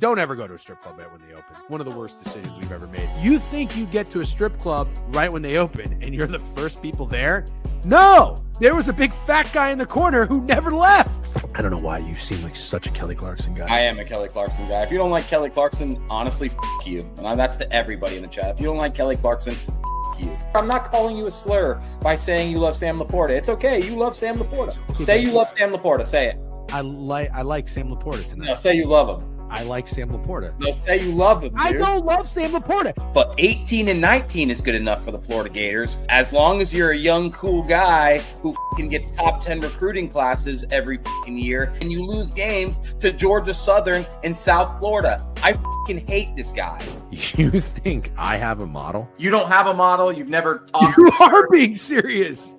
don't ever go to a strip club right when they open. One of the worst decisions we've ever made. You think you get to a strip club right when they open and you're the first people there? No! There was a big fat guy in the corner who never left. I don't know why you seem like such a Kelly Clarkson guy. I am a Kelly Clarkson guy. If you don't like Kelly Clarkson, honestly, f*** you. And that's to everybody in the chat. If you don't like Kelly Clarkson, f*** you. I'm not calling you a slur by saying you love Sam Laporta. It's okay. You love Sam Laporta. Say you love Sam Laporta. Say it. I like Sam Laporta tonight. No, say you love him. I like Sam Laporta. No, say you love him, dude. I don't love Sam Laporta. But 18 and 19 is good enough for the Florida Gators. As long as you're a young, cool guy who gets top 10 recruiting classes every year and you lose games to Georgia Southern and South Florida. I hate this guy. You think I have a model? You don't have a model. You've never talked. You are being serious.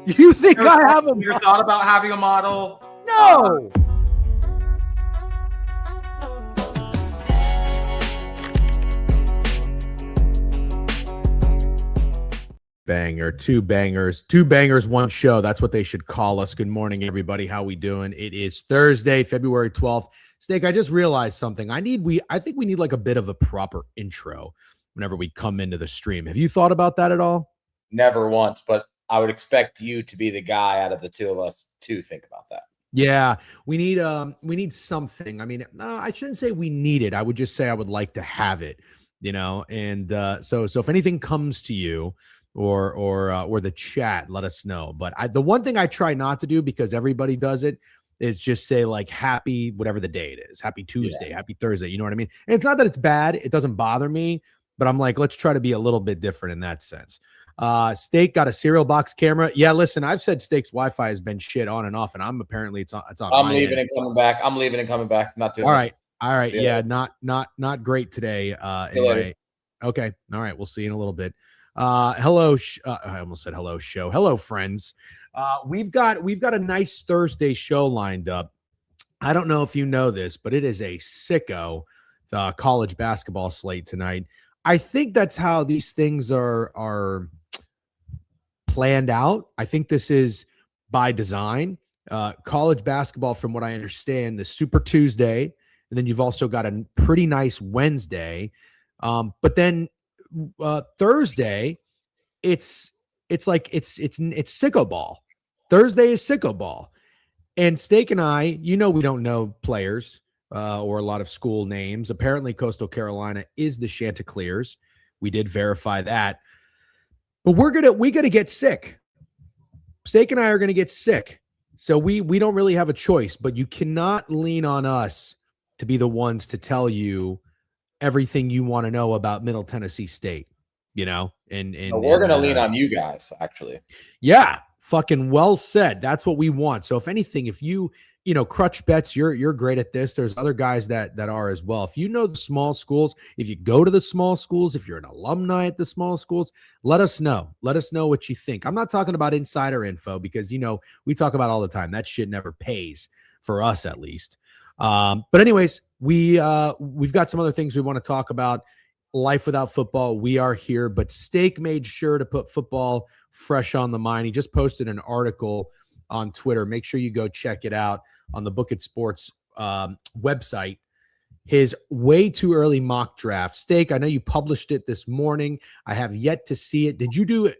You think I have a model? You ever thought about having a model? No. Banger, two bangers, one show. That's what they should call us. Good morning, everybody. How we doing? It is Thursday, February 12th. Steak, I just realized something. I think we need like a bit of a proper intro whenever we come into the stream. Have you thought about that at all? Never once, but I would expect you to be the guy out of the two of us to think about that. Yeah, we need something. I mean, I shouldn't say we need it. I would just say I would like to have it, And so if anything comes to you or the chat, let us know. But the one thing I try not to do, because everybody does it, is just say like happy whatever the day it is, happy Tuesday, happy Thursday. You know what I mean? And it's not that it's bad. It doesn't bother me, but I'm like, let's try to be a little bit different in that sense. Steak got a cereal box camera. Yeah, listen, I've said Steak's Wi-Fi has been shit on and off, and I'm apparently it's on. I'm leaving and coming back. I'm leaving and coming back. Not doing. All right. Yeah, not great today. Okay. All right. We'll see you in a little bit. Hello. I almost said hello show. Hello, friends. We've got a nice Thursday show lined up. I don't know if you know this, but it is a sicko college basketball slate tonight. I think that's how these things are planned out. I think this is by design. College basketball, from what I understand, the Super Tuesday, and then you've also got a pretty nice Wednesday. But then Thursday, it's sicko ball. Thursday is sicko ball. And Steak and I, we don't know players or a lot of school names. Apparently, Coastal Carolina is the Chanticleers. We did verify that. But we gotta get sick. Steak and I are gonna get sick. So we don't really have a choice, but you cannot lean on us to be the ones to tell you everything you want to know about Middle Tennessee State, and we're going to lean on you guys, actually. Yeah. Fucking well said. That's what we want. So if anything, if you Crutch Bets, you're great at this. There's other guys that are as well. If you know the small schools, if you go to the small schools, if you're an alumni at the small schools, let us know. Let us know what you think. I'm not talking about insider info because, we talk about all the time. That shit never pays for us, at least. But anyways, we've got some other things we want to talk about. Life without football. We are here, but Steak made sure to put football fresh on the mind. He just posted an article on Twitter. Make sure you go check it out on the Book It Sports website. His way too early mock draft. Steak, I know you published it this morning. I have yet to see it. Did you do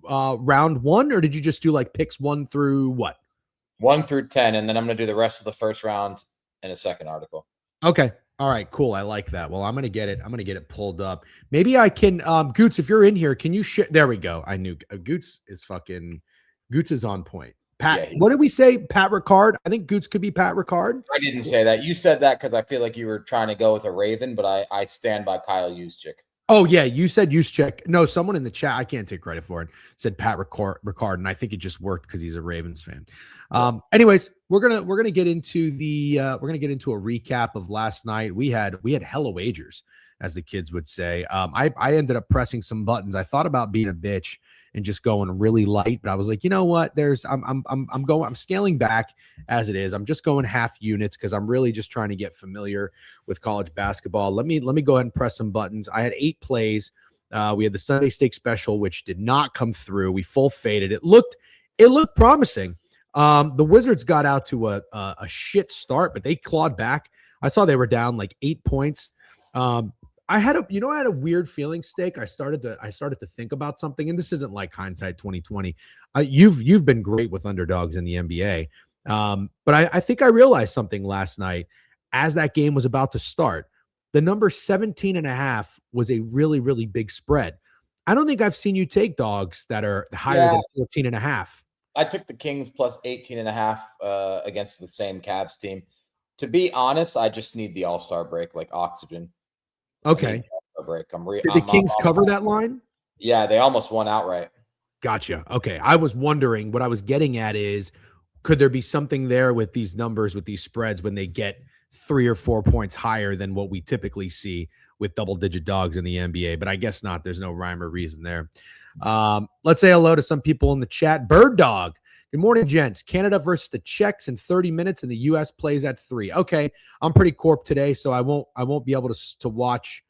round one, or did you just do like picks 1 through what? 1 through 10, and then I'm going to do the rest of the first round in a second article. Okay. All right, cool. I like that. Well, I'm going to get it pulled up. Maybe I can, Goots, if you're in here, can you share? There we go. I knew Goots is on point. Pat, what did we say? Pat Ricard? I think Goots could be Pat Ricard. I didn't say that. You said that because I feel like you were trying to go with a Raven, but I stand by Kyle Juszczyk. Oh, yeah, you said Juszczyk. No, someone in the chat, I can't take credit for it, said Pat Ricard, and I think it just worked because he's a Ravens fan. Anyways, we're gonna get into a recap of last night. We had hella wagers, as the kids would say. I ended up pressing some buttons. I thought about being a bitch and just going really light, but I was like, you know what? I'm scaling back as it is. I'm just going half units because I'm really just trying to get familiar with college basketball. Let me go ahead and press some buttons. I had 8 plays. We had the Sunday Steak Special, which did not come through. We full faded. It looked promising. The Wizards got out to a shit start, but they clawed back I saw they were down like 8 points. I had a weird feeling, Steak. I started to think about something, and this isn't like hindsight 2020. You've been great with underdogs in the NBA. But I think I realized something last night as that game was about to start. The number 17.5 was a really, really big spread. I don't think I've seen you take dogs that are higher than 14.5. I took the Kings plus 18.5 against the same Cavs team. To be honest, I just need the All-Star break, like oxygen. Okay. Break. Did the Kings cover that line? Yeah, they almost won outright. Gotcha. Okay. I was wondering, what I was getting at is, could there be something there with these numbers, with these spreads, when they get 3 or 4 points higher than what we typically see with double-digit dogs in the NBA? But I guess not. There's no rhyme or reason there. Let's say hello to some people in the chat. Bird Dog. Good morning, gents. Canada versus the Czechs in 30 minutes, and the U.S. plays at 3. Okay. I'm pretty corp today, so I won't be able to watch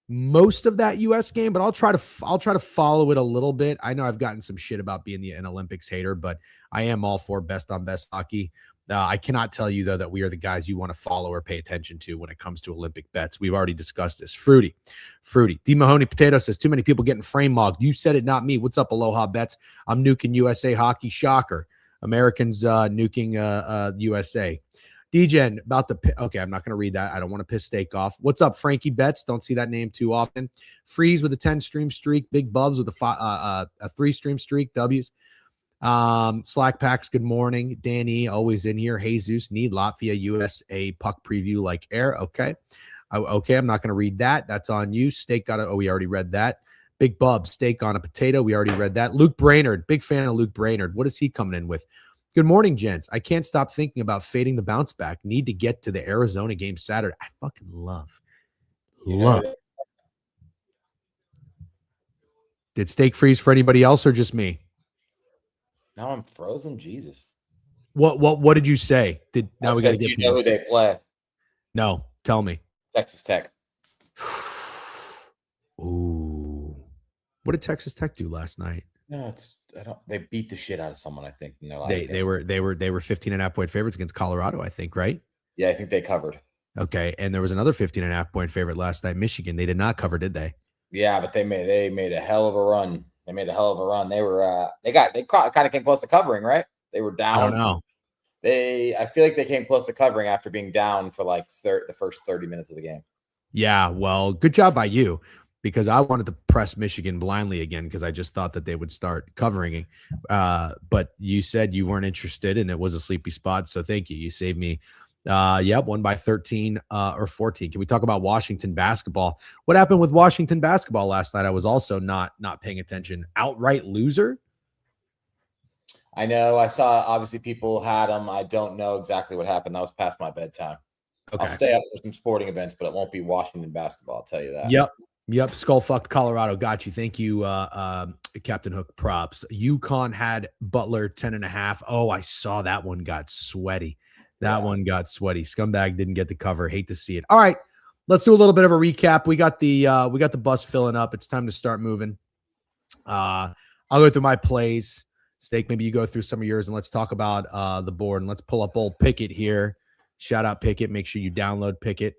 most of that U.S. game, but I'll try to follow it a little bit. I know I've gotten some shit about being an Olympics hater, but I am all for best on best hockey. I cannot tell you, though, that we are the guys you want to follow or pay attention to when it comes to Olympic bets. We've already discussed this. Fruity. D. Mahoney Potato says, too many people getting frame mogged. You said it, not me. What's up, Aloha Bets? I'm nuking USA hockey. Shocker. Americans nuking USA. Degen, about the okay, I'm not going to read that. I don't want to piss Steak off. What's up, Frankie Betts? Don't see that name too often. Freeze with a 10-stream streak. Big Bubs with a 3-stream streak. W's. Slack Packs, good morning. Danny, always in here. Jesus, need Latvia USA puck preview like air. Okay. Okay, I'm not going to read that. That's on you. Steak got it. Oh, we already read that. Big Bub, Steak on a potato. We already read that. Luke Brainerd, big fan of Luke Brainerd. What is he coming in with? Good morning, gents. I can't stop thinking about fading the bounce back. Need to get to the Arizona game Saturday. I fucking love. Did Steak freeze for anybody else or just me? Now I'm frozen. Jesus. What did you say? Now we got to get. You know who they play? No, tell me. Texas Tech. Ooh, what did Texas Tech do last night? No, they beat the shit out of someone, I think, in their last game. They were 15.5 point favorites against Colorado, I think, right? Yeah, I think they covered. Okay, and there was another 15.5 point favorite last night, Michigan. They did not cover, did they? Yeah, but they made a hell of a run. They made a hell of a run. They were they kind of came close to covering, right? They were down. I don't know. I feel like they came close to covering after being down for like the first 30 minutes of the game. Yeah, well, good job by you, because I wanted to press Michigan blindly again because I just thought that they would start covering. But you said you weren't interested, and it was a sleepy spot. So thank you. You saved me. Won by 13 or 14. Can we talk about Washington basketball? What happened with Washington basketball last night? I was also not paying attention. Outright loser? I know. I saw, obviously, people had them. I don't know exactly what happened. That was past my bedtime. Okay. I'll stay up for some sporting events, but it won't be Washington basketball. I'll tell you that. Yep. Skull fucked Colorado. Got you. Thank you, Captain Hook props. UConn had Butler 10.5. Oh, I saw that one got sweaty. One got sweaty. Scumbag didn't get the cover. Hate to see it. All right, let's do a little bit of a recap. We got the bus filling up. It's time to start moving. I'll go through my plays. Steak, maybe you go through some of yours, and let's talk about the board. And let's pull up old Pickett here. Shout out Pickett. Make sure you download Pickett.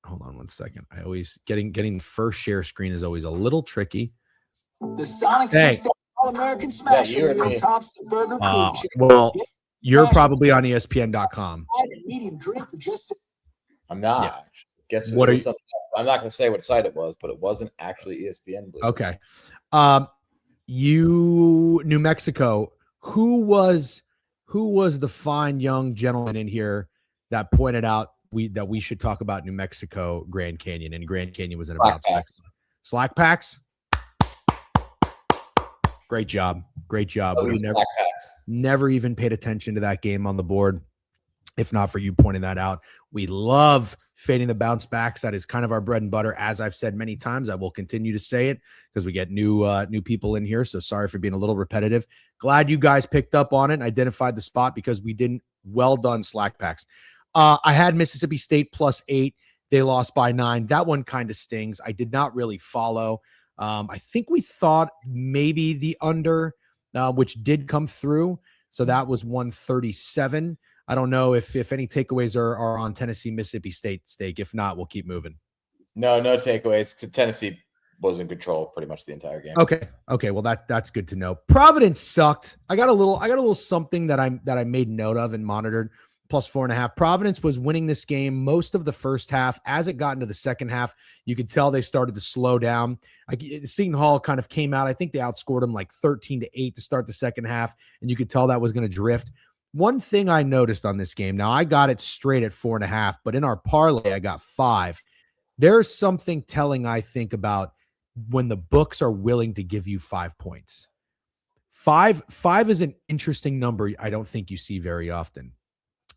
Hold on one second. I always getting the first share screen is always a little tricky. The Sonic System All-American Smasher tops the burger. Well, you're probably on ESPN.com. I'm not. Yeah. Guess what? I'm not going to say what site it was, but it wasn't actually ESPN. Okay. New Mexico. Who was the fine young gentleman in here that pointed out that we should talk about New Mexico Grand Canyon, and Grand Canyon was in about Slack Packs? Great job. We never even paid attention to that game on the board, if not for you pointing that out. We love fading the bounce backs. That is kind of our bread and butter. As I've said many times, I will continue to say it because we get new people in here. So sorry for being a little repetitive. Glad you guys picked up on it and identified the spot because we didn't. Well done, Slack Packs. I had Mississippi State +8. They lost by 9. That one kind of stings. I did not really follow. I think we thought maybe the under, which did come through. So that was 137. I don't know if any takeaways are on Tennessee, Mississippi State Steak. If not, we'll keep moving. No takeaways. Tennessee was in control pretty much the entire game. Okay. Well, that's good to know. Providence sucked. I got a little something that I made note of and monitored. +4.5. Providence was winning this game most of the first half. As it got into the second half, you could tell they started to slow down. Seton Hall kind of came out. I think they outscored them like 13-8 to start the second half, and you could tell that was going to drift. One thing I noticed on this game, now I got it straight at 4.5, but in our parlay, I got 5. There's something telling, I think, about when the books are willing to give you 5 points. Five is an interesting number I don't think you see very often.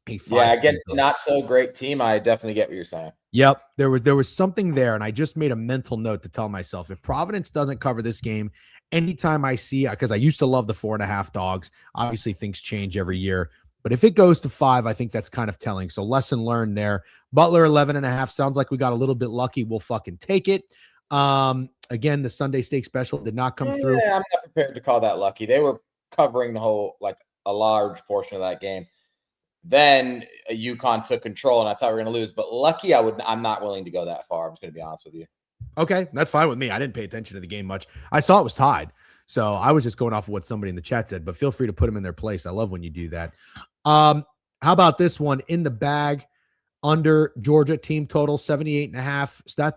Against a not so great team, I definitely get what you're saying. Yep, there was something there, and I just made a mental note to tell myself, if Providence doesn't cover this game, anytime I see, because I used to love the 4.5 dogs, obviously things change every year, but if it goes to 5, I think that's kind of telling. So lesson learned there. Butler 11.5 sounds like we got a little bit lucky. We'll fucking take it. Again, the Sunday steak special did not come through. I'm not prepared to call that lucky. They were covering the whole, like a large portion of that game. Then UConn took control, and I thought we were going to lose. But lucky, I'm not willing to go that far. I'm just going to be honest with you. Okay, that's fine with me. I didn't pay attention to the game much. I saw it was tied, so I was just going off of what somebody in the chat said. But feel free to put them in their place. I love when you do that. How about this one in the bag? Under Georgia team total 78.5. So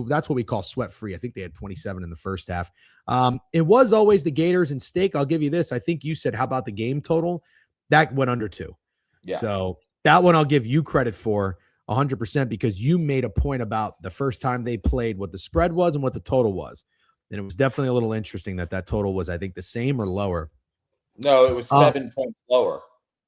that's what we call sweat free. I think they had 27 in the first half. It was always the Gators and steak. I'll give you this. I think you said, how about the game total? That went under 2. Yeah. So that one I'll give you credit for 100% because you made a point about the first time they played, what the spread was and what the total was. And it was definitely a little interesting that total was, I think, the same or lower. No, it was 7 points lower.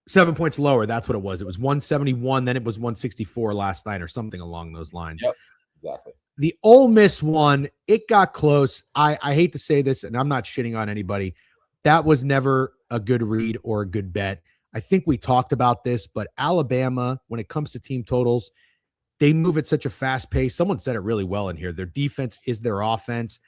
7 points lower. That's what it was. It was 171. Then it was 164 last night or something along those lines. Yep, exactly. The Ole Miss one, it got close. I hate to say this, and I'm not shitting on anybody. That was never a good read or a good bet. I think we talked about this, but Alabama, when it comes to team totals, they move at such a fast pace. Someone said it really well in here. Their defense is their offense.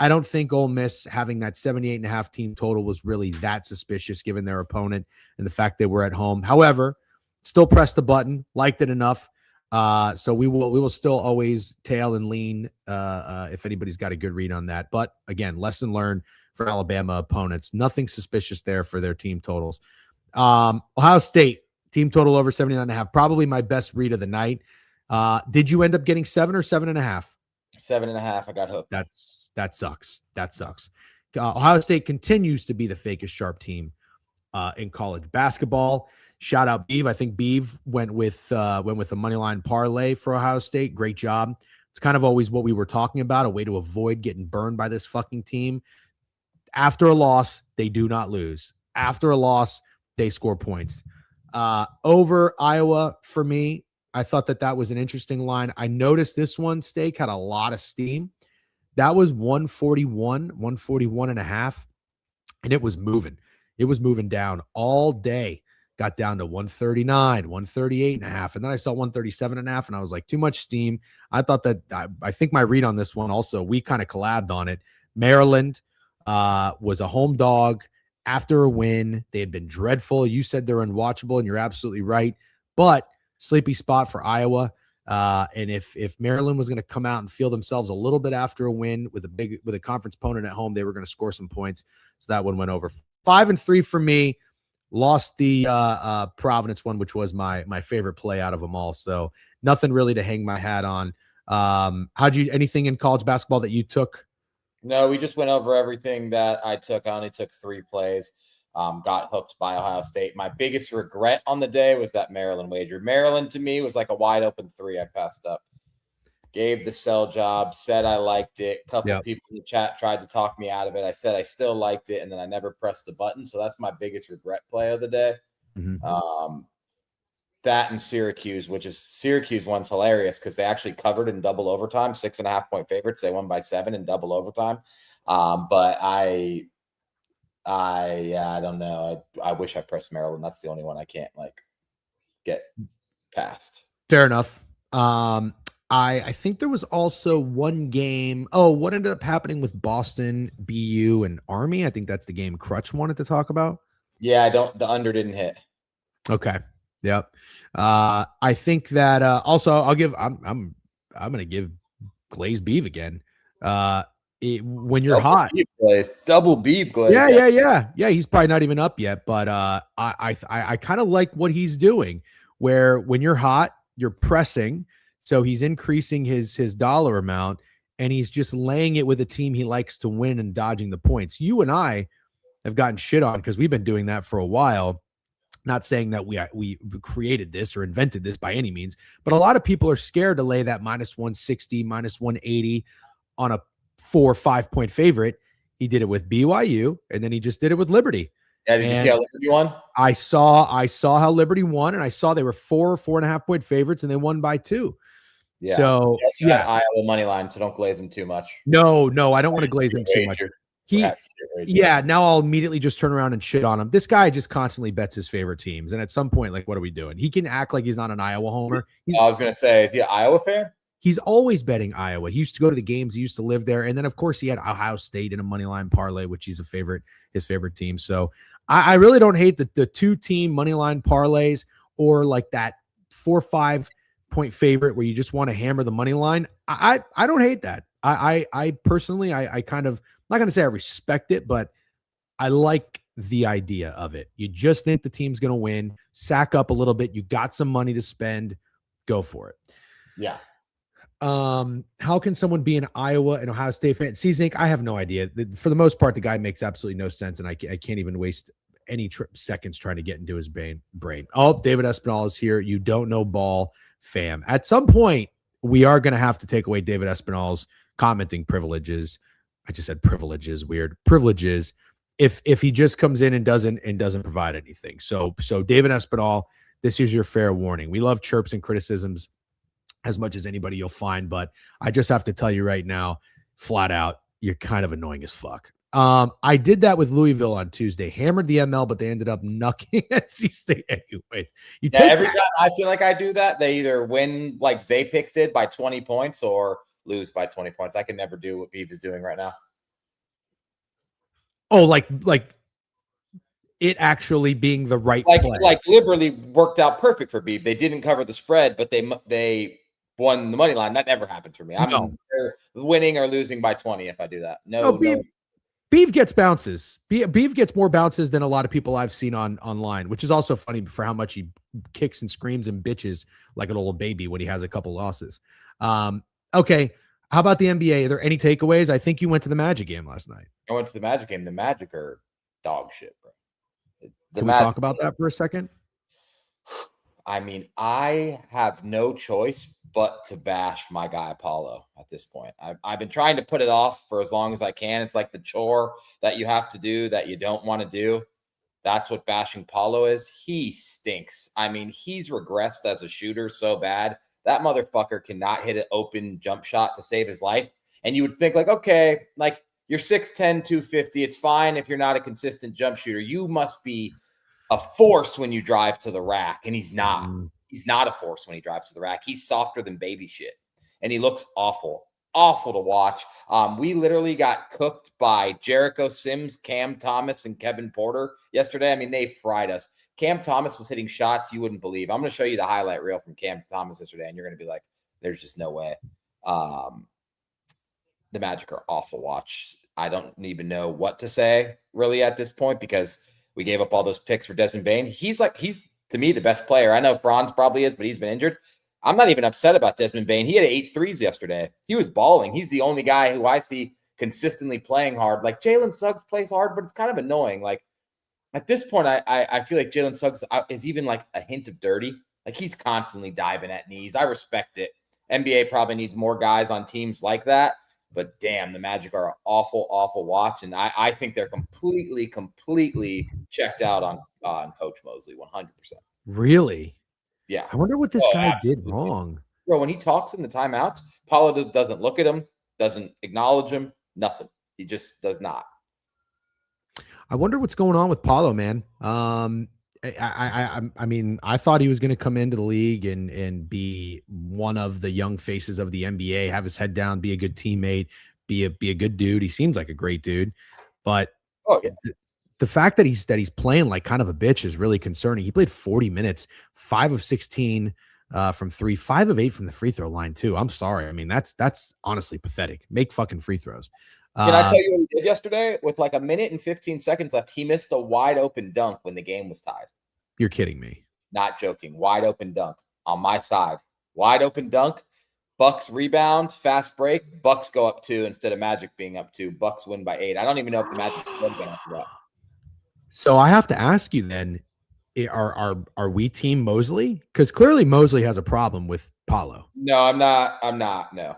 I don't think Ole Miss having that 78.5 team total was really that suspicious given their opponent and the fact they were at home. However, still pressed the button, liked it enough. So we will still always tail and lean if anybody's got a good read on that. But again, lesson learned for Alabama opponents. Nothing suspicious there for their team totals. Ohio State team total over 79.5. Probably my best read of the night. Did you end up getting 7 or 7.5? 7.5. I got hooked. That sucks. Ohio State continues to be the fakest sharp team in college basketball. Shout out Beeve. I think Beeve went with a money line parlay for Ohio State. Great job. It's kind of always what we were talking about, a way to avoid getting burned by this fucking team. After a loss, they do not lose. After a loss, they score points. Over Iowa for me, I thought that was an interesting line. I noticed this one, Steak, had a lot of steam. That was 141.5, and it was moving. It was moving down all day. Got down to 139, 138.5, and then I saw 137.5, and I was like, too much steam. I thought that I think my read on this one also, we kind of collabed on it. Maryland was a home dog after a win. They had been dreadful. You said they're unwatchable, and you're absolutely right. But sleepy spot for Iowa. And if Maryland was going to come out and feel themselves a little bit after a win with a conference opponent at home, they were going to score some points. So that one went over. 5-3 for me. Lost the Providence one, which was my favorite play out of them all. So nothing really to hang my hat on. Anything in college basketball that you took? No, we just went over everything that I took. I only took 3 plays. Got hooked by Ohio State. My biggest regret on the day was that Maryland wager. Maryland to me was like a wide open 3. I passed up. Gave the sell job, said I liked it. A couple of people in the chat tried to talk me out of it. I said I still liked it, and then I never pressed the button. So that's my biggest regret play of the day. Mm-hmm. That and Syracuse, Syracuse one's hilarious because they actually covered in double overtime, 6.5 point favorites. They won by 7 in double overtime. But I don't know. I wish I pressed Maryland. That's the only one I can't get past. Fair enough. I think there was also one game. Oh, what ended up happening with Boston, BU, and Army? I think that's the game Crutch wanted to talk about. Yeah, the under didn't hit. Okay. Yep. I think that also I'm going to give glazed beef again. When you're hot, double beef glaze. Yeah. He's probably not even up yet, but I kind of like what he's doing. Where when you're hot, you're pressing, so he's increasing his dollar amount, and he's just laying it with a team he likes to win and dodging the points. You and I have gotten shit on because we've been doing that for a while. Not saying that we created this or invented this by any means, but a lot of people are scared to lay that minus 160, minus 180 on a 4 or 5 point favorite. He did it with BYU, and then he just did it with Liberty. Yeah, did you see how Liberty won? I saw how Liberty won, and I saw they were 4.5 point favorites, and they won by 2. Yeah. So Iowa money line, so don't glaze them too much. No, I don't want to glaze him too much. Now I'll immediately just turn around and shit on him. This guy just constantly bets his favorite teams, and at some point, like, what are we doing? He can act like he's not an Iowa homer. I was gonna say, is he an Iowa fan? He's always betting Iowa. He used to go to the games. He used to live there, and then of course he had Ohio State in a money line parlay, which he's his favorite team. So I really don't hate the 2-team money line parlays or like that 4 or 5 point favorite where you just want to hammer the money line. I don't hate that. I personally, I kind of, I'm not going to say I respect it, but I like the idea of it. You just think the team's going to win, sack up a little bit. You got some money to spend, go for it. Yeah. How can someone be an Iowa and Ohio State fan? See, Zink, I have no idea. For the most part, the guy makes absolutely no sense, and I can't even waste any seconds trying to get into his brain. Oh, David Espinal is here. You don't know ball, fam. At some point, we are going to have to take away David Espinal's commenting privileges. I just said privileges, weird privileges. If he just comes in and doesn't provide anything. So David Espinal, this is your fair warning. We love chirps and criticisms as much as anybody you'll find, but I just have to tell you right now, flat out, you're kind of annoying as fuck. I did that with Louisville on Tuesday, hammered the ML, but they ended up knucking NC State anyways. Every time I feel like I do that, they either win like Zapix did by 20 points or lose by 20 points. I can never do what Beef is doing right now. Oh, like it actually being the right play. Like literally worked out perfect for Beef. They didn't cover the spread, but they won the money line. That never happened for me. I'm winning or losing by 20 if I do that. No. Beef gets bounces. Beef gets more bounces than a lot of people I've seen online, which is also funny for how much he kicks and screams and bitches like an old baby when he has a couple losses. Okay. How about the NBA? Are there any takeaways? I think you went to the Magic game last night. I went to the Magic game. The Magic are dog shit, bro. Can we talk about that for a second? I mean, I have no choice but to bash my guy Apollo at this point. I've been trying to put it off for as long as I can. It's like the chore that you have to do that you don't want to do. That's what bashing Paulo is. He stinks. I mean, he's regressed as a shooter so bad. That motherfucker cannot hit an open jump shot to save his life. And you would think like, okay, like you're 6'10", 250. It's fine if you're not a consistent jump shooter. You must be a force when you drive to the rack. And he's not. He's not a force when he drives to the rack. He's softer than baby shit. And he looks awful to watch. We literally got cooked by Jericho Sims, Cam Thomas, and Kevin Porter yesterday. I mean, they fried us. Cam Thomas was hitting shots you wouldn't believe. I'm going to show you the highlight reel from Cam Thomas yesterday, and you're going to be like, there's just no way. The Magic are awful watch. I don't even know what to say really at this point because we gave up all those picks for Desmond Bane. He's to me the best player. I know Franz probably is, but he's been injured. I'm not even upset about Desmond Bane. He had 8 threes yesterday. He was balling. He's the only guy who I see consistently playing hard. Like Jalen Suggs plays hard, but it's kind of annoying. Like at this point, I feel like Jalen Suggs is even like a hint of dirty. Like he's constantly diving at knees. I respect it. NBA probably needs more guys on teams like that. But damn, the Magic are an awful, awful watch. And I think they're completely checked out on Coach Mosley, 100%. Really? Yeah. I wonder what this guy did wrong. Bro, when he talks in the timeouts, Paulo doesn't look at him, doesn't acknowledge him, nothing. He just does not. I wonder what's going on with Paulo, man. I mean, I thought he was going to come into the league and be one of the young faces of the NBA, have his head down, be a good teammate, be a good dude. He seems like a great dude, but the fact that he's playing like kind of a bitch is really concerning. He played 40 minutes, 5 of 16 from 3, 5 of 8 from the free throw line too. I'm sorry. I mean, that's honestly pathetic. Make fucking free throws. Can I tell you what he did yesterday? With like a minute and 15 seconds left, he missed a wide open dunk when the game was tied. You're kidding me. Not joking. Wide open dunk on my side. Wide open dunk. Bucks rebound, fast break. Bucks go up 2 instead of Magic being up 2. Bucks win by 8. I don't even know if the Magic scored again after that. So I have to ask you then, are we team Mosley? Because clearly Mosley has a problem with Paolo. No, I'm not. No.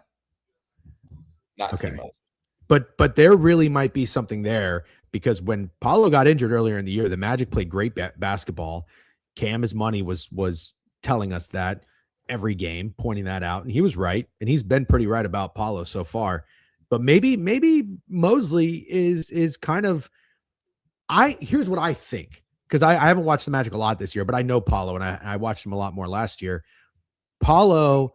Not okay. Team Mosley. But there really might be something there, because when Paolo got injured earlier in the year, the Magic played great basketball. Cam His Money was telling us that every game, pointing that out, and he was right, and he's been pretty right about Paolo so far. But maybe Mosley is kind of. Here's what I think, because I haven't watched the Magic a lot this year, but I know Paolo, and I watched him a lot more last year. Paolo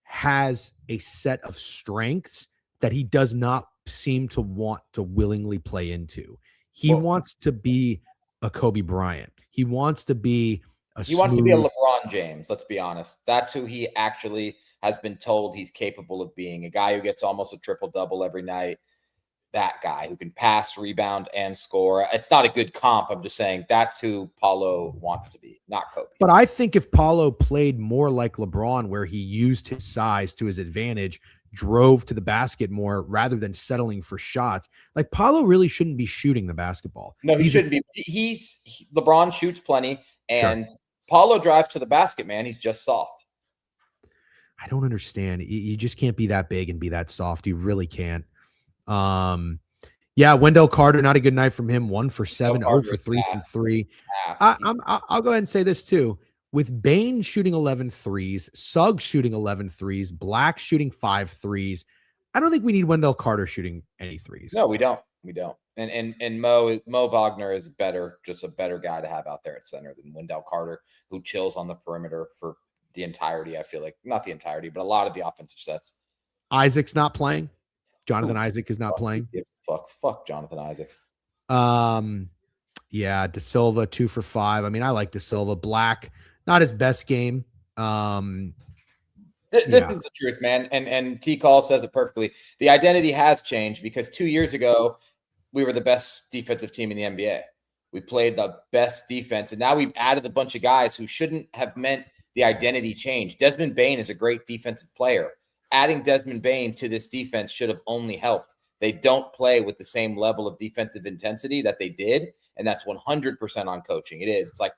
has a set of strengths that he does not seem to want to willingly play into. He wants to be a Kobe Bryant. He wants to be a LeBron James. Let's be honest. That's who he actually has been told he's capable of being. A guy who gets almost a triple-double every night. That guy who can pass, rebound, and score. It's not a good comp. I'm just saying that's who Paolo wants to be, not Kobe. But I think if Paolo played more like LeBron, where he used his size to his advantage, drove to the basket more rather than settling for shots, like Paolo really shouldn't be shooting the basketball. No, he shouldn't be. LeBron shoots plenty, and Paolo drives to the basket, man. He's just soft. I don't understand. You just can't be that big and be that soft. You really can't. Wendell Carter, not a good night from him. 1 for 7, 0 for 3 from 3. I'll go ahead and say this too. With Bane shooting 11 threes, Suggs shooting 11 threes, Black shooting 5 threes, I don't think we need Wendell Carter shooting any threes. No, we don't. And Mo Wagner is just a better guy to have out there at center than Wendell Carter, who chills on the perimeter for the entirety. I feel like not the entirety, but a lot of the offensive sets. Isaac's not playing. Jonathan Isaac is not playing. Fuck Jonathan Isaac. De Silva 2 for 5. I mean, I like De Silva. Black, not his best game. This is the truth, man. And T. Call says it perfectly. The identity has changed because 2 years ago, we were the best defensive team in the NBA. We played the best defense, and now we've added a bunch of guys who shouldn't have meant the identity change. Desmond Bane is a great defensive player. Adding Desmond Bane to this defense should have only helped. They don't play with the same level of defensive intensity that they did, and that's 100% on coaching. It is. It's like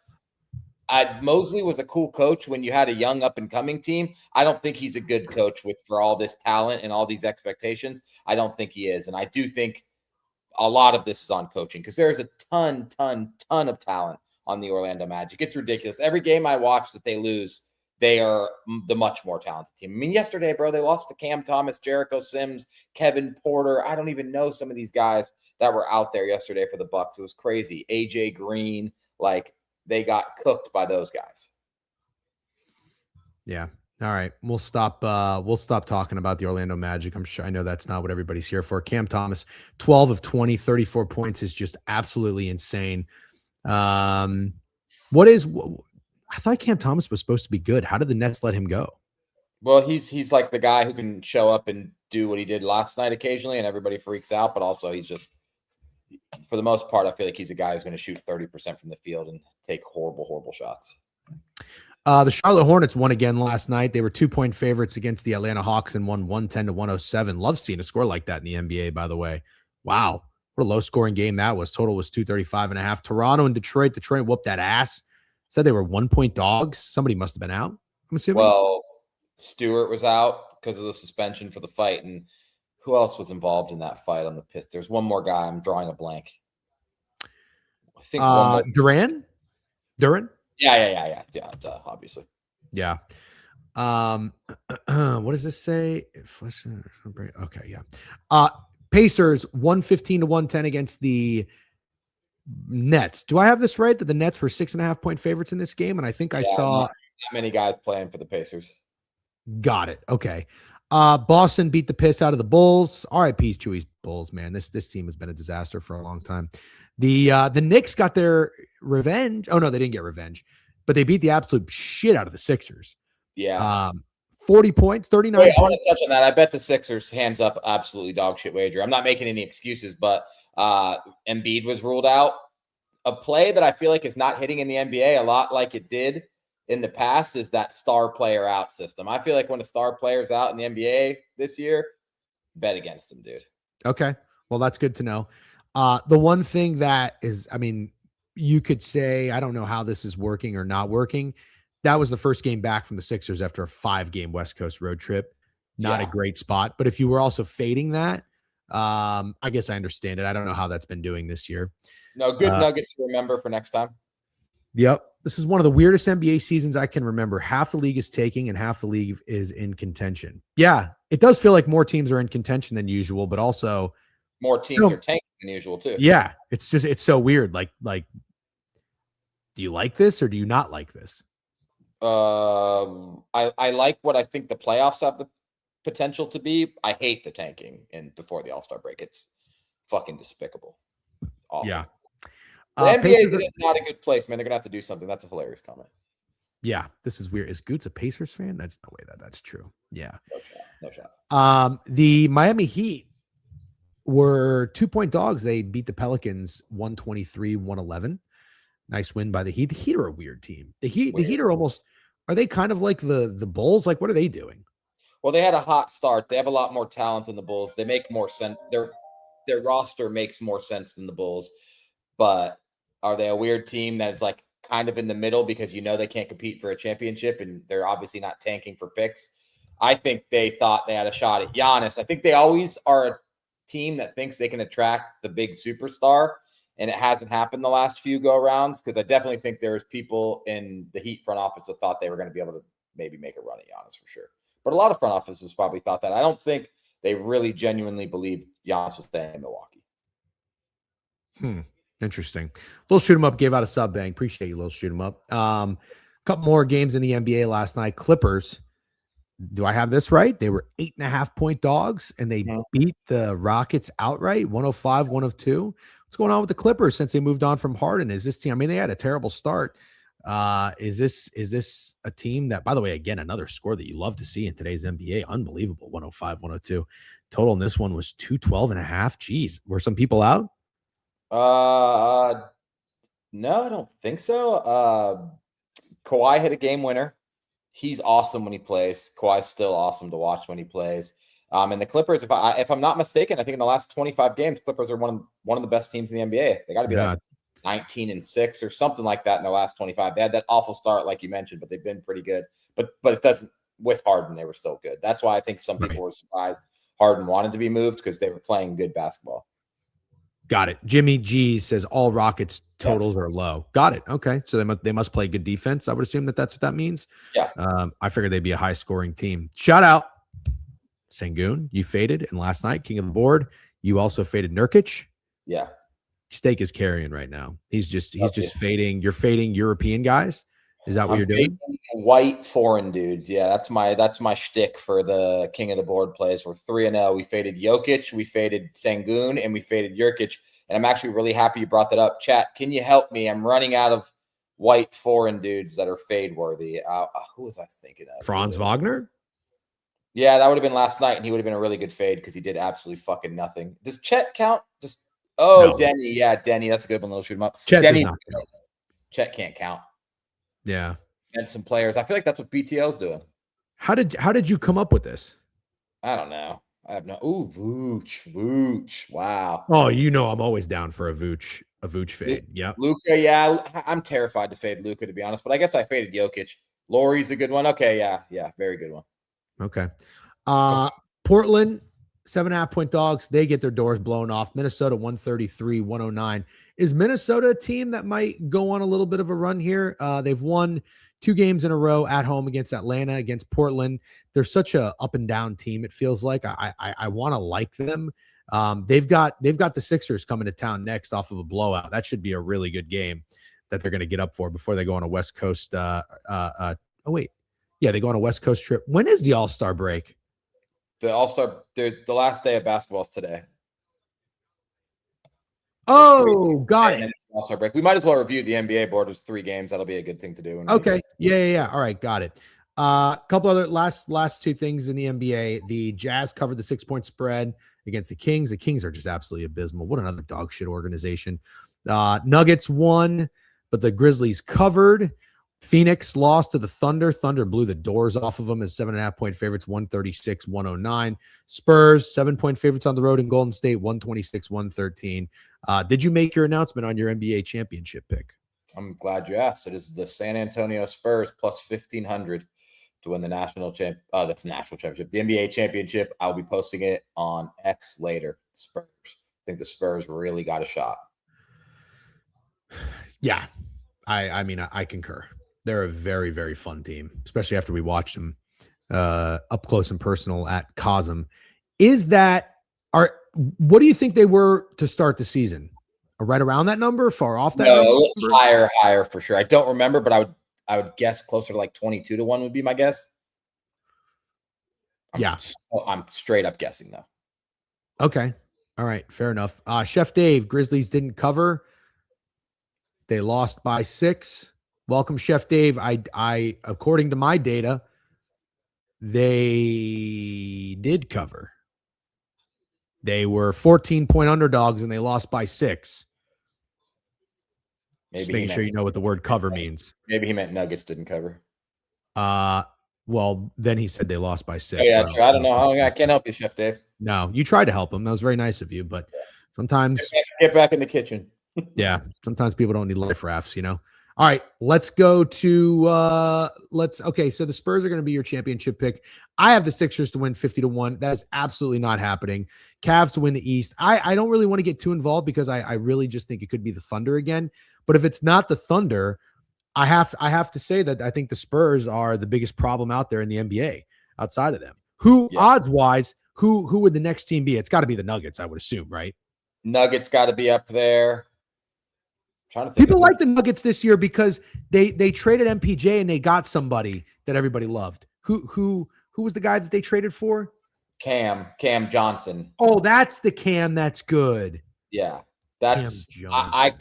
Mosley was a cool coach when you had a young up-and-coming team. I don't think he's a good coach for all this talent and all these expectations. I don't think he is, and I do think a lot of this is on coaching because there's a ton of talent on the Orlando Magic. It's ridiculous. Every game I watch that they lose, they are the much more talented team. I mean, yesterday, bro, they lost to Cam Thomas, Jericho Sims, Kevin Porter. I don't even know some of these guys that were out there yesterday for the Bucks. It was crazy. AJ Green, like they got cooked by those guys. Yeah. All right. We'll stop talking about the Orlando Magic. I know that's not what everybody's here for. Cam Thomas, 12 of 20, 34 points is just absolutely insane. I thought Cam Thomas was supposed to be good. How did the Nets let him go? Well, he's like the guy who can show up and do what he did last night occasionally, and everybody freaks out. But also, he's just, for the most part, I feel like he's a guy who's going to shoot 30% from the field and take horrible shots. The Charlotte Hornets won again last night. They were 2-point favorites against the Atlanta Hawks and won 110-107. Love seeing a score like that in the NBA, by the way. Wow. What a low-scoring game that was. Total was 235.5. Toronto and Detroit. Detroit whooped that ass. Said they were 1-point dogs. Somebody must have been out, I'm assuming. Well, Stewart was out because of the suspension for the fight. And who else was involved in that fight on the Pistons? There's one more guy. I'm drawing a blank. I think Duran? Yeah, obviously. Yeah. What does this say? Okay, yeah. Pacers 115-110 against the Nets. Do I have this right that the Nets were 6.5-point favorites in this game? And I think I saw not many guys playing for the Pacers. Got it. Okay. Boston beat the piss out of the Bulls. RIP Chewy's Bulls, man. This team has been a disaster for a long time. The Knicks got their revenge. Oh no, they didn't get revenge, but they beat the absolute shit out of the Sixers. Yeah. 40 points, 39 Wait, I want points. to touch on that. I bet the Sixers, hands up, absolutely dog shit wager. I'm not making any excuses, but Embiid was ruled out. A play that I feel like is not hitting in the NBA a lot like it did in the past is that star player out system. I feel like when a star player's out in the NBA this year, bet against them, dude. Okay. Well, that's good to know. The one thing that is, I mean, you could say, I don't know how this is working or not working. That was the first game back from the Sixers after a 5-game West Coast road trip. Not a great spot. But if you were also fading that, I guess I understand it. I don't know how that's been doing this year. No, good nugget to remember for next time. Yep. This is one of the weirdest NBA seasons I can remember. Half the league is taking and half the league is in contention. Yeah, it does feel like more teams are in contention than usual, but also more teams are tanking than usual too. Yeah, it's so weird. Like, do you like this or do you not like this? I like what I think the playoffs have the potential to be. I hate the tanking before the All-Star break. It's fucking despicable. Awful. Yeah. The NBA is not a good place, man. They're gonna have to do something. That's a hilarious comment. Yeah, this is weird. Is Goots a Pacers fan? That's no way that's true. Yeah. No shot. The Miami Heat were 2-point dogs. They beat the Pelicans 123-111. Nice win by the Heat. The Heat are a weird team. The Heat are almost, are they kind of like the Bulls? Like, what are they doing? Well, they had a hot start. They have a lot more talent than the Bulls. They make more sense. Their roster makes more sense than the Bulls. But are they a weird team that is like kind of in the middle because they can't compete for a championship and they're obviously not tanking for picks? I think they thought they had a shot at Giannis. I think they always are a team that thinks they can attract the big superstar, and it hasn't happened the last few go-rounds because I definitely think there's people in the Heat front office that thought they were going to be able to maybe make a run at Giannis for sure. But a lot of front offices probably thought that. I don't think they really genuinely believed Giannis was staying in Milwaukee. Interesting. Little Shoot 'em Up gave out a sub, bang. Appreciate you, Little Shoot 'em Up. Couple more games in the NBA last night. Clippers. Do I have this right? They were 8.5-point dogs, and they beat the Rockets outright, 105-102. What's going on with the Clippers since they moved on from Harden? Is this team? I mean, they had a terrible start. Is this a team that, by the way, again, another score that you love to see in today's NBA? Unbelievable, 105-102. Total in this one was 212.5. Jeez, were some people out? No, I don't think so. Kawhi hit a game winner. He's awesome when he plays. Kawhi's still awesome to watch when he plays. And the Clippers, if I'm not mistaken, I think in the last 25 games, Clippers are one of the best teams in the NBA. They got to be like 19-6 or something like that in the last 25. They had that awful start, like you mentioned, but they've been pretty good. But it doesn't. With Harden, they were still good. That's why I think some people were surprised Harden wanted to be moved because they were playing good basketball. Got it. Jimmy G says all Rockets totals are low. Got it. Okay. So they must play good defense. I would assume that's what that means. Yeah. I figured they'd be a high scoring team. Shout out Sengun. You faded. And last night, king of the board, you also faded Nurkic. Yeah. Steak is carrying right now. He's just fading. You're fading European guys. Is that what you're doing? White foreign dudes. Yeah, that's my shtick for the king of the board plays. We're 3-0. We faded Jokic, we faded Sengun, and we faded Nurkic. And I'm actually really happy you brought that up. Chat, can you help me? I'm running out of white foreign dudes that are fade worthy. Who was I thinking of? Franz Wagner? Yeah, that would have been last night, and he would have been a really good fade because he did absolutely fucking nothing. Does Chet count? No. Denny. Yeah, Denny. That's a good one. They'll shoot him up. Chet can't count. Yeah. And some players. I feel like that's what BTL's doing. How did you come up with this? I don't know. I have no. Ooh, Vooch. Wow. Oh, I'm always down for a Vooch fade. Yeah. Luka, yeah. I'm terrified to fade Luka, to be honest. But I guess I faded Jokic. Laurie's a good one. Okay, yeah. Very good one. Okay. Portland, 7.5-point dogs. They get their doors blown off. Minnesota 133-109. Is Minnesota a team that might go on a little bit of a run here? They've won 2 games in a row at home against Atlanta, against Portland. They're such a up and down team. It feels like I want to like them. They've got the Sixers coming to town next off of a blowout. That should be a really good game that they're going to get up for before they go on a West Coast. They go on a West Coast trip. When is the All-Star break? The All-Star, the last day of basketball is today. Oh, got it. All-Star break. We might as well review the NBA board. There's 3 games. That'll be a good thing to do. Okay. Yeah. All right. Got it. Couple other last 2 things in the NBA. The Jazz covered the 6-point spread against the Kings. The Kings are just absolutely abysmal. What another dog shit organization. Nuggets won, but the Grizzlies covered. Phoenix lost to the Thunder. Thunder blew the doors off of them as 7.5-point favorites, 136-109. Spurs, 7-point favorites on the road in Golden State, 126-113. Did you make your announcement on your NBA championship pick? I'm glad you asked. It is the San Antonio Spurs plus 1,500 to win the national championship, the NBA championship. I'll be posting it on X later. Spurs. I think the Spurs really got a shot. Yeah, I mean, I concur. They're a very, very fun team, especially after we watched them up close and personal at Cosm. What do you think they were to start the season? Right around that number? Far off that number? No, higher for sure. I don't remember, but I would guess closer to like 22-1 would be my guess. I'm straight up guessing though. Okay. All right. Fair enough. Chef Dave, Grizzlies didn't cover. They lost by 6. Welcome, Chef Dave. I according to my data, they did cover. They were 14-point underdogs and they lost by 6. Just making sure you know what the word cover means. Maybe he meant Nuggets didn't cover. Well, then he said they lost by 6. Oh, yeah, so I don't know. I can't help you, Chef Dave. No, you tried to help him. That was very nice of you, but sometimes get back in the kitchen. Yeah, sometimes people don't need life rafts, you know. All right, let's go to okay, so the Spurs are going to be your championship pick. I have the Sixers to win 50-1. That is absolutely not happening. Cavs to win the East. I don't really want to get too involved because I really just think it could be the Thunder again. But if it's not the Thunder, I have to say that I think the Spurs are the biggest problem out there in the NBA outside of them. Odds-wise, who would the next team be? It's got to be the Nuggets, I would assume, right? Nuggets got to be up there. People like the Nuggets this year because they traded MPJ and they got somebody that everybody loved. Who was the guy that they traded for? Cam Johnson. Oh, that's the Cam. That's good. Yeah, that's I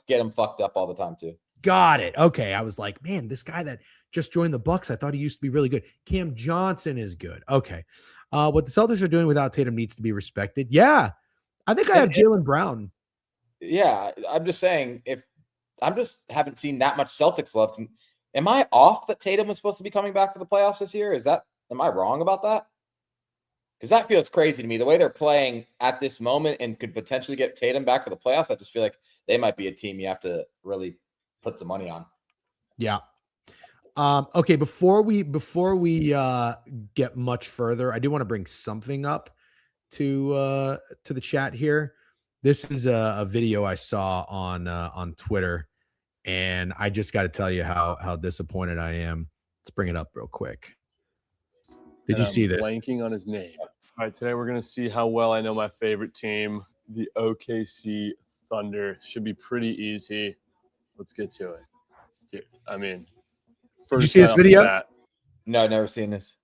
get him fucked up all the time too. Got it. Okay, I was like, man, this guy that just joined the Bucks, I thought he used to be really good. Cam Johnson is good. Okay, what the Celtics are doing without Tatum needs to be respected. Yeah, I think I have Jaylen Brown. Yeah, I'm just saying, if I'm just haven't seen that much Celtics love. Am I off that Tatum was supposed to be coming back for the playoffs this year? Am I wrong about that? Because that feels crazy to me. The way they're playing at this moment and could potentially get Tatum back for the playoffs, I just feel like they might be a team you have to really put some money on. Yeah. Okay, before we get much further, I do want to bring something up to the chat here. This is a video I saw on Twitter, and I just got to tell you how disappointed I am. Let's bring it up real quick. Did you see this? Blanking on his name. All right, today we're going to see how well I know my favorite team, the OKC Thunder. Should be pretty easy. Let's get to it. Dude, I mean, did you see this video? No, never seen this.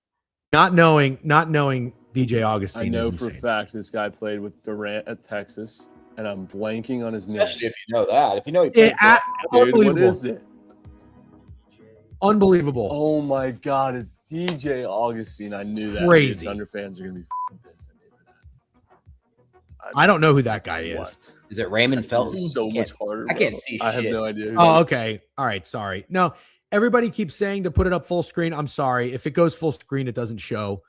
Not knowing DJ Augustine. I know for a fact this guy played with Durant at Texas, and I'm blanking on his name. Especially if you know that. If you know he played dude, what is it? Unbelievable. Oh my God, it's DJ Augustine. I knew that. Crazy. Thunder fans are going to be pissed at me for that. I don't know who that guy is. What? Is it Raymond Felton? So much harder. I can't see I have shit. no idea. Oh, okay. All right. Sorry. No, everybody keeps saying to put it up full screen. I'm sorry. If it goes full screen, it doesn't show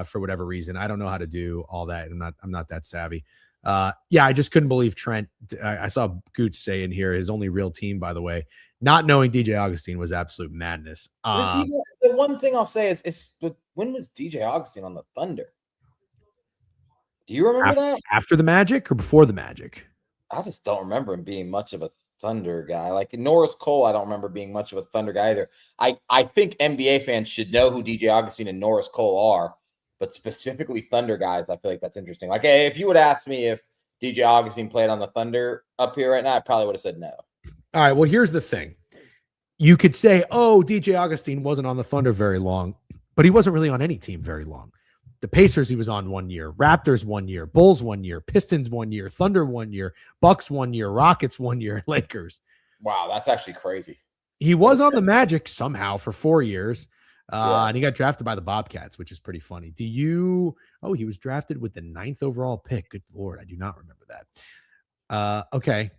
for whatever reason. I don't know how to do all that. I'm not that savvy. Yeah, I just couldn't believe Trent. I saw Gooch say in here his only real team, by the way. Not knowing DJ Augustine was absolute madness. The one thing I'll say is when was DJ Augustine on the Thunder? Do you remember that? After the Magic or before the Magic? I just don't remember him being much of a Thunder guy. Like Norris Cole, I don't remember being much of a Thunder guy either. I think NBA fans should know who DJ Augustine and Norris Cole are, but specifically Thunder guys, I feel like that's interesting. Like, hey, if you would ask me if DJ Augustine played on the Thunder up here right now, I probably would have said no. All right, well, here's the thing. You could say, oh, DJ Augustine wasn't on the Thunder very long, but he wasn't really on any team very long. The Pacers he was on 1 year, Raptors 1 year, Bulls 1 year, Pistons 1 year, Thunder 1 year, Bucks 1 year, Rockets 1 year, Lakers. Wow, that's actually crazy. He was on the Magic somehow for 4 years. Yeah. And he got drafted by the Bobcats, which is pretty funny. He was drafted with the 9th overall pick. Good Lord, I do not remember that. Okay.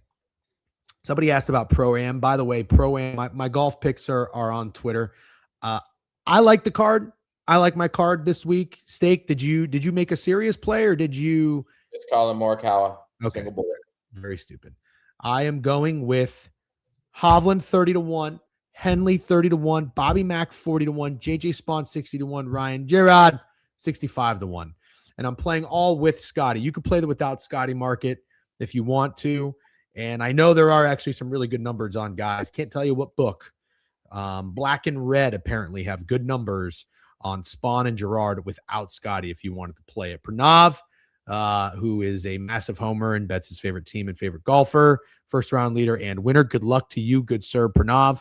Somebody asked about Pro-Am. By the way, Pro-Am, my golf picks are on Twitter. I like the card. I like my card this week. Steak, did you make a serious play or did you? It's Colin Morikawa. Okay. Single board. Very stupid. I am going with Hovland 30-1, Henley 30-1, Bobby Mack 40-1, JJ Spawn 60-1, Ryan Gerard 65-1. And I'm playing all with Scotty. You could play the without Scotty market if you want to. And I know there are actually some really good numbers on guys. Can't tell you what book. Black and Red apparently have good numbers on Spawn and Gerard without Scotty if you wanted to play it. Pranav, who is a massive homer and bets his favorite team and favorite golfer, first round leader and winner. Good luck to you, good sir, Pranav.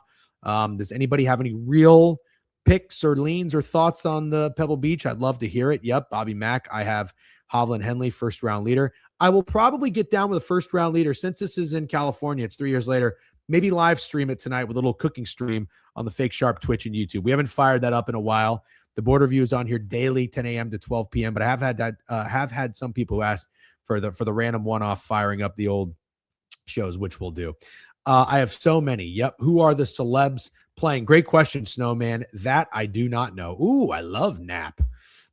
Does anybody have any real picks or leans or thoughts on the Pebble Beach? I'd love to hear it. Yep, Bobby Mack. I have Hovland Henley, first round leader. I will probably get down with a first round leader since this is in California. It's 3 years later. Maybe live stream it tonight with a little cooking stream on the Fake Sharp Twitch and YouTube. We haven't fired that up in a while. The board review is on here daily, 10 a.m. to 12 p.m. But I have had some people who asked for the random one-off firing up the old shows, which we'll do. I have so many. Yep. Who are the celebs playing? Great question, Snowman. That I do not know. Ooh, I love Nap.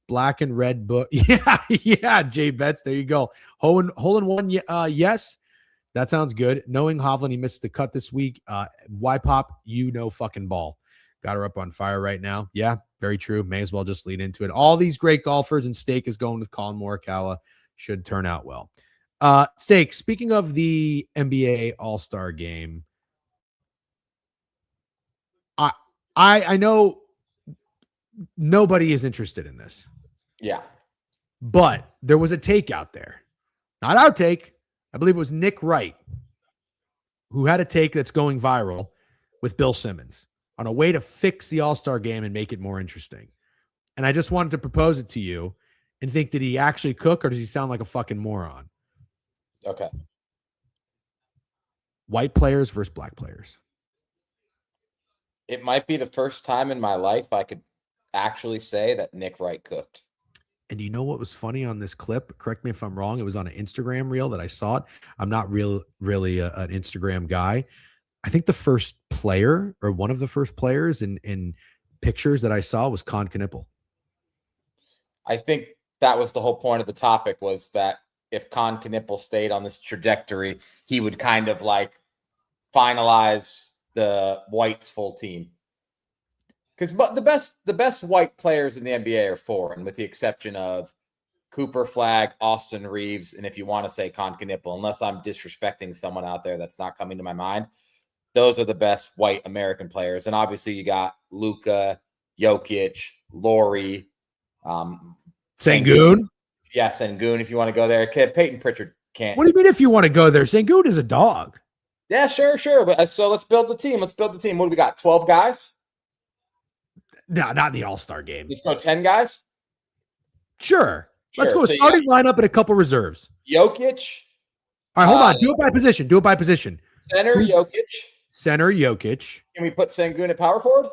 Black and Red book. Yeah, Jay Betts. There you go. Hole in one. Yes. That sounds good. Knowing Hovland, he missed the cut this week. Y-Pop, you know fucking ball. Got her up on fire right now. Yeah, very true. May as well just lead into it. All these great golfers, and Steak is going with Colin Morikawa. Should turn out well. Steak, speaking of the NBA All-Star Game, I know nobody is interested in this. Yeah. But there was a take out there. Not our take. I believe it was Nick Wright who had a take that's going viral with Bill Simmons on a way to fix the All-Star Game and make it more interesting. And I just wanted to propose it to you and think, did he actually cook or does he sound like a fucking moron? Okay. White players versus black players. It might be the first time in my life I could actually say that Nick Wright cooked. And you know what was funny on this clip? Correct me if I'm wrong. It was on an Instagram reel that I saw it. I'm not really an Instagram guy. I think the first player or one of the first players in pictures that I saw was Con Knipple. I think that was the whole point of the topic, was that if Con Knipple stayed on this trajectory, he would kind of like finalize the Whites full team. Because the best white players in the NBA are foreign, with the exception of Cooper Flagg, Austin Reeves, and if you want to say Con Knipple, unless I'm disrespecting someone out there that's not coming to my mind, those are the best white American players. And obviously you got Luka, Jokic, Laurie, Sengun. Yeah, Sengun, if you want to go there. Peyton Pritchard can't. What do you mean if you want to go there? Sengun is a dog. Yeah, sure. But so let's build the team. What do we got? 12 guys? No, not the All-Star Game. Let's go 10 guys? Sure. Let's go starting lineup and a couple reserves. Jokic. All right, hold on. Do it by position. Center, Jokic. Center, Jokic. Can we put Sengun at power forward?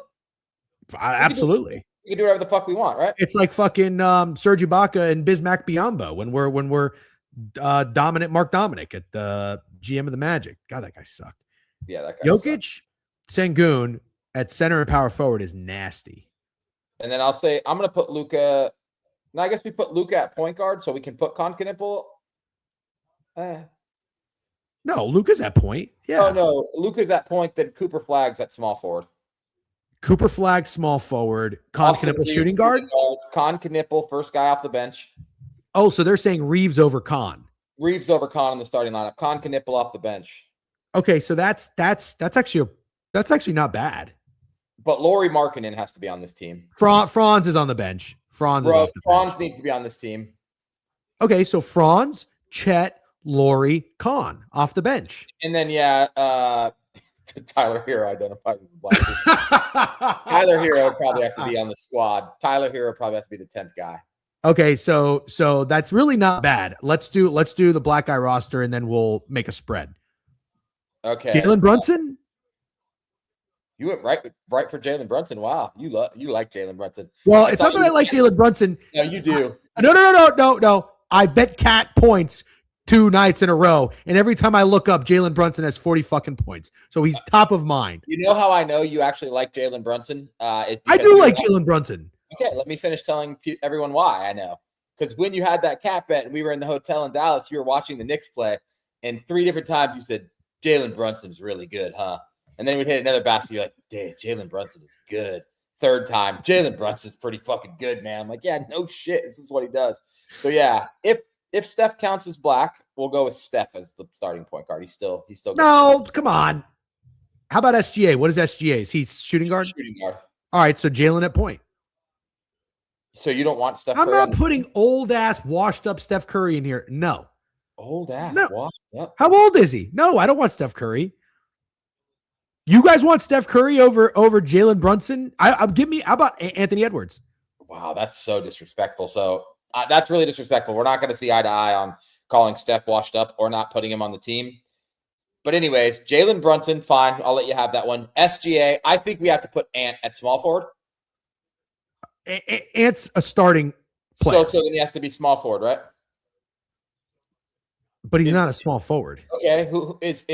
Absolutely. We can do whatever the fuck we want, right? It's like fucking Serge Ibaka and Bismack Biyombo when we're dominant Mark Dominic at the GM of the Magic. God, that guy sucked. Yeah, that guy Jokic, sucked. Sengun at center and power forward is nasty. And then I'll say I'm going to put Luka. No, I guess we put Luka at point guard so we can put Con Knipple. No, Luka's at point. Yeah. Oh, no. Luka's at point, then Cooper Flagg's at small forward. Cooper Flagg, small forward. Con Knipple, shooting guard? Con Knipple, first guy off the bench. Oh, so they're saying Reeves over Con. Reeves over Con in the starting lineup. Con Knipple off the bench. Okay, so that's actually not bad. But Lauri Markkanen has to be on this team. Franz is on the bench. Franz needs to be on this team. Okay, so Franz, Chet, Lauri, Con off the bench. And then, Tyler Hero identifies as black. Tyler Hero probably have to be on the squad. Tyler Hero probably has to be the 10th guy. Okay, so that's really not bad. Let's do the black guy roster, and then we'll make a spread. Okay. Jalen Brunson. You went right for Jalen Brunson. Wow, you like Jalen Brunson. Well, it's not that I like Jalen Brunson. No, you do. No. I bet cat points 2 nights in a row, and every time I look up, Jalen Brunson has 40 fucking points, so he's top of mind. You know how I know you actually like Jalen Brunson? I do like Jalen Brunson. Okay, let me finish telling everyone why I know. Because when you had that cat bet and we were in the hotel in Dallas, you were watching the Knicks play, and 3 different times you said, Jalen Brunson's really good, huh? And then we'd hit another basket. You're like, damn, Jalen Brunson is good. 3rd time, Jalen Brunson's pretty fucking good, man. I'm like, yeah, no shit. This is what he does. So, yeah, if Steph counts as black, we'll go with Steph as the starting point guard. He's still no, come on. How about SGA? What is SGA? Is he shooting guard? Shooting guard. All right, so Jalen at point. So you don't want Steph I'm Curry not putting old ass washed up Steph Curry in here. No. Old ass washed up. How old is he? No, I don't want Steph Curry. You guys want Steph Curry over Jalen Brunson? How about Anthony Edwards? Wow, that's so disrespectful. So that's really disrespectful. We're not going to see eye to eye on calling Steph washed up or not putting him on the team. But anyways, Jalen Brunson, fine. I'll let you have that one. SGA, I think we have to put Ant at small forward. Ant's a starting player. So then he has to be small forward, right? But he's not a small forward. Okay, who is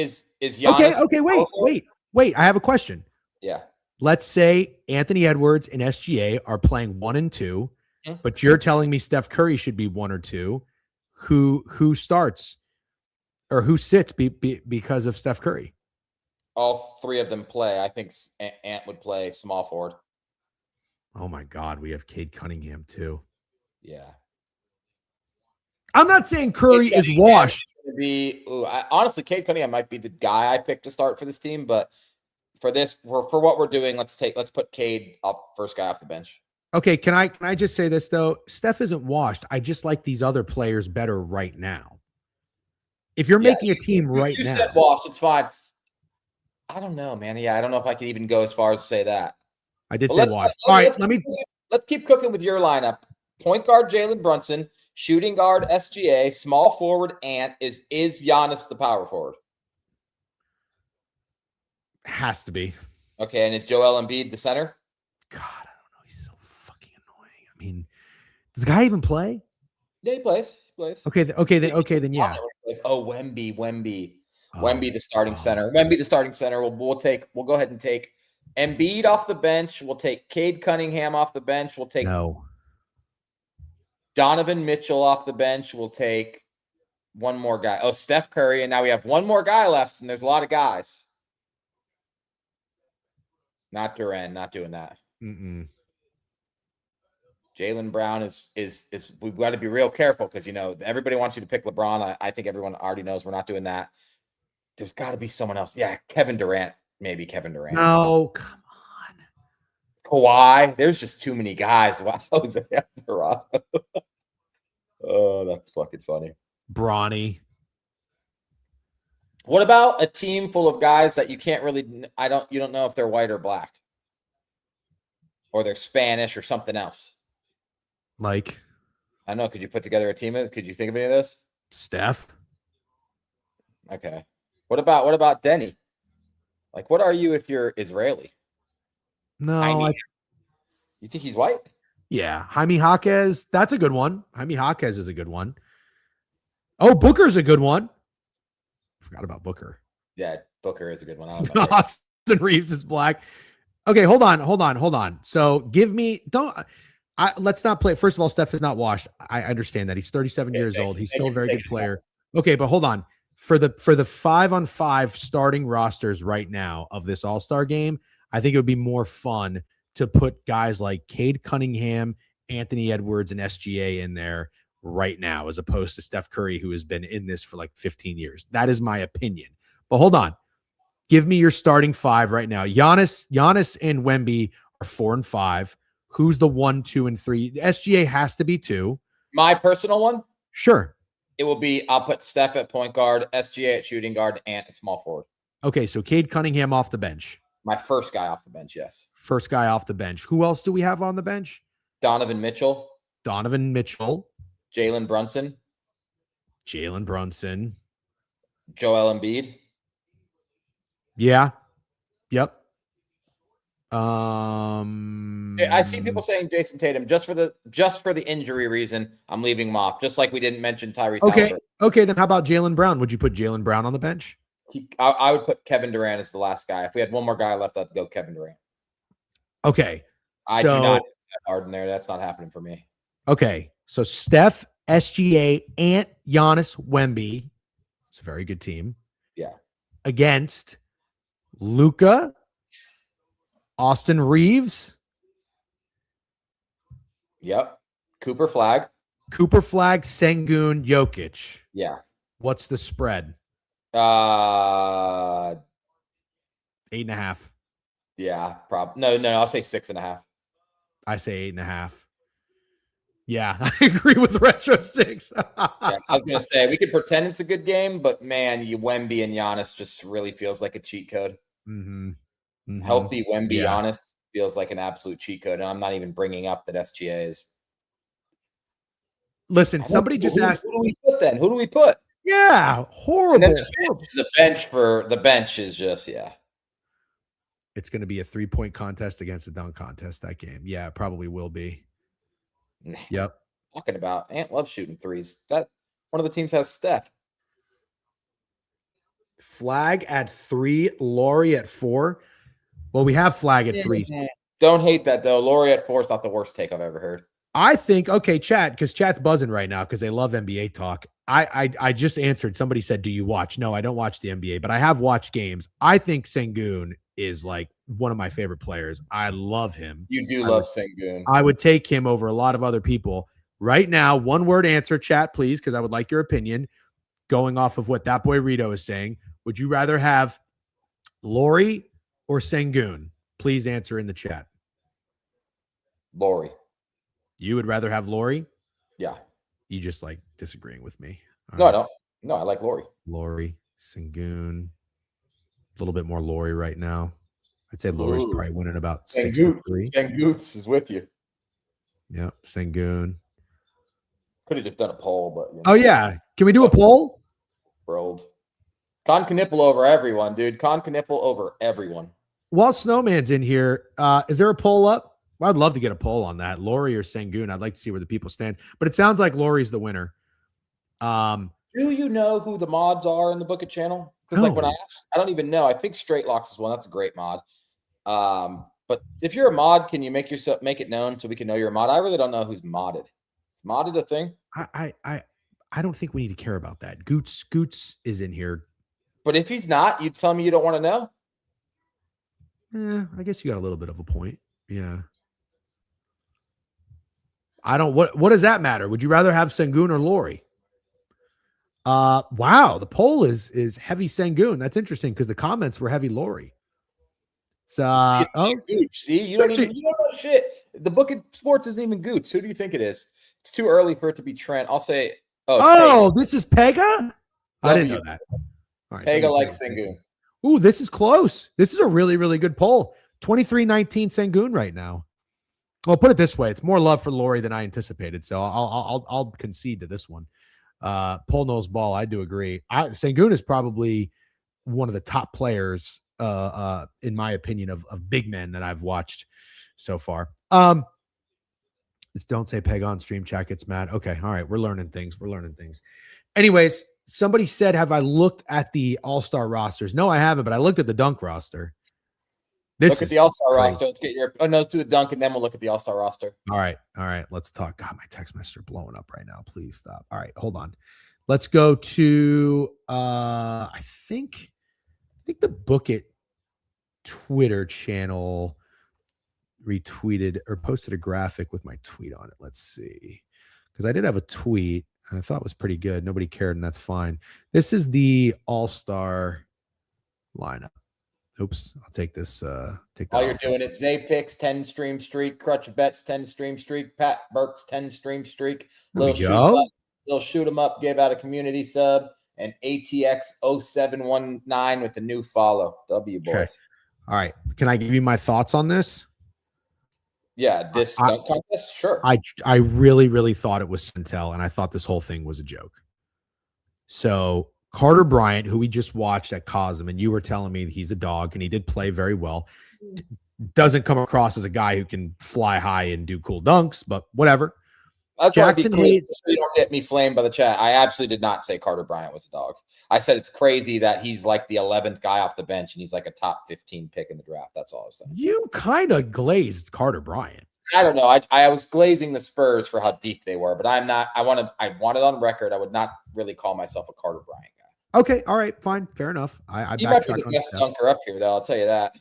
Giannis? Okay, wait. I have a question. Yeah. Let's say Anthony Edwards and SGA are playing 1 and 2, but you're telling me Steph Curry should be 1 or 2. Who starts or who sits because of Steph Curry? All 3 of them play. I think Ant would play small forward. Oh my God, we have Cade Cunningham too. Yeah. I'm not saying Curry is washed. Honestly, Cade Cunningham might be the guy I picked to start for this team, but for what we're doing, let's put Cade up, first guy off the bench. Okay, can I just say this though? Steph isn't washed. I just like these other players better right now. If you're making a team right now, said washed, it's fine. I don't know, man. Yeah, I don't know if I can even go as far as to say that. I did say washed. All right, let's keep cooking with your lineup. Point guard Jalen Brunson, shooting guard SGA, small forward Ant. Is Giannis the power forward? Has to be. Okay, and is Joel Embiid the center? God, I don't know. He's so fucking annoying. I mean, does the guy even play? Yeah, he plays. Okay, then yeah. Oh, Wemby. Wemby, the starting center. Wemby, the starting center. We'll go ahead and take Embiid off the bench. We'll take Cade Cunningham off the bench. We'll take Donovan Mitchell off the bench. We'll take one more guy. Oh, Steph Curry. And now we have one more guy left, and there's a lot of guys. Not Durant, not doing that. Jaylen Brown is we've got to be real careful because everybody wants you to pick LeBron. I think everyone already knows we're not doing that. There's got to be someone else. Yeah, Kevin Durant. Maybe Kevin Durant. No, come on. Kawhi. There's just too many guys. Wow. Oh, that's fucking funny. Bronny. What about a team full of guys that you can't really you don't know if they're white or black? Or they're Spanish or something else? Like? I don't know. Could you put together a team? Could you think of any of this? Steph. Okay. What about Denny? Like, what are you if you're Israeli? No. You think he's white? Yeah. Jaime Jaquez. That's a good one. Jaime Jaquez is a good one. Oh, Booker's a good one. Forgot about Booker. Yeah, Booker is a good one. Austin Reeves is black. Okay, hold on. So give me let's not play. First of all, Steph is not washed. I understand that. He's 37 years old. He's still a very good player. Okay, but hold on. For the 5-on-5 starting rosters right now of this All-Star game, I think it would be more fun to put guys like Cade Cunningham, Anthony Edwards, and SGA in there right now, as opposed to Steph Curry, who has been in this for like 15 years. That is my opinion. But hold on. Give me your starting 5 right now. Giannis and Wemby are 4 and 5. Who's the 1, 2, and 3? The SGA has to be 2. My personal one? Sure. It will be, I'll put Steph at point guard, SGA at shooting guard, Ant at small forward. Okay, so Cade Cunningham off the bench. My first guy off the bench, yes. First guy off the bench. Who else do we have on the bench? Donovan Mitchell. Donovan Mitchell, Jalen Brunson, Joel Embiid. Yeah. Yep. I see people saying Jason Tatum just for the injury reason. I'm leaving him off, just like we didn't mention Tyrese Halliburton. Okay, then how about Jaylen Brown? Would you put Jaylen Brown on the bench? I would put Kevin Durant as the last guy. If we had one more guy left, I'd go Kevin Durant. Okay. I do not have Harden there. That's not happening for me. Okay. So Steph, SGA, Ant, Giannis, Wemby. It's a very good team. Yeah. Against Luka, Austin Reeves. Yep. Cooper Flag, Sengun, Jokic. Yeah. What's the spread? 8.5. Yeah, probably. No, I'll say 6.5. I say 8.5. Yeah, I agree with Retro 6. Yeah, I was going to say, we could pretend it's a good game, but man, Wemby and Giannis just really feels like a cheat code. Healthy Wemby, Giannis feels like an absolute cheat code, and I'm not even bringing up that SGA is. Listen, somebody just asked. Who do we put then? Who do we put? Yeah, horrible. The bench is just, It's going to be a 3-point contest against a dunk contest, that game. Yeah, it probably will be. Yep. Talking about Ant loves shooting threes. That one of the teams has Steph. Flag at 3, Laurie at 4. Well, we have Flag at 3. Don't hate that though. Laurie at 4 is not the worst take I've ever heard. I think, okay, chat, because chat's buzzing right now because they love NBA talk. I just answered. Somebody said, do you watch? No, I don't watch the NBA, but I have watched games. I think Sengun is like one of my favorite players. I love him. You do love Sengun. I would take him over a lot of other people. Right now, one word answer, chat, please, because I would like your opinion going off of what that boy Rito is saying. Would you rather have Laurie or Sengun? Please answer in the chat. Laurie. You would rather have Laurie? Yeah. You just like disagreeing with me. No, I don't. No, I like Laurie. Laurie, Sengun. A little bit more Laurie right now. I'd say Laurie's probably winning about 6-3. Sengoots is with you. Yeah, Sengun. Could have just done a poll, but oh yeah. Can we do a poll? Rolled. Con Knipple over everyone, dude. Con Knipple over everyone. While Snowman's in here, is there a poll up? Well, I'd love to get a poll on that. Laurie or Sengun. I'd like to see where the people stand. But it sounds like Laurie's the winner. Do you know who the mods are in the Book It channel? Because like when I asked, I don't even know. I think Straight Locks is one. That's a great mod. But if you're a mod, can you make it known so we can know you're a mod? I really don't know who's modded. Is modded a thing? I don't think we need to care about that. Goots is in here. But if he's not, you tell me you don't want to know? I guess you got a little bit of a point. Yeah. I don't. What does that matter? Would you rather have Sengun or Laurie? Wow, the poll is heavy Sengun. That's interesting because the comments were heavy Laurie. So see, you don't know shit. The Book of Sports isn't even Goots. Who do you think it is? It's too early for it to be Trent. I'll say. This is Pega. I didn't know that. All right, Pega likes Sengun. Ooh, this is close. This is a really, really good poll. 23-19 Sengun right now. Well, put it this way: it's more love for Laurie than I anticipated. So I'll concede to this one. Poll knows ball. I do agree. Sengun is probably one of the top players, in my opinion, of big men that I've watched so far. Don't say Peg on stream chat gets mad. Okay, all right, we're learning things. Anyways, somebody said, "Have I looked at the All-Star rosters?" No, I haven't, but I looked at the dunk roster. Look at the All-Star roster. Let's get let's do the dunk and then we'll look at the All-Star roster. All right. Let's talk. God, my text messages are blowing up right now. Please stop. All right, hold on. Let's go to I think the Book It Twitter channel retweeted or posted a graphic with my tweet on it. Let's see. Because I did have a tweet I thought was pretty good. Nobody cared, and that's fine. This is the All-Star lineup. Oops, I'll take this. Take that. While you're doing it, Zay Picks 10 stream streak, Crutch Bets 10 stream streak, Pat Burks 10 stream streak. Lil Shoot 'em up gave out a community sub, and ATX 0719 with the new follow. W boys. Okay. All right, can I give you my thoughts on this? Yeah, this dunk contest, sure. I really, really thought it was Centel, and I thought this whole thing was a joke. So Carter Bryant, who we just watched at Cosm, and you were telling me he's a dog, and he did play very well. Doesn't come across as a guy who can fly high and do cool dunks, but whatever. Jackson Hayes. So you don't get me flamed by the chat. I absolutely did not say Carter Bryant was a dog. I said it's crazy that he's like the 11th guy off the bench and he's like a top 15 pick in the draft. That's all I was saying. You kind of glazed Carter Bryant. I don't know. I was glazing the Spurs for how deep they were, but I'm not. I want it on record. I would not really call myself a Carter Bryant guy. Okay, all right, fine, fair enough. He might be the best dunker up here, though. I'll tell you that.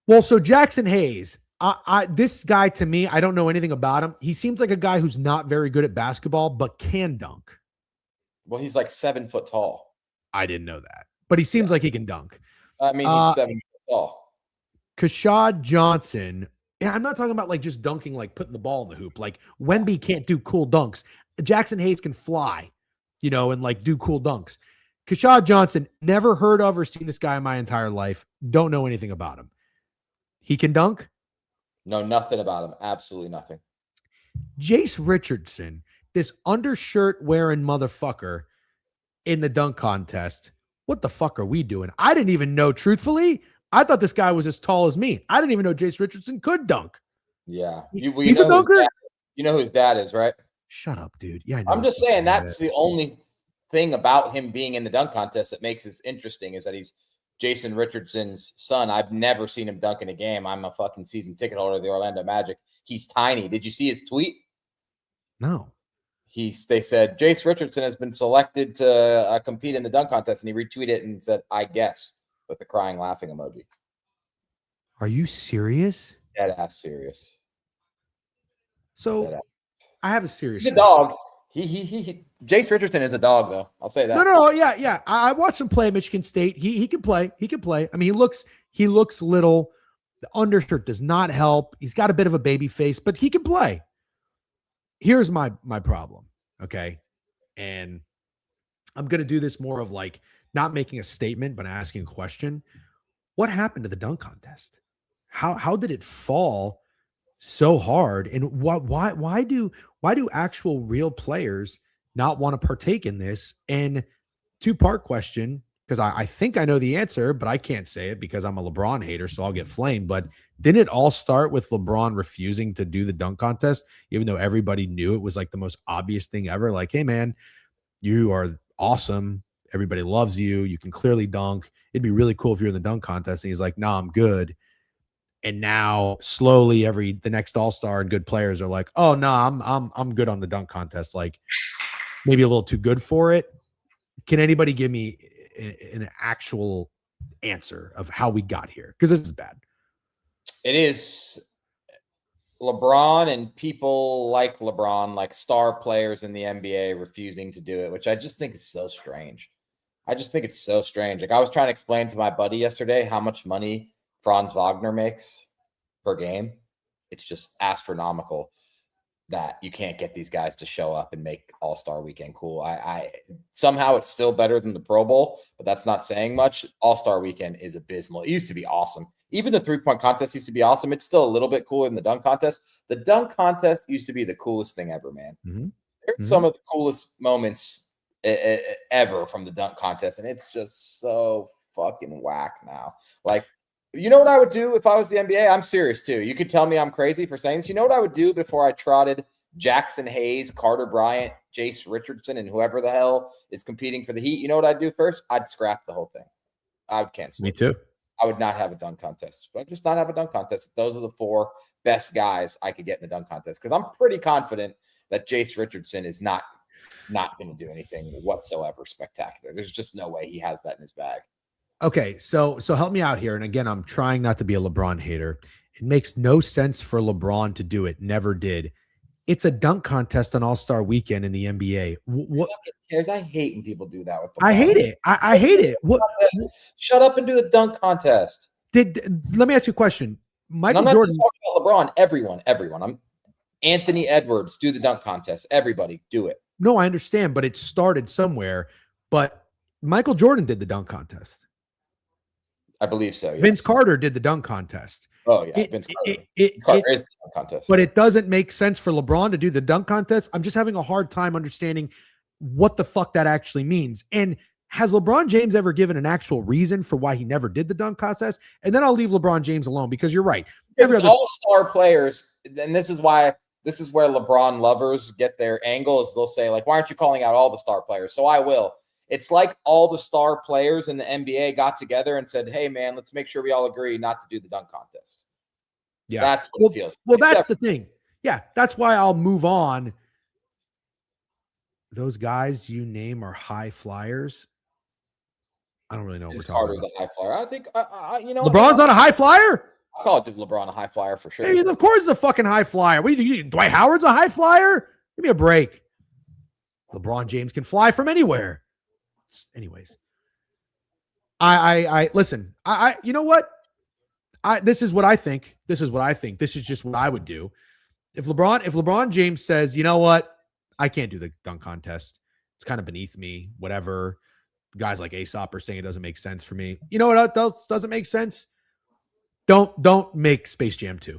Well, so Jackson Hayes. This guy, to me, I don't know anything about him. He seems like a guy who's not very good at basketball, but can dunk. Well, he's like 7 foot tall. I didn't know that, but he seems like he can dunk. I mean, he's 7 foot tall. Kashad Johnson. Yeah, I'm not talking about like just dunking, like putting the ball in the hoop. Like Wemby can't do cool dunks. Jackson Hayes can fly, and like do cool dunks. Kashad Johnson, never heard of or seen this guy in my entire life. Don't know anything about him. He can dunk? No, nothing about him. Absolutely nothing. Jace Richardson, this undershirt wearing motherfucker in the dunk contest. What the fuck are we doing? I didn't even know, truthfully. I thought this guy was as tall as me. I didn't even know Jace Richardson could dunk. Yeah. He's a dunker? You know who his dad is, right? Shut up, dude. Yeah, I know. I'm just saying that's the only thing about him being in the dunk contest that makes this interesting is that he's Jason Richardson's son. I've never seen him dunk in a game. I'm a fucking season ticket holder of the Orlando Magic. He's tiny. Did you see his tweet? No. They said Jace Richardson has been selected to compete in the dunk contest, and he retweeted it and said, "I guess," with the crying, laughing emoji. Are you serious? Dead ass serious. So I have a serious. He's a dog. Jace Richardson is a dog, though. I'll say that. No, yeah. I watched him play at Michigan State. He can play. He can play. I mean, he looks little. The undershirt does not help. He's got a bit of a baby face, but he can play. Here's my problem, okay? And I'm gonna do this more of like not making a statement, but asking a question. What happened to the dunk contest? How did it fall so hard? And why do actual real players not want to partake in this? And two-part question, because I think I know the answer, but I can't say it because I'm a LeBron hater, so I'll get flamed. But didn't it all start with LeBron refusing to do the dunk contest, even though everybody knew it was like the most obvious thing ever? Like, hey, man, you are awesome. Everybody loves you. You can clearly dunk. It'd be really cool if you're in the dunk contest. And he's like, no, I'm good. And now slowly the next all-star and good players are like, oh no, I'm good on the dunk contest. Like maybe a little too good for it. Can anybody give me an actual answer of how we got here? Because this is bad. It is. LeBron and people like LeBron, like star players in the NBA, refusing to do it, which I just think is so strange. I just think it's so strange. Like I was trying to explain to my buddy yesterday how much money Franz Wagner makes per game. It's just astronomical that you can't get these guys to show up and make All-Star Weekend cool. I somehow it's still better than the Pro Bowl, but that's not saying much. All-Star Weekend is abysmal. It used to be awesome. Even the three-point contest used to be awesome. It's still a little bit cooler than the dunk contest. The dunk contest used to be the coolest thing ever, man. Mm-hmm. There's some of the coolest moments ever from the dunk contest, and it's just so fucking whack now. Like, you know what I would do if I was the NBA? I'm serious, too. You could tell me I'm crazy for saying this. You know what I would do before I trotted Jackson Hayes, Carter Bryant, Jace Richardson, and whoever the hell is competing for the Heat? You know what I'd do first? I'd scrap the whole thing. I would cancel Me it. too. I would not have a dunk contest. But just not have a dunk contest. Those are the four best guys I could get in the dunk contest, because I'm pretty confident that Jace Richardson is not going to do anything whatsoever spectacular. There's just no way he has that in his bag. Okay, so help me out here. And again, I'm trying not to be a LeBron hater. It makes no sense for LeBron to do it. Never did. It's a dunk contest on All-Star Weekend in the NBA. What cares? I hate when people do that with I hate it. I hate it. What? Shut up and do the dunk contest. Let me ask you a question. Michael I'm not Jordan. just talking about LeBron. Everyone. I'm Anthony Edwards. Do the dunk contest. Everybody do it. No, I understand, but it started somewhere. But Michael Jordan did the dunk contest. I believe so. Yes. Vince Carter did the dunk contest. Oh yeah, Vince Carter is the dunk contest. But it doesn't make sense for LeBron to do the dunk contest. I'm just having a hard time understanding what the fuck that actually means. And has LeBron James ever given an actual reason for why he never did the dunk contest? And then I'll leave LeBron James alone because you're right. Every other all-star players, and this is where LeBron lovers get their angle is they'll say, like, why aren't you calling out all the star players? So I will. It's like all the star players in the NBA got together and said, hey, man, let's make sure we all agree not to do the dunk contest. Yeah. That's what it feels. Well, that's the thing. Yeah, that's why I'll move on. Those guys you name are high flyers. I don't really know what we're talking Carter's about. a high flyer. I think, LeBron's not a high flyer? I'll call LeBron a high flyer for sure. Hey, of course he's a fucking high flyer. What do you think? Dwight Howard's a high flyer? Give me a break. LeBron James can fly from anywhere. Anyways. I listen, you know what? This is what I think. This is just what I would do. If LeBron James says, you know what? I can't do the dunk contest. It's kind of beneath me, whatever. Guys like Aesop are saying it doesn't make sense for me. You know what else doesn't make sense? Don't make Space Jam 2.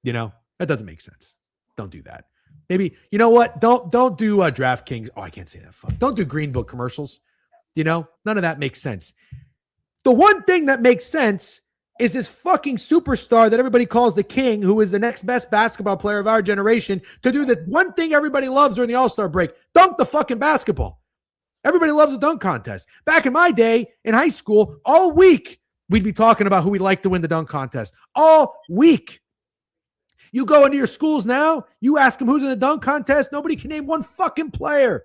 You know, that doesn't make sense. Don't do that. Maybe, you know what? Don't do DraftKings. Oh, I can't say that. Fuck. Don't do Green Book commercials. You know, none of that makes sense. The one thing that makes sense is this fucking superstar that everybody calls the king, who is the next best basketball player of our generation, to do the one thing everybody loves during the All-Star break: dunk the fucking basketball. Everybody loves a dunk contest. Back in my day in high school, all week, we'd be talking about who we'd like to win the dunk contest. All week. You go into your schools now, you ask them who's in the dunk contest, nobody can name one fucking player.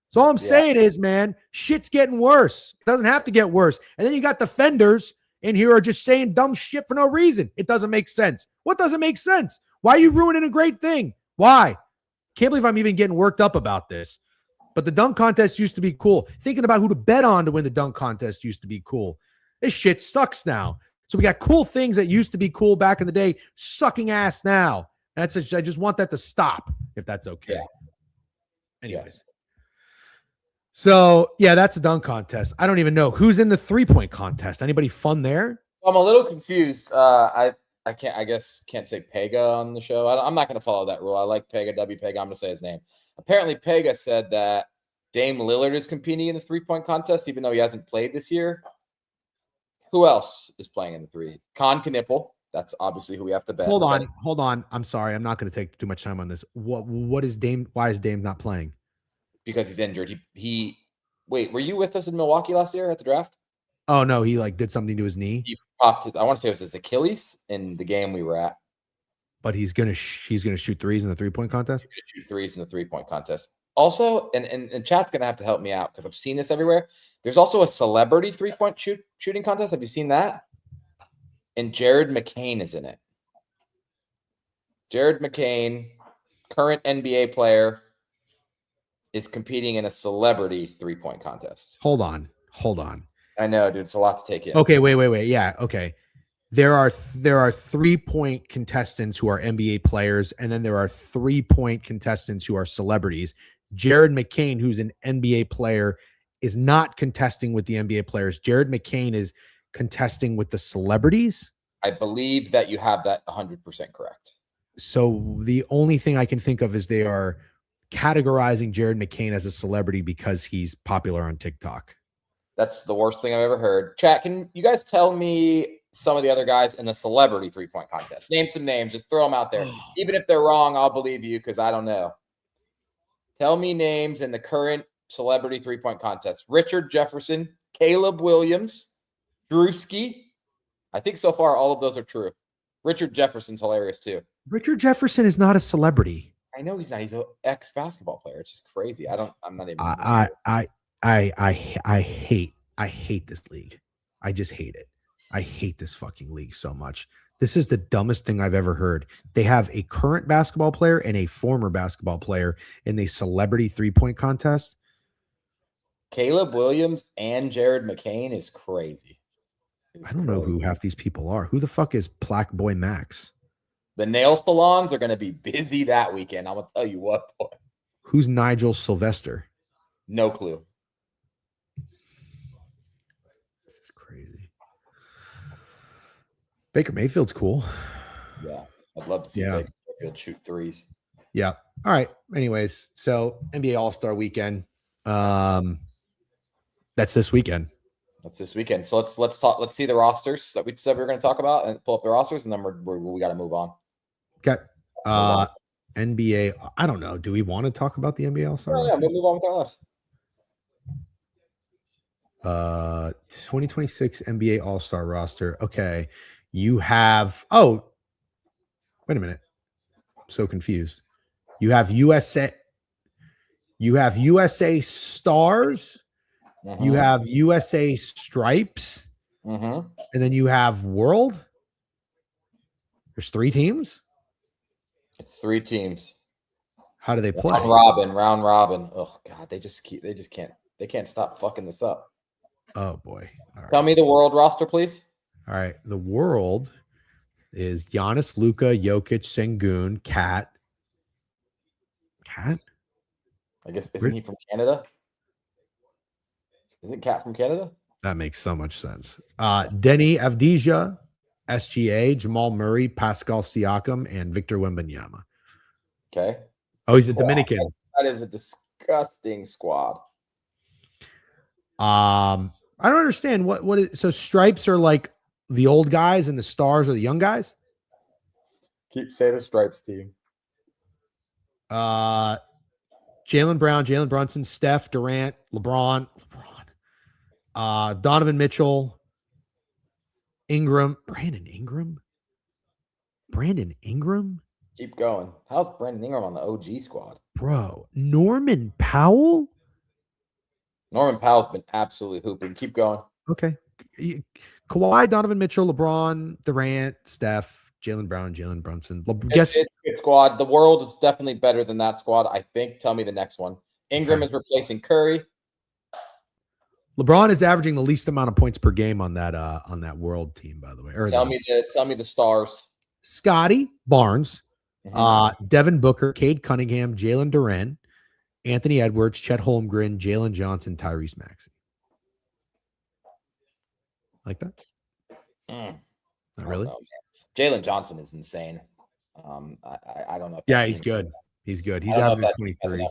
So all I'm saying is, man, shit's getting worse. It doesn't have to get worse. And then you got defenders in here are just saying dumb shit for no reason. It doesn't make sense. What doesn't make sense? Why are you ruining a great thing? Why? Can't believe I'm even getting worked up about this. But the dunk contest used to be cool. Thinking about who to bet on to win the dunk contest used to be cool. This shit sucks now. So we got cool things that used to be cool back in the day, sucking ass now. I just want that to stop, if that's okay. Yeah. Anyways. Yes. So, yeah, that's a dunk contest. I don't even know who's in the 3-point contest. Anybody fun there? I'm a little confused. I can't say Pega on the show. I'm not going to follow that rule. I like Pega, W. Pega. I'm going to say his name. Apparently, Pega said that Dame Lillard is competing in the 3-point contest, even though he hasn't played this year. Who else is playing in the 3? Con Knipple. That's obviously who we have to bet. Hold on. I'm sorry. I'm not going to take too much time on this. What is Dame? Why is Dame not playing? Because he's injured. Wait, were you with us in Milwaukee last year at the draft? Oh no, he did something to his knee. He popped I want to say it was his Achilles in the game we were at. But he's gonna shoot threes in the 3-point contest. He's gonna shoot threes in the 3-point contest. Also, and chat's gonna have to help me out because I've seen this everywhere. There's also a celebrity 3-point shooting contest. Have you seen that? And Jared McCain is in it. Jared McCain, current NBA player, is competing in a celebrity 3-point contest. Hold on. I know, dude. It's a lot to take in. Okay, wait. Yeah, okay. There are 3-point contestants who are NBA players, and then there are 3-point contestants who are celebrities. Jared McCain, who's an NBA player, is not contesting with the NBA players. Jared McCain is contesting with the celebrities. I believe that you have that 100% correct. So the only thing I can think of is they are categorizing Jared McCain as a celebrity because he's popular on TikTok. That's the worst thing I've ever heard. Chat, can you guys tell me some of the other guys in the celebrity 3-point contest? Name some names. Just throw them out there. Even if they're wrong, I'll believe you because I don't know. Tell me names in the current celebrity 3-point contest. Richard Jefferson, Caleb Williams, Drewski. I think so far all of those are true. Richard Jefferson's hilarious too. Richard Jefferson is not a celebrity. I know he's not. He's an ex-basketball player. It's just crazy. I'm not even. I hate this league. I just hate it. I hate this fucking league so much. This is the dumbest thing I've ever heard. They have a current basketball player and a former basketball player in the celebrity 3-point contest. Caleb Williams and Jared McCain is crazy. I don't know who half these people are. Who the fuck is Black Boy Max? The nail salons are going to be busy that weekend. I'm going to tell you what, boy. Who's Nigel Sylvester? No clue. This is crazy. Baker Mayfield's cool. Yeah, I'd love to see Baker Mayfield shoot threes. Yeah. All right. Anyways, so NBA All-Star Weekend. That's this weekend. That's this weekend. So let's talk. Let's see the rosters that we said we were going to talk about, and pull up the rosters, and then we got to move on. Okay. NBA. I don't know. Do we want to talk about the NBA All-Star? Yeah, we'll move on with our list. 2026 NBA All-Star roster. Okay. You have. Oh, wait a minute. I'm so confused. You have USA. You have USA Stars. Mm-hmm. You have USA Stripes. Mm-hmm. And then you have World. There's 3 teams. It's 3 teams. How do they play? Round robin. Oh God, they can't stop fucking this up. Oh boy. All right. Tell me the World roster, please. All right. The World is Giannis, Luka, Jokic, Sengun, Cat. I guess isn't he from Canada? Isn't Cat from Canada? That makes so much sense. Denny Avdija, SGA, Jamal Murray, Pascal Siakam, and Victor Wembanyama. Okay. Oh, he's a Dominican. That is a disgusting squad. I don't understand what is so Stripes are like the old guys and the Stars are the young guys. Say the Stripes team. Jalen Brown, Jalen Brunson, Steph, Durant, LeBron, Donovan Mitchell, Ingram, Brandon Ingram. Keep going. How's Brandon Ingram on the OG squad? Bro, Norman Powell? Norman Powell's been absolutely hooping. Keep going. Okay. Kawhi, Donovan Mitchell, LeBron, Durant, Steph, Jalen Brown, Jalen Brunson. It's a good squad. The World is definitely better than that squad, I think. Tell me the next one. Ingram is replacing Curry. LeBron is averaging the least amount of points per game on that World team, by the way. Tell me the Stars. Scotty Barnes, Devin Booker, Cade Cunningham, Jalen Duren, Anthony Edwards, Chet Holmgren, Jalen Johnson, Tyrese Maxey. Like that? Not really. Jalen Johnson is insane. I don't know. Yeah, he's good. He's good. He's averaging 23.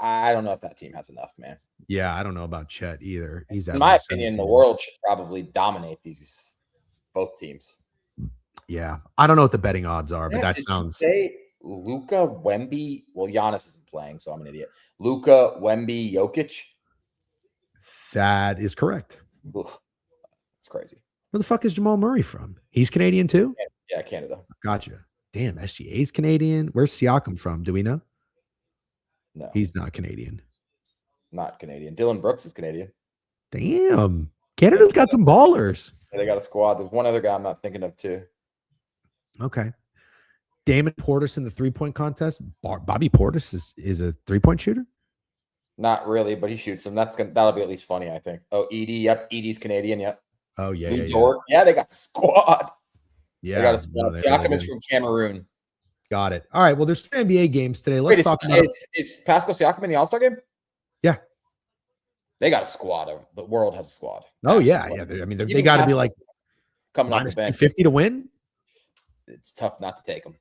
I don't know if that team has enough, man. Yeah, I don't know about Chet either. He's in my opinion, the World should probably dominate both teams. Yeah, I don't know what the betting odds are, but that sounds. Say Luka, Wemby. Well, Giannis isn't playing, so I'm an idiot. Luka, Wemby, Jokic. That is correct. It's crazy. Where the fuck is Jamal Murray from? He's Canadian too? Yeah, Canada. Gotcha. Damn, SGA's Canadian. Where's Siakam from? Do we know? No. He's not Canadian. Not Canadian. Dylan Brooks is Canadian. Damn. Canada's got some ballers. Yeah, they got a squad. There's one other guy I'm not thinking of too. Okay. Damon Portis in the 3-point contest. Bobby Portis is a 3-point shooter? Not really, but he shoots them. That'll be at least funny, I think. Oh, Edie. Yep. Edie's Canadian. Yep. Oh, yeah. Yeah, they got a squad. Yeah. They got a squad. Siakam is from Cameroon. Got it. All right. Well, there's 3 NBA games today. Let's talk about is Pascal Siakam in the All-Star game? Yeah. They got a squad. The World has a squad. Oh, yeah. I mean, they got to be like coming off the bench. 50 to win. It's tough not to take them.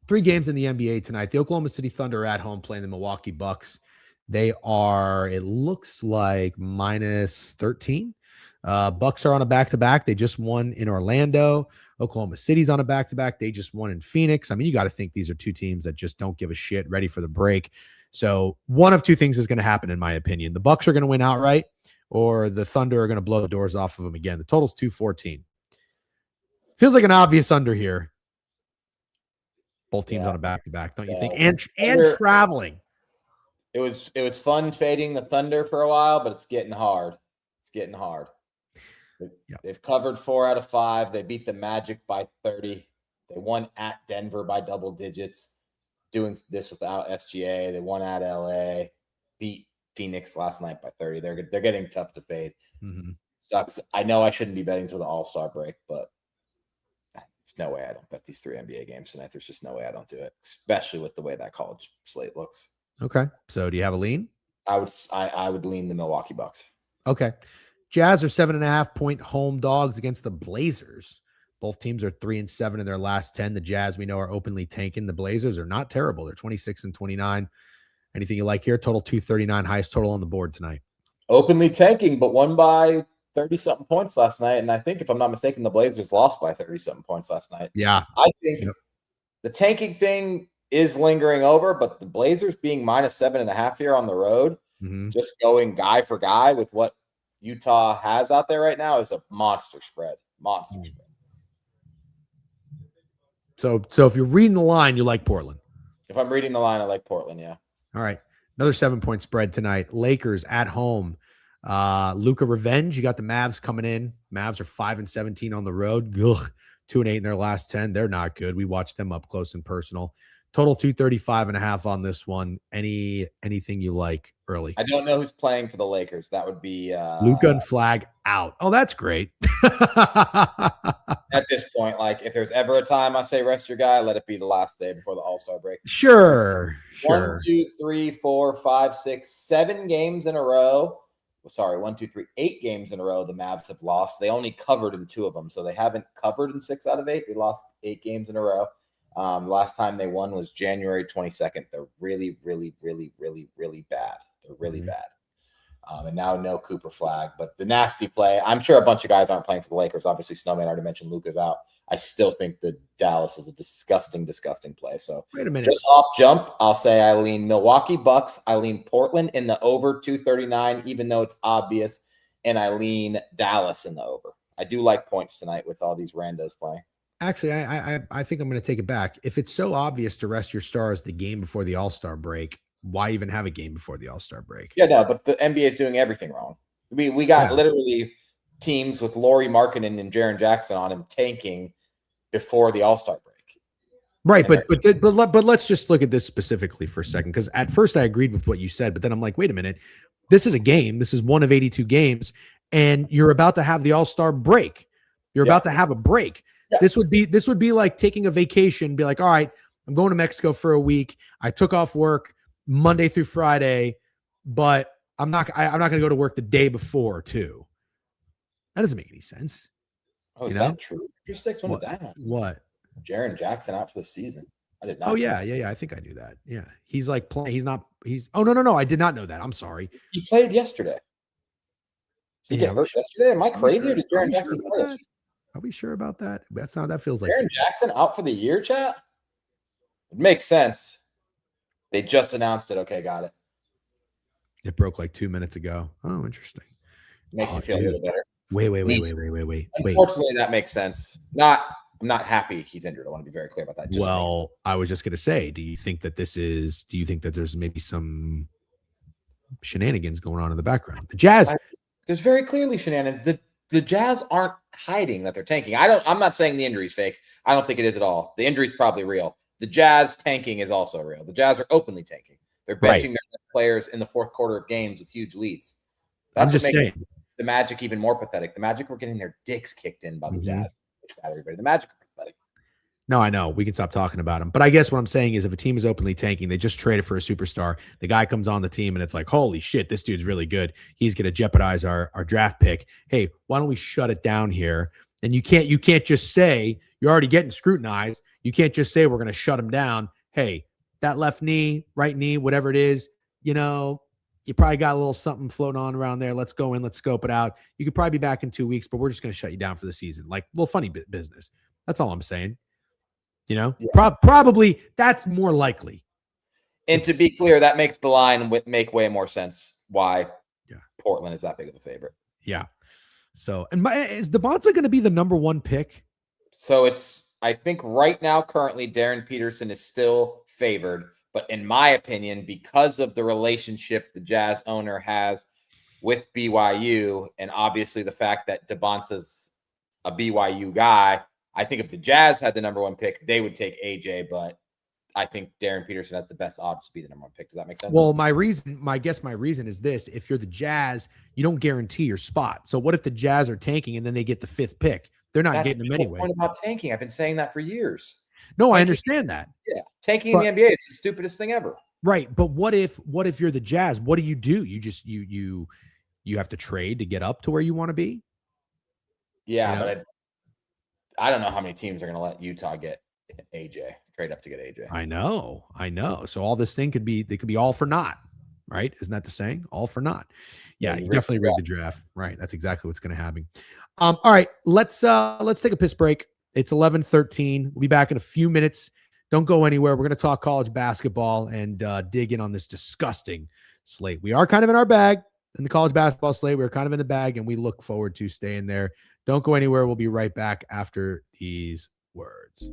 3 games in the NBA tonight. The Oklahoma City Thunder are at home playing the Milwaukee Bucks. They are, it looks like, minus 13. Bucks are on a back-to-back. They just won in Orlando. Oklahoma City's on a back-to-back. They just won in Phoenix. I mean, you got to think these are 2 teams that just don't give a shit, ready for the break. So one of 2 things is going to happen, in my opinion. The Bucks are going to win outright, or the Thunder are going to blow the doors off of them again. The total's 214. Feels like an obvious under here. Both teams on a back-to-back, don't you think? And traveling. It was fun fading the Thunder for a while, but it's getting hard. They've covered 4 out of 5. They beat the Magic by 30. They won at Denver by double digits. Doing this without SGA. They won at LA. Beat Phoenix last night by 30. They're getting tough to fade. Mm-hmm. Sucks. I know I shouldn't be betting till the All-Star break, but there's no way I don't bet these 3 NBA games tonight. There's just no way I don't do it, especially with the way that college slate looks. Okay. So do you have a lean? I would lean the Milwaukee Bucks. Okay. Jazz are 7.5-point home dogs against the Blazers. Both teams are 3-7 in their last 10. The Jazz, we know, are openly tanking. The Blazers are not terrible. They're 26-29. Anything you like here? Total 239, highest total on the board tonight. Openly tanking, but won by 30-something points last night. And I think, if I'm not mistaken, the Blazers lost by 30-something points last night. Yeah. I think the tanking thing is lingering over, but the Blazers being -7.5 here on the road, just going guy for guy with what Utah has out there right now is a monster spread. Spread. So if you're reading the line, you like Portland. If I'm reading the line, I like Portland, yeah. All right. Another 7-point spread tonight. Lakers at home. Luka revenge. You got the Mavs coming in. Mavs are 5-17 on the road. Ugh, 2-8 in their last 10. They're not good. We watched them up close and personal. Total 235.5 on this one. Anything you like early? I don't know who's playing for the Lakers. That would be Luka and Flag out. Oh, that's great. At this point, like, if there's ever a time I say rest your guy, let it be the last day before the All-Star break. Sure. 1, 2, 3, 4, 5, 6, 7 games in a row. Sorry, 1, 2, 3, 8 games in a row the Mavs have lost. They only covered in 2 of them, so they haven't covered in 6 out of 8. They lost 8 games in a row. Last time they won was January 22nd. They're really, really, really, really, really bad. They're really bad. And now no Cooper Flag, but the nasty play. I'm sure a bunch of guys aren't playing for the Lakers. Obviously, Snowman already mentioned Luka's out. I still think that Dallas is a disgusting, disgusting play. So wait a minute. Just off jump, I'll say I lean Milwaukee Bucks. I lean Portland in the over 239, even though it's obvious. And I lean Dallas in the over. I do like points tonight with all these randos playing. Actually, I think I'm going to take it back. If it's so obvious to rest your stars the game before the All-Star break, why even have a game before the All-Star break? Yeah, no, but the NBA is doing everything wrong. We got literally teams with Lauri Markkanen and Jaren Jackson on him tanking before the All-Star break. Right, but let's just look at this specifically for a second, because at first I agreed with what you said, but then I'm like, wait a minute, this is a game. This is one of 82 games, and you're about to have the All-Star break. You're about to have a break. Yeah. This would be like taking a vacation, be like, all right, I'm going to Mexico for a week. I took off work Monday through Friday, but I'm not going to go to work the day before too. That doesn't make any sense. Oh, is that true? Your stakes went down. What? Jaren Jackson out for the season. I did not. Oh yeah. I think I knew that. Yeah, he's like playing. Oh no. I did not know that. I'm sorry. He played yesterday. Did he get hurt yesterday? Am I crazy? Or did Jaren Jackson play? Are we sure about that? That feels like Jaren Jackson out for the year, chat? It makes sense. They just announced it. Okay, got it. It broke like 2 minutes ago. Oh, interesting. Makes me feel a little better. Wait. Unfortunately, that makes sense. I'm not happy he's injured. I want to be very clear about that. I was just going to say, do you think that there's maybe some shenanigans going on in the background? The Jazz. There's very clearly shenanigans. The Jazz aren't hiding that they're tanking. I'm not saying the injury's fake. I don't think it is at all. The injury's probably real. The Jazz tanking is also real. The Jazz are openly tanking. They're benching their players in the fourth quarter of games with huge leads. That's what makes the Magic even more pathetic. The Magic were getting their dicks kicked in by the Jazz. Everybody. The Magic are pathetic. No, I know. We can stop talking about them. But I guess what I'm saying is if a team is openly tanking, they just traded for a superstar. The guy comes on the team and it's like, holy shit, this dude's really good. He's going to jeopardize our draft pick. Hey, why don't we shut it down here? And you can't just say you're already getting scrutinized. You can't just say we're going to shut him down. Hey, that left knee, right knee, whatever it is, you probably got a little something floating on around there. Let's go in. Let's scope it out. You could probably be back in 2 weeks, but we're just going to shut you down for the season. Like, little funny business. That's all I'm saying. Probably that's more likely. And to be clear, that makes the line make way more sense why Portland is that big of a favorite. Yeah. So, and is the Bonza going to be the number 1 pick? So I think right now, currently, Darren Peterson is still favored. But in my opinion, because of the relationship the Jazz owner has with BYU, and obviously the fact that DeBonza's a BYU guy, I think if the Jazz had the number 1 pick, they would take AJ. But I think Darren Peterson has the best odds to be the number 1 pick. Does that make sense? Well, my reason is this: if you're the Jazz, you don't guarantee your spot. So what if the Jazz are tanking and then they get the 5th pick? They're not getting them anyway. Point about tanking. I've been saying that for years. No, I understand that. Yeah, tanking in the NBA is the stupidest thing ever. Right, but what if you're the Jazz? What do? You you have to trade to get up to where you want to be. Yeah, but I don't know how many teams are going to let Utah get AJ, trade up to get AJ. I know. So all this thing could be all for naught, right? Isn't that the saying? All for naught. Yeah, you definitely rigged the draft. Right. That's exactly what's going to happen. All right, let's take a piss break. It's 11:13. We'll be back in a few minutes. Don't go anywhere. We're going to talk college basketball and dig in on this disgusting slate. We are kind of in our bag in the college basketball slate. We're kind of in the bag, and we look forward to staying there. Don't go anywhere. We'll be right back after these words.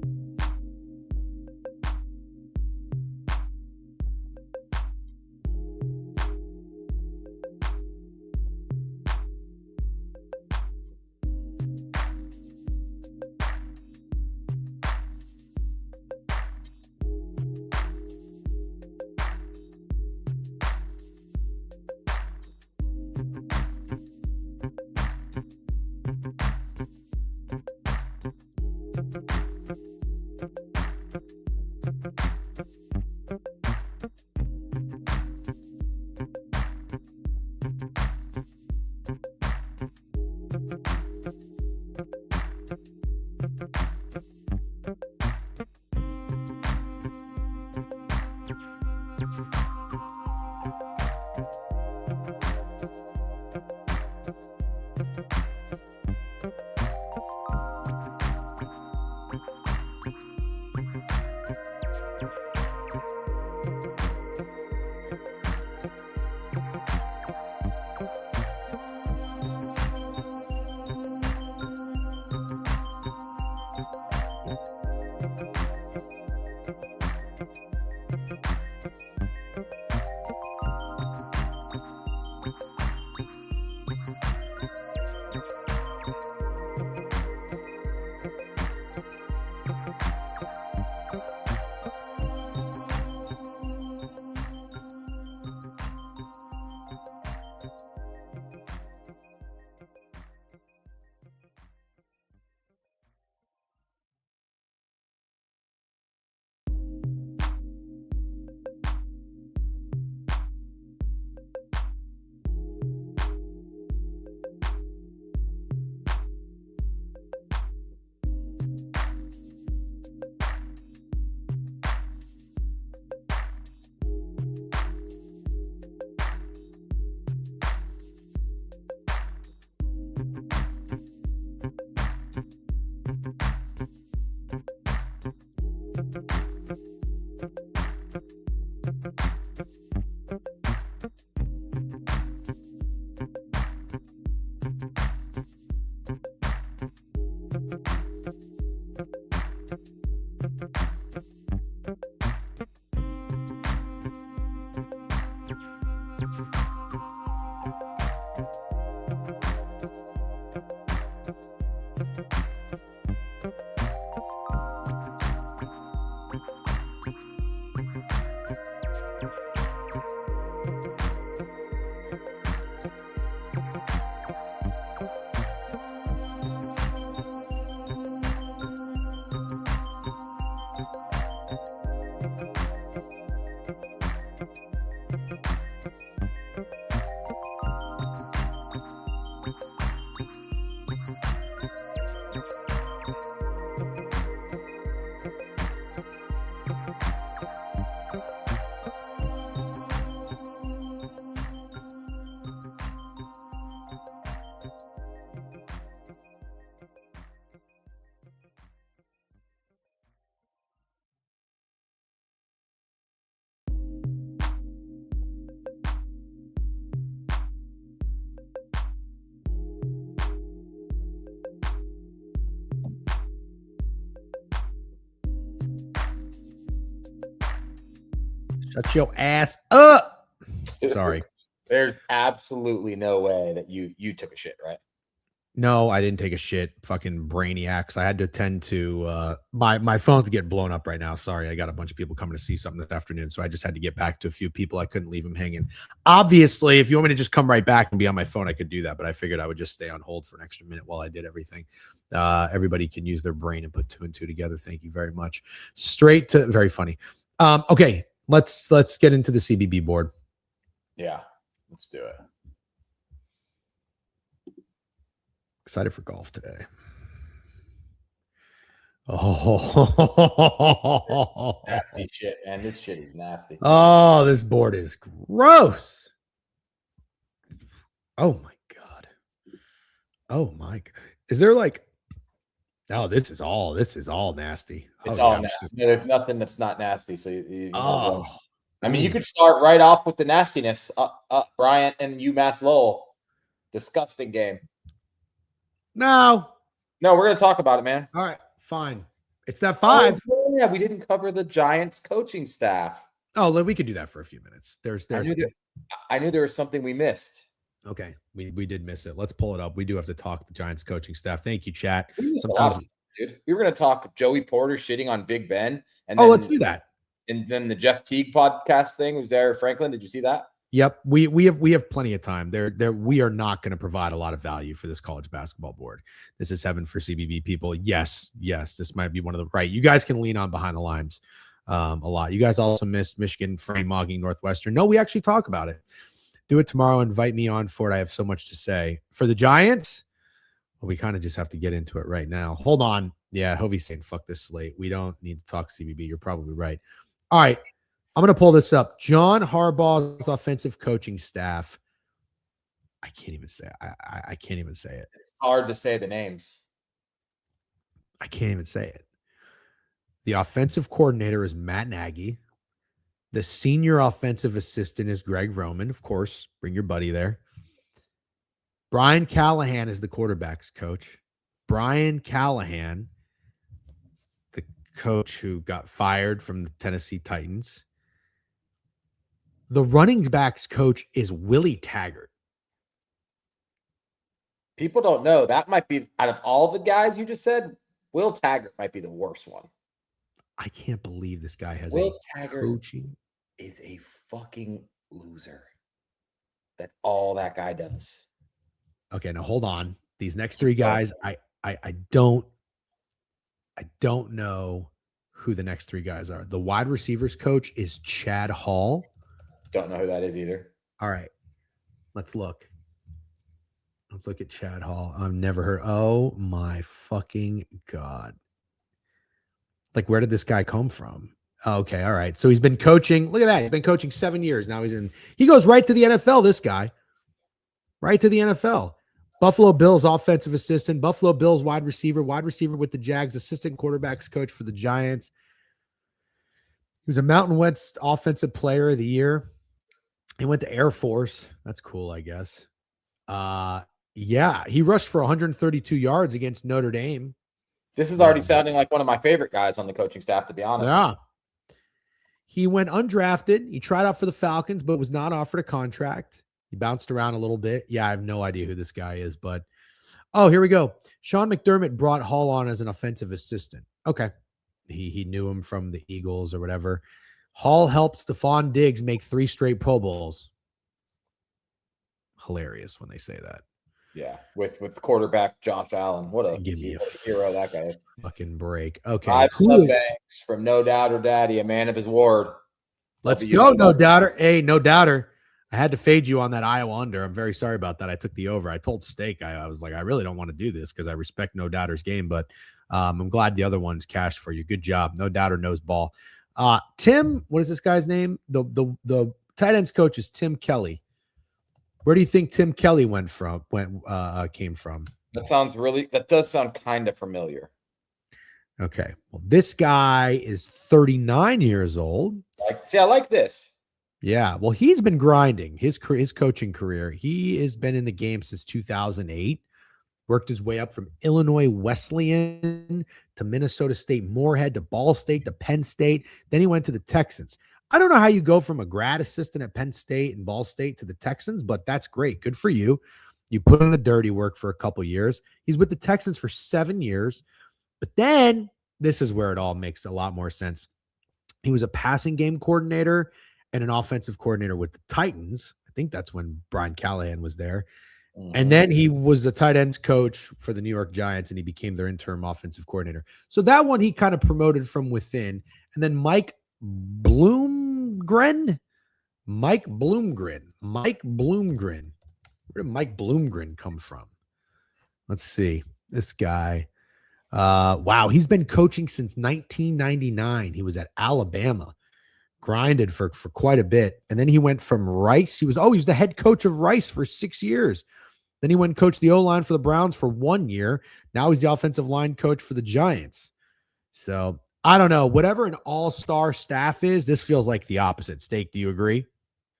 Shut your ass up. Sorry. There's absolutely no way that you took a shit, right? No, I didn't take a shit. Fucking brainiacs. I had to attend to my phone to get blown up right now. Sorry, I got a bunch of people coming to see something this afternoon, so I just had to get back to a few people. I couldn't leave them hanging. Obviously, if you want me to just come right back and be on my phone, I could do that, but I figured I would just stay on hold for an extra minute while I did everything. Everybody can use their brain and put two and two together. Thank you very much. Straight to very funny. Okay, let's get into the CBB board. Yeah, let's do it. Excited for golf today. Oh, Nasty shit, man. This shit is nasty. Oh, this board is gross. Oh my God. Oh my God. Is there like, oh, this is all nasty. It's Oh, all yeah, nasty. No, there's nothing that's not nasty. So Oh, I mean, you could start right off with the nastiness. Bryant and UMass Lowell. Disgusting game. no. No, we're gonna talk about it, man. All right, fine. It's that 5. Oh, yeah, we didn't cover the Giants coaching staff. Oh, we could do that for a few minutes. I knew there was something we missed. Okay, we did miss it. Let's pull it up. We do have to talk the Giants coaching staff. Thank you, chat. Sometimes, dude, we were going to talk Joey Porter shitting on Big Ben, and let's do that. And then the Jeff Teague podcast thing was there. Franklin, did you see that? Yep, we have plenty of time. We are not going to provide a lot of value for this college basketball board. This is heaven for CBB people. Yes, this might be one of the right. You guys can lean on behind the lines a lot. You guys also missed Michigan frame mogging Northwestern. No, we actually talk about it. Do it tomorrow. Invite me on for it. I have so much to say. For the Giants, well, we kind of just have to get into it right now. Hold on. Yeah, Hovey's saying, fuck this slate. We don't need to talk CBB. You're probably right. All right. I'm going to pull this up. John Harbaugh's offensive coaching staff. I can't even say it. I can't even say it. It's hard to say the names. I can't even say it. The offensive coordinator is Matt Nagy. The senior offensive assistant is Greg Roman. Of course, bring your buddy there. Brian Callahan is the quarterback's coach. Brian Callahan, the coach who got fired from the Tennessee Titans. The running backs coach is Willie Taggart. People don't know. That might be, out of all the guys you just said, Will Taggart might be the worst one. I can't believe this guy has Will Taggart coaching. Is a fucking loser. That's all that guy does. Okay, now hold on. These next 3 guys, I don't know who the next 3 guys are. The wide receivers coach is Chad Hall. Don't know who that is either. All right. Let's look. Let's look at Chad Hall. I've never heard. Oh my fucking God. Like, where did this guy come from? Okay. All right. So he's been coaching. Look at that. He's been coaching 7 years. Now he goes right to the NFL, this guy. Right to the NFL. Buffalo Bills offensive assistant, Buffalo Bills wide receiver with the Jags, assistant quarterbacks coach for the Giants. He was a Mountain West offensive player of the year. He went to Air Force. That's cool, I guess. Yeah, he rushed for 132 yards against Notre Dame. This is already sounding like one of my favorite guys on the coaching staff, to be honest. Yeah. He went undrafted. He tried out for the Falcons, but was not offered a contract. He bounced around a little bit. Yeah, I have no idea who this guy is, but here we go. Sean McDermott brought Hall on as an offensive assistant. Okay. He knew him from the Eagles or whatever. Hall helped Stephon Diggs make 3 straight Pro Bowls. Hilarious when they say that. Yeah, with quarterback Josh Allen. What a hero that guy is. Fucking break. Okay. 5 sub-banks from No Doubter Daddy, a man of his word. Let's go, No Doubter. Hey, No Doubter. I had to fade you on that Iowa under. I'm very sorry about that. I took the over. I told Steak, I was like, I really don't want to do this because I respect No Doubter's game, but I'm glad the other one's cashed for you. Good job. No Doubter knows ball. Tim, what is this guy's name? The tight ends coach is Tim Kelly. Where do you think Tim Kelly came from? That does sound kind of familiar. Okay. Well, this guy is 39 years old. I like this. Yeah. Well, he's been grinding his coaching career. He has been in the game since 2008. Worked his way up from Illinois Wesleyan to Minnesota State Moorhead to Ball State to Penn State. Then he went to the Texans. I don't know how you go from a grad assistant at Penn State and Ball State to the Texans, but that's great. Good for you. You put in the dirty work for a couple years. He's with the Texans for 7 years. But then this is where it all makes a lot more sense. He was a passing game coordinator and an offensive coordinator with the Titans. I think that's when Brian Callahan was there. And then he was the tight ends coach for the New York Giants, and he became their interim offensive coordinator. So that one he kind of promoted from within. And then Mike Bloomgren. Where did Mike Bloomgren come from? Let's see. This guy. Wow, he's been coaching since 1999. He was at Alabama, grinded for quite a bit. And then he went from Rice. He was the head coach of Rice for 6 years. Then he went and coached the O-line for the Browns for 1 year. Now he's the offensive line coach for the Giants. So I don't know. Whatever an all-star staff is, this feels like the opposite. Steak, do you agree?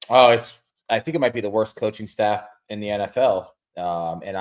Oh, I think it might be the worst coaching staff in the NFL. And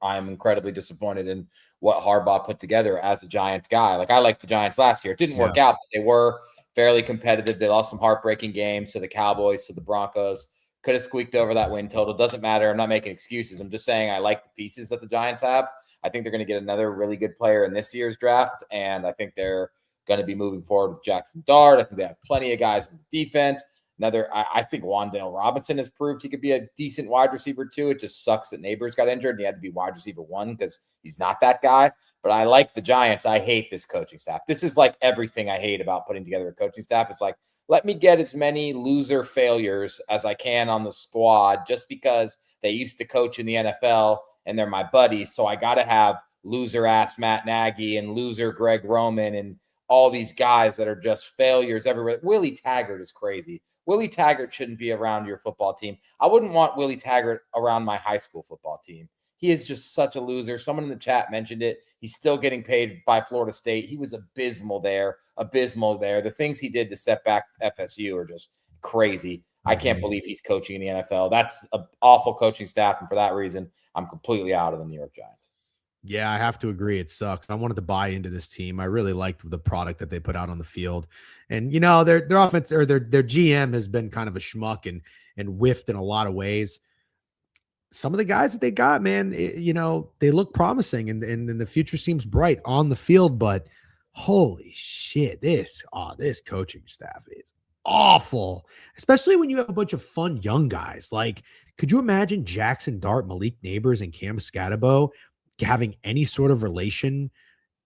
I'm incredibly disappointed in what Harbaugh put together as a Giants guy. Like, I liked the Giants last year. It didn't work out, but they were fairly competitive. They lost some heartbreaking games to the Cowboys, to the Broncos. Could have squeaked over that win total. Doesn't matter. I'm not making excuses. I'm just saying I like the pieces that the Giants have. I think they're going to get another really good player in this year's draft, and I think they're going to be moving forward with Jackson Dart. I think they have plenty of guys in the defense. I think Wan'Dale Robinson has proved he could be a decent wide receiver too. It just sucks that Neighbors got injured and he had to be wide receiver 1 because he's not that guy. But I like the Giants. I hate this coaching staff. This is like everything I hate about putting together a coaching staff. It's like, let me get as many loser failures as I can on the squad just because they used to coach in the NFL and they're my buddies. So I got to have loser ass Matt Nagy and loser Greg Roman and all these guys that are just failures everywhere. Willie Taggart is crazy. Willie Taggart shouldn't be around your football team. I wouldn't want Willie Taggart around my high school football team. He is just such a loser. Someone in the chat mentioned it. He's still getting paid by Florida State. He was abysmal there. The things he did to set back FSU are just crazy. I can't believe he's coaching in the NFL. That's an awful coaching staff, and for that reason, I'm completely out of the New York Giants. Yeah, I have to agree. It sucks. I wanted to buy into this team. I really liked the product that they put out on the field. And, you know, their offense or their GM has been kind of a schmuck and whiffed in a lot of ways. Some of the guys that they got, man, they look promising and the future seems bright on the field, but holy shit, this coaching staff is awful, especially when you have a bunch of fun young guys. Like, could you imagine Jackson Dart, Malik Neighbors, and Cam Scatterbo having any sort of relation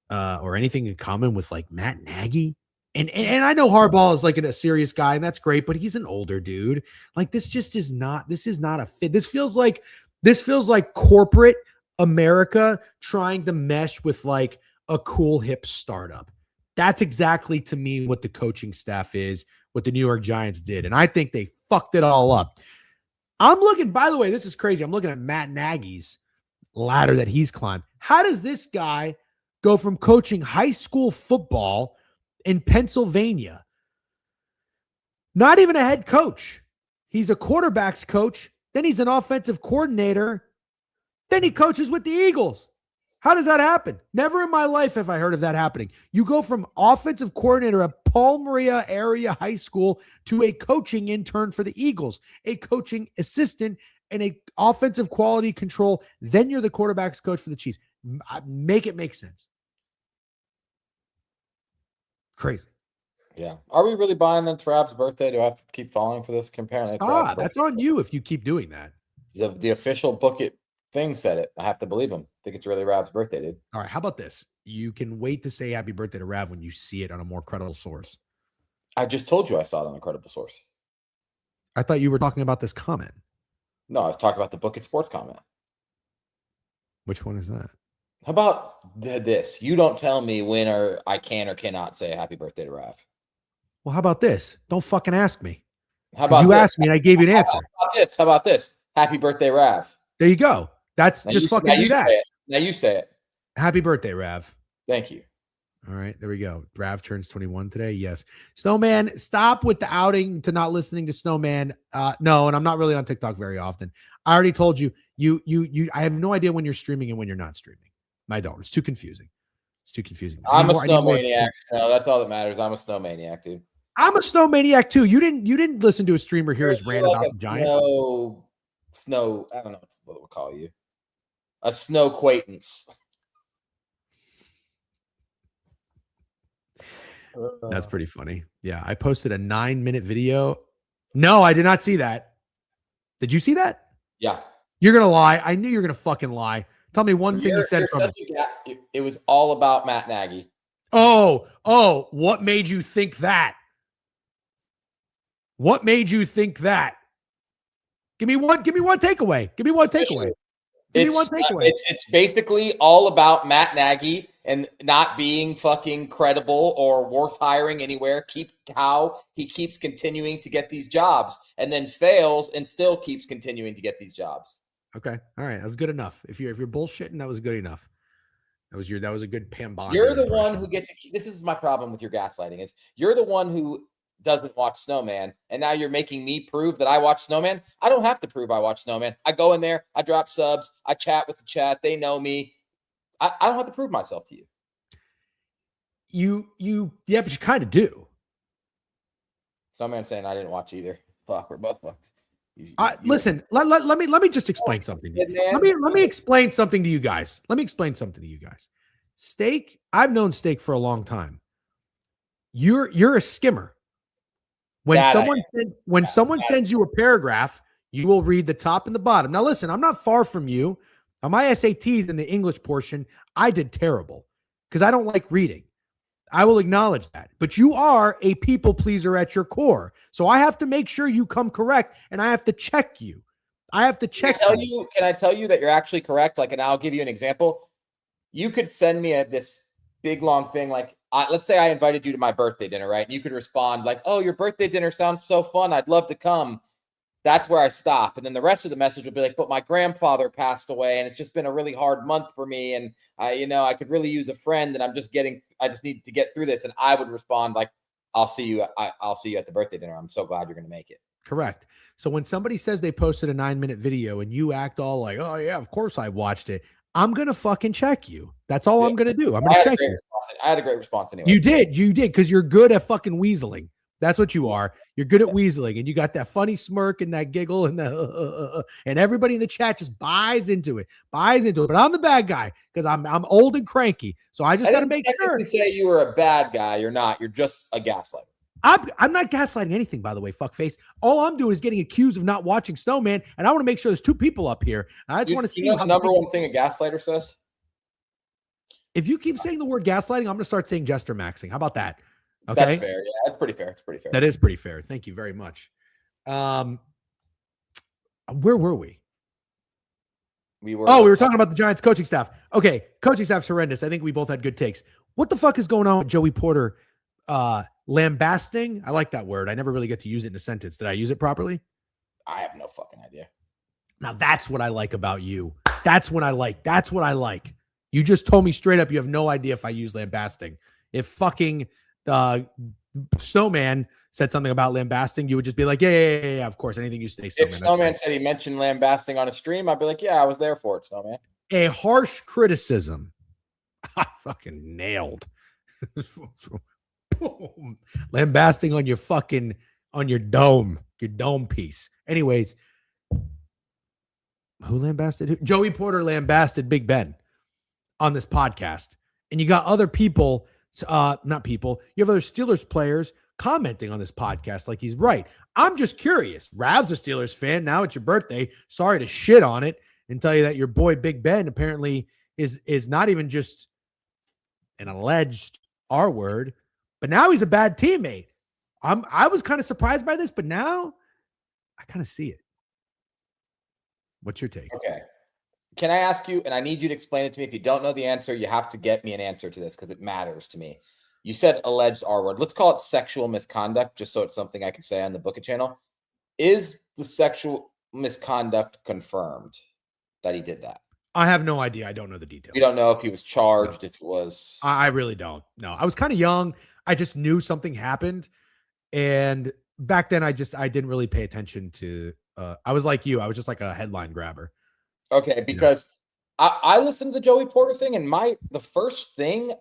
or anything in common with like Matt Nagy? And I know Harbaugh is like a serious guy, and that's great, but he's an older dude. Like, this is not a fit. This feels like corporate America trying to mesh with like a cool hip startup. That's exactly, to me, what the coaching staff is, what the New York Giants did. And I think they fucked it all up. By the way, this is crazy. I'm looking at Matt Nagy's ladder that he's climbed. How does this guy go from coaching high school football in Pennsylvania, not even a head coach, he's a quarterback's coach, then he's an offensive coordinator, then he coaches with the Eagles? How does that happen? Never in my life have I heard of that happening. You go from offensive coordinator at Paul Maria area high school to a coaching intern for the Eagles, a coaching assistant, and a offensive quality control. Then you're the quarterback's coach for the Chiefs. Make it make sense. Crazy. Yeah. Are we really buying then Rav's birthday? Do I have to keep falling for this? Comparing That's on you if you keep doing that. The official book it thing said it. I have to believe him. I think it's really Rav's birthday, dude. All right. How about this? You can wait to say happy birthday to Rav when you see it on a more credible source. I just told you I saw it on a credible source. I thought you were talking about this comment. No, I was talking about the Book It Sports comment. Which one is that? How about this? You don't tell me when or I can or cannot say happy birthday to Rav. Well, how about this? Don't fucking ask me. How about you this? asked me and I gave you an answer. How about this? Happy birthday, Rav. There you go. That's now just fucking do that. Now you say it. Happy birthday, Rav. Thank you. All right, there we go. Rav turns 21 today. Yes. Snowman, stop with the outing to not listening to Snowman. No, and I'm not really on TikTok very often. I already told you, I have no idea when you're streaming and when you're not streaming. I don't. It's too confusing. I'm a snowmaniac. No, that's all that matters. I'm a snowmaniac, dude. I'm a snowmaniac too. You didn't listen to a streamer hear his rant about the Giants. Snow. I don't know what we'll call you. A snow acquaintance. That's pretty funny. Yeah, I posted a 9-minute video. No, I did not see that. Did you see that? Yeah. You're gonna lie. I knew you were gonna fucking lie. Tell me one thing you said from it. It was all about Matt Nagy. Oh, what made you think that? What made you think that? Give me one takeaway. Give me one takeaway. It's basically all about Matt Nagy and not being fucking credible or worth hiring anywhere. How he keeps continuing to get these jobs and then fails and still keeps continuing to get these jobs. Okay. All right. That's good enough. If you're bullshitting, that was good enough. That was a good Pam Bondi You're the impression. one who gets. This is my problem with your gaslighting. Is you're the one who doesn't watch Snowman, and now you're making me prove that I watch Snowman. I don't have to prove I watch Snowman. I go in there, I drop subs, I chat with the chat. They know me. I don't have to prove myself to you. Yeah, but you kind of do. Snowman saying I didn't watch either. Fuck, we're both fucked. Listen, let me just explain something to you. Let me explain something to you guys. Steak, I've known Steak for a long time. You're a skimmer. When someone sends you a paragraph, you will read the top and the bottom. Now listen, I'm not far from you. On my SATs in the English portion, I did terrible because I don't like reading. I will acknowledge that. But you are a people pleaser at your core. So I have to make sure you come correct, and I have to check you. Can I tell you that you're actually correct? Like, and I'll give you an example. You could send me this big, long thing. Like, let's say I invited you to my birthday dinner, right? And you could respond like, oh, your birthday dinner sounds so fun. I'd love to come. That's where I stop. And then the rest of the message would be like, but my grandfather passed away and it's just been a really hard month for me. And I could really use a friend and I just need to get through this. And I would respond like, I'll see you at the birthday dinner. I'm so glad you're going to make it. Correct. So when somebody says they posted a 9-minute video and you act all like, oh yeah, of course I watched it, I'm going to fucking check you. That's all I'm going to do. I'm going to check you. I had a great response anyway. You did. Because you're good at fucking weaseling. That's what you are. You're good at weaseling, and you got that funny smirk and that giggle and and everybody in the chat just buys into it. But I'm the bad guy because I'm old and cranky. So I just got to make sure. Say you were a bad guy. You're not. You're just a gaslighter. I'm not gaslighting anything, by the way, fuckface. All I'm doing is getting accused of not watching Snowman, and I want to make sure there's two people up here. And I just want to see the number one thing a gaslighter says. If you keep saying the word gaslighting, I'm going to start saying jester maxing. How about that? Okay. That's fair. Yeah, that's pretty fair. It's pretty fair. That is pretty fair. Thank you very much. Where were we? We were talking about the Giants coaching staff. Okay. Coaching staff's horrendous. I think we both had good takes. What the fuck is going on with Joey Porter lambasting? I like that word. I never really get to use it in a sentence. Did I use it properly? I have no fucking idea. Now that's what I like about you. That's what I like. You just told me straight up you have no idea if I use lambasting. If fucking Snowman said something about lambasting, you would just be like, yeah, of course. Anything you say, Snowman. If Snowman said he mentioned lambasting on a stream, I'd be like, yeah, I was there for it, Snowman. A harsh criticism. I fucking nailed. Lambasting on your dome piece. Anyways, who lambasted who? Joey Porter lambasted Big Ben on this podcast. And you got other people, you have other Steelers players commenting on this podcast like he's right. I'm just curious. Rav's a Steelers fan. Now it's your birthday. Sorry to shit on it and tell you that your boy Big Ben apparently is not even just an alleged R word, but now he's a bad teammate. I was kind of surprised by this, but now I kind of see it. What's your take? Okay. Can I ask you, and I need you to explain it to me. If you don't know the answer, you have to get me an answer to this because it matters to me. You said alleged R word. Let's call it sexual misconduct, just so it's something I can say on the Book It channel. Is the sexual misconduct confirmed that he did that? I have no idea. I don't know the details. You don't know if he was charged, if it was... I really don't. No, I was kind of young. I just knew something happened. And back then, I didn't really pay attention to... I was like you. I was just like a headline grabber. Okay, because I listened to the Joey Porter thing, and the first thing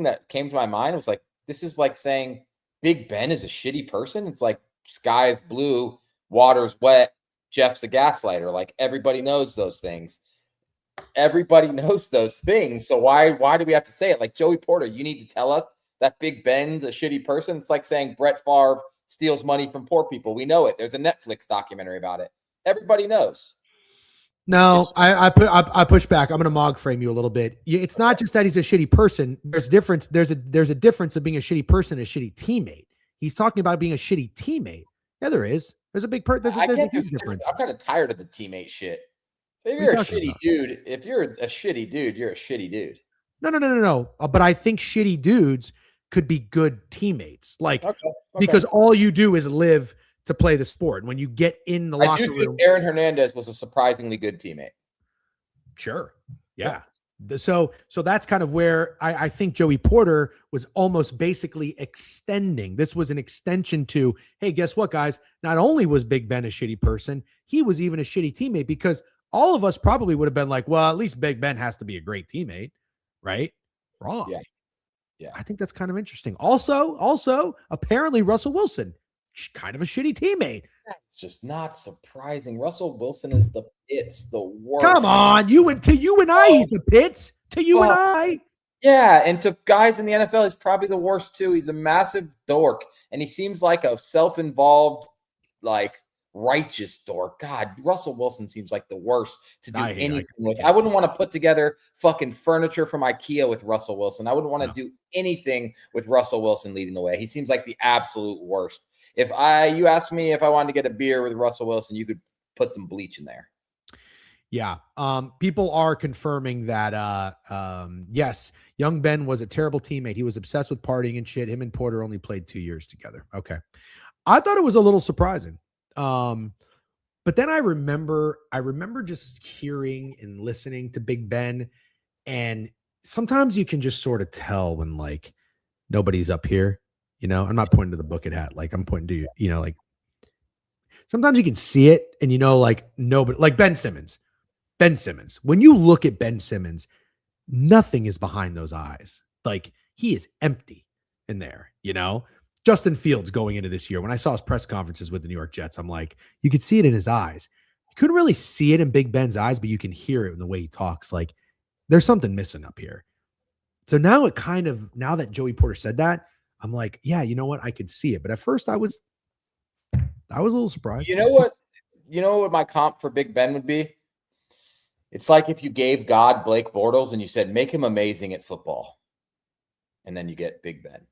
that came to my mind was like, this is like saying Big Ben is a shitty person. It's like sky's blue, water's wet, Jeff's a gaslighter. Like everybody knows those things. So why do we have to say it? Like Joey Porter, you need to tell us that Big Ben's a shitty person. It's like saying Brett Favre steals money from poor people. We know it. There's a Netflix documentary about it. Everybody knows. No, I push back. I'm going to mog frame you a little bit. It's not just that he's a shitty person. There's difference. There's a difference of being a shitty person and a shitty teammate. He's talking about being a shitty teammate. Yeah, there is. There's a big there's a huge difference. I'm kind of tired of the teammate shit. So if What are you're you a talking shitty about? dude, you're a shitty dude. No. But I think shitty dudes could be good teammates. Like, Okay. because all you do is live to play the sport. And when you get in the locker room, Aaron Hernandez was a surprisingly good teammate. Sure. Yeah. So that's kind of where I think Joey Porter was almost basically extending. This was an extension to, hey, guess what, guys? Not only was Big Ben a shitty person, he was even a shitty teammate, because all of us probably would have been like, well, at least Big Ben has to be a great teammate, right? Wrong. Yeah. I think that's kind of interesting. Also, apparently Russell Wilson, kind of a shitty teammate. It's just not surprising. Russell Wilson is the worst. Come on, to you and I, he's the pits. To you and I. Yeah, and to guys in the NFL, he's probably the worst too. He's a massive dork, and he seems like a self-involved, like righteous dork. God, Russell Wilson seems like the worst to do anything with. I wouldn't want to put together fucking furniture from IKEA with Russell Wilson. I wouldn't want to do anything with Russell Wilson leading the way. He seems like the absolute worst. If you asked me if I wanted to get a beer with Russell Wilson, you could put some bleach in there. Yeah. People are confirming that, yes, young Ben was a terrible teammate. He was obsessed with partying and shit. Him and Porter only played 2 years together. Okay. I thought it was a little surprising. But then I remember just hearing and listening to Big Ben, and sometimes you can just sort of tell when, like, nobody's up here, I'm not pointing to the bucket hat. Like, I'm pointing to, like, sometimes you can see it and, like, nobody, like Ben Simmons, when you look at Ben Simmons, nothing is behind those eyes. Like, he is empty in there, Justin Fields going into this year, when I saw his press conferences with the New York Jets, I'm like, you could see it in his eyes. You couldn't really see it in Big Ben's eyes, but you can hear it in the way he talks. Like, there's something missing up here. So now that Joey Porter said that, I'm like, yeah, you know what? I could see it. But at first I was a little surprised. You know what my comp for Big Ben would be? It's like if you gave God Blake Bortles and you said, make him amazing at football. And then you get Big Ben.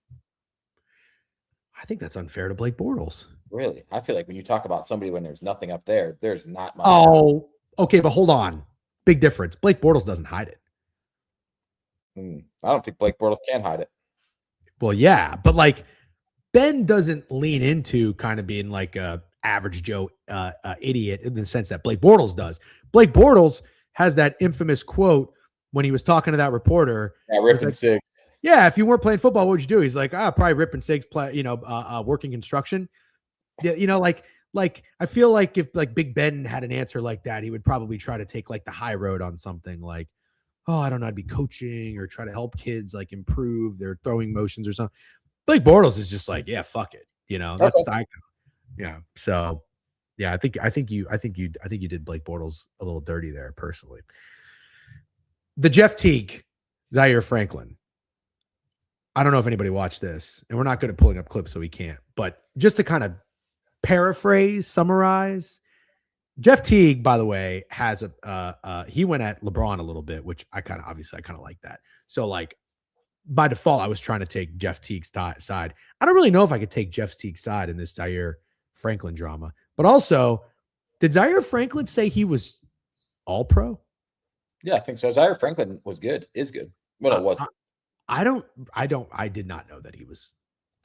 I think that's unfair to Blake Bortles. Really? I feel like when you talk about somebody when there's nothing up there, there's not much. Oh, okay, but hold on. Big difference. Blake Bortles doesn't hide it. I don't think Blake Bortles can hide it. Well, yeah, but like Ben doesn't lean into kind of being like a average Joe idiot in the sense that Blake Bortles does. Blake Bortles has that infamous quote when he was talking to that reporter. Yeah, ripping six. Yeah, if you weren't playing football, what would you do? He's like, probably ripping cigs, working construction. Yeah, like I feel like if like Big Ben had an answer like that, he would probably try to take like the high road on something like, oh, I don't know, I'd be coaching or try to help kids like improve their throwing motions or something. Blake Bortles is just like, yeah, fuck it, that's yeah. So yeah, I think you did Blake Bortles a little dirty there personally. The Jeff Teague, Zaire Franklin. I don't know if anybody watched this, and we're not good at pulling up clips, so we can't. But just to kind of paraphrase, summarize, Jeff Teague, by the way, has he went at LeBron a little bit, which I kind of like that. So like by default, I was trying to take Jeff Teague's side. I don't really know if I could take Jeff Teague's side in this Zaire Franklin drama. But also, did Zaire Franklin say he was all pro? Yeah, I think so. Zaire Franklin is good. Well, it wasn't. I did not know that he was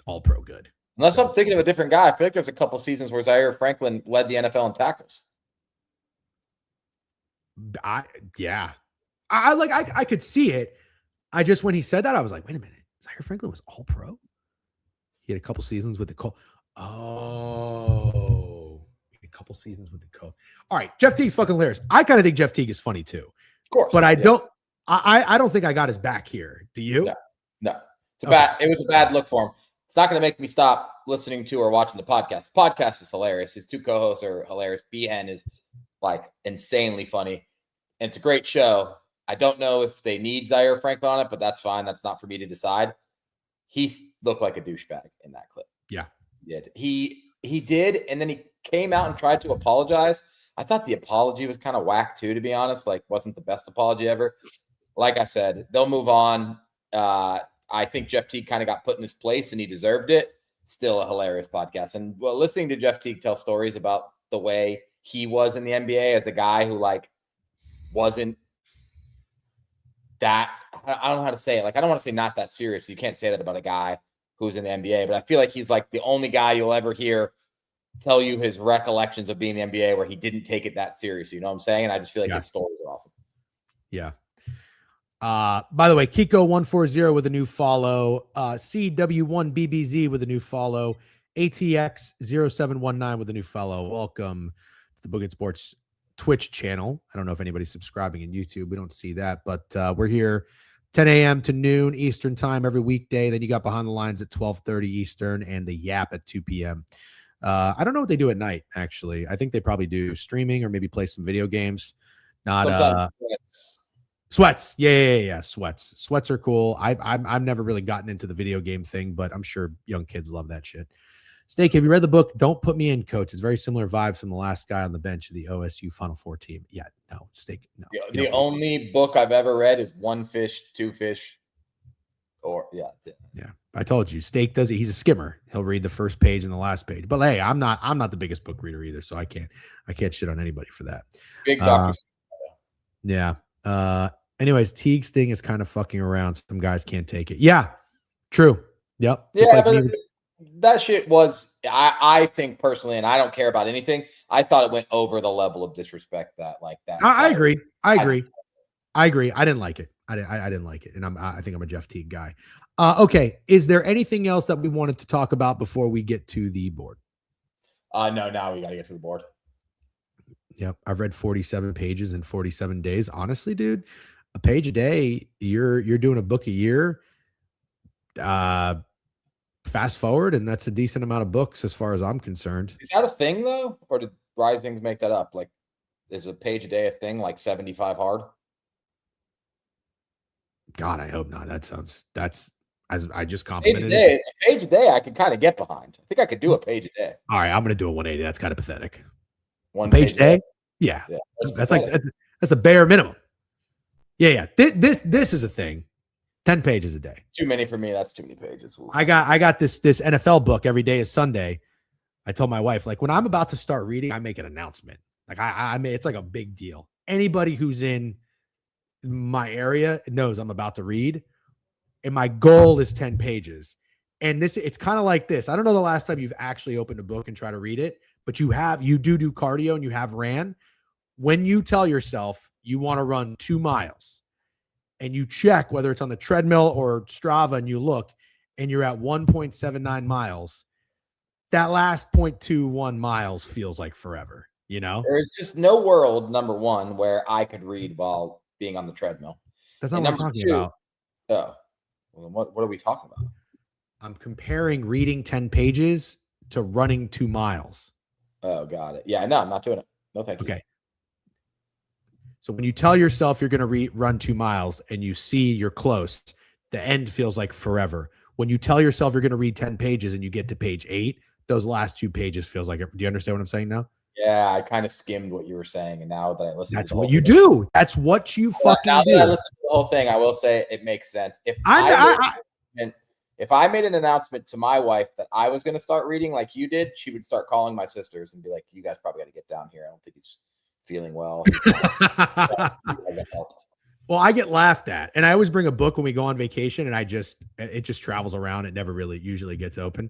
all pro good. Unless I'm thinking of a different guy. I feel like there's a couple seasons where Zaire Franklin led the NFL in tackles. I could see it. I just, when he said that, I was like, wait a minute. Zaire Franklin was all pro? He had a couple seasons with the Colts. Oh, a couple seasons with the Colts. All right. Jeff Teague's fucking hilarious. I kind of think Jeff Teague is funny too. Of course. But I don't think I got his back here. Do you? No. It was a bad look for him. It's not going to make me stop listening to or watching the podcast. The podcast is hilarious. His two co-hosts are hilarious. BN is like insanely funny. And it's a great show. I don't know if they need Zaire Franklin on it, but that's fine. That's not for me to decide. He looked like a douchebag in that clip. Yeah. He did. And then he came out and tried to apologize. I thought the apology was kind of whack too, to be honest. Like, wasn't the best apology ever. Like I said, they'll move on. I think Jeff Teague kind of got put in his place and he deserved it. still a hilarious podcast. And well, listening to Jeff Teague tell stories about the way he was in the NBA as a guy who like wasn't that, I don't know how to say it. Like, I don't want to say not that serious. You can't say that about a guy who's in the NBA, but I feel like he's like the only guy you'll ever hear tell you his recollections of being in the NBA where he didn't take it that seriously. You know what I'm saying? And I just feel like his stories are awesome. Yeah. By the way, Kiko140 with a new follow, CW1BBZ with a new follow, ATX0719 with a new follow. Welcome to the Boogin Sports Twitch channel. I don't know if anybody's subscribing in YouTube. We don't see that, but we're here 10 a.m. to noon Eastern time every weekday. Then you got Behind the Lines at 12:30 Eastern and the Yap at 2 p.m. I don't know what they do at night, actually. I think they probably do streaming or maybe play some video games. Not Sweats. Yeah. Sweats are cool. I've never really gotten into the video game thing, but I'm sure young kids love that shit. Steak, have you read the book Don't Put Me In, Coach? It's very similar vibes from the last guy on the bench of the OSU Final Four team. Yeah, no, Steak, no. The only book I've ever read is One Fish, Two Fish, or yeah. I told you, Steak does it. He's a skimmer. He'll read the first page and the last page. But hey, I'm not the biggest book reader either, so I can't shit on anybody for that. Big doctor. Yeah. Anyways, Teague's thing is kind of fucking around. Some guys can't take it. Yeah, true. Yep. Yeah, but that shit was, I think personally, and I don't care about anything, I thought it went over the level of disrespect that. I agree. I didn't like it. I didn't like it. And I think I'm a Jeff Teague guy. Okay. Is there anything else that we wanted to talk about before we get to the board? No, now we got to get to the board. Yep. I've read 47 pages in 47 days. Honestly, dude, a page a day, you're doing a book a year. Fast forward, and that's a decent amount of books as far as I'm concerned. Is that a thing though? Or did Risings make that up? Like, is a page a day a thing, like 75 hard? God, I hope not. That's as I just complimented a page a day I could kind of get behind. I think I could do a page a day. All right, I'm gonna do a 180. That's kind of pathetic. One page a day? Yeah. That's a bare minimum. Yeah. This is a thing. 10 pages a day. Too many for me. That's too many pages. Ooh. I got this NFL book. Every day is Sunday. I told my wife, like, when I'm about to start reading, I make an announcement. Like I mean, it's like a big deal. Anybody who's in my area knows I'm about to read. And my goal is 10 pages. And it's kind of like this. I don't know the last time you've actually opened a book and try to read it, but you do cardio and you have ran. When you tell yourself you want to run 2 miles and you check whether it's on the treadmill or Strava and you look and you're at 1.79 miles, that last 0.21 miles feels like forever, you know? There's just no world, number one, where I could read while being on the treadmill. That's not what I'm talking about. Oh, well, what are we talking about? I'm comparing reading 10 pages to running 2 miles. Oh, got it. Yeah, no, I'm not doing it. No, thank you. Okay. So when you tell yourself you're going to run 2 miles and you see you're close, the end feels like forever. When you tell yourself you're going to read 10 pages and you get to page 8, those last 2 pages feels like, do you understand what I'm saying now? Yeah, I kind of skimmed what you were saying, and now that I listen, that's what you do. That's what you fucking now do. That I listen to the whole thing, I will say it makes sense. If I made an announcement to my wife that I was going to start reading like you did, she would start calling my sisters and be like, "You guys probably got to get down here. I don't think he's feeling well." Well, I get laughed at, and I always bring a book when we go on vacation, and it just travels around. It never really usually gets open.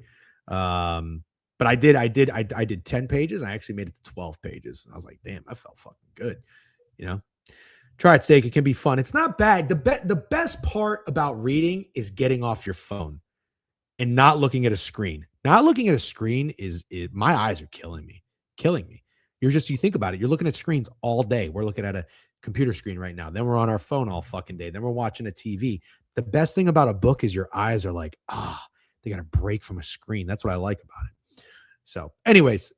But I did 10 pages. I actually made it to 12 pages. I was like, damn, I felt fucking good. You know, try it, Steak. It can be fun. It's not bad. The best part about reading is getting off your phone and not looking at a screen. Not looking at a screen my eyes are killing me. You think about it. You're looking at screens all day. We're looking at a computer screen right now. Then we're on our phone all fucking day. Then we're watching a TV. The best thing about a book is your eyes are like, they got a break from a screen. That's what I like about it. So anyways,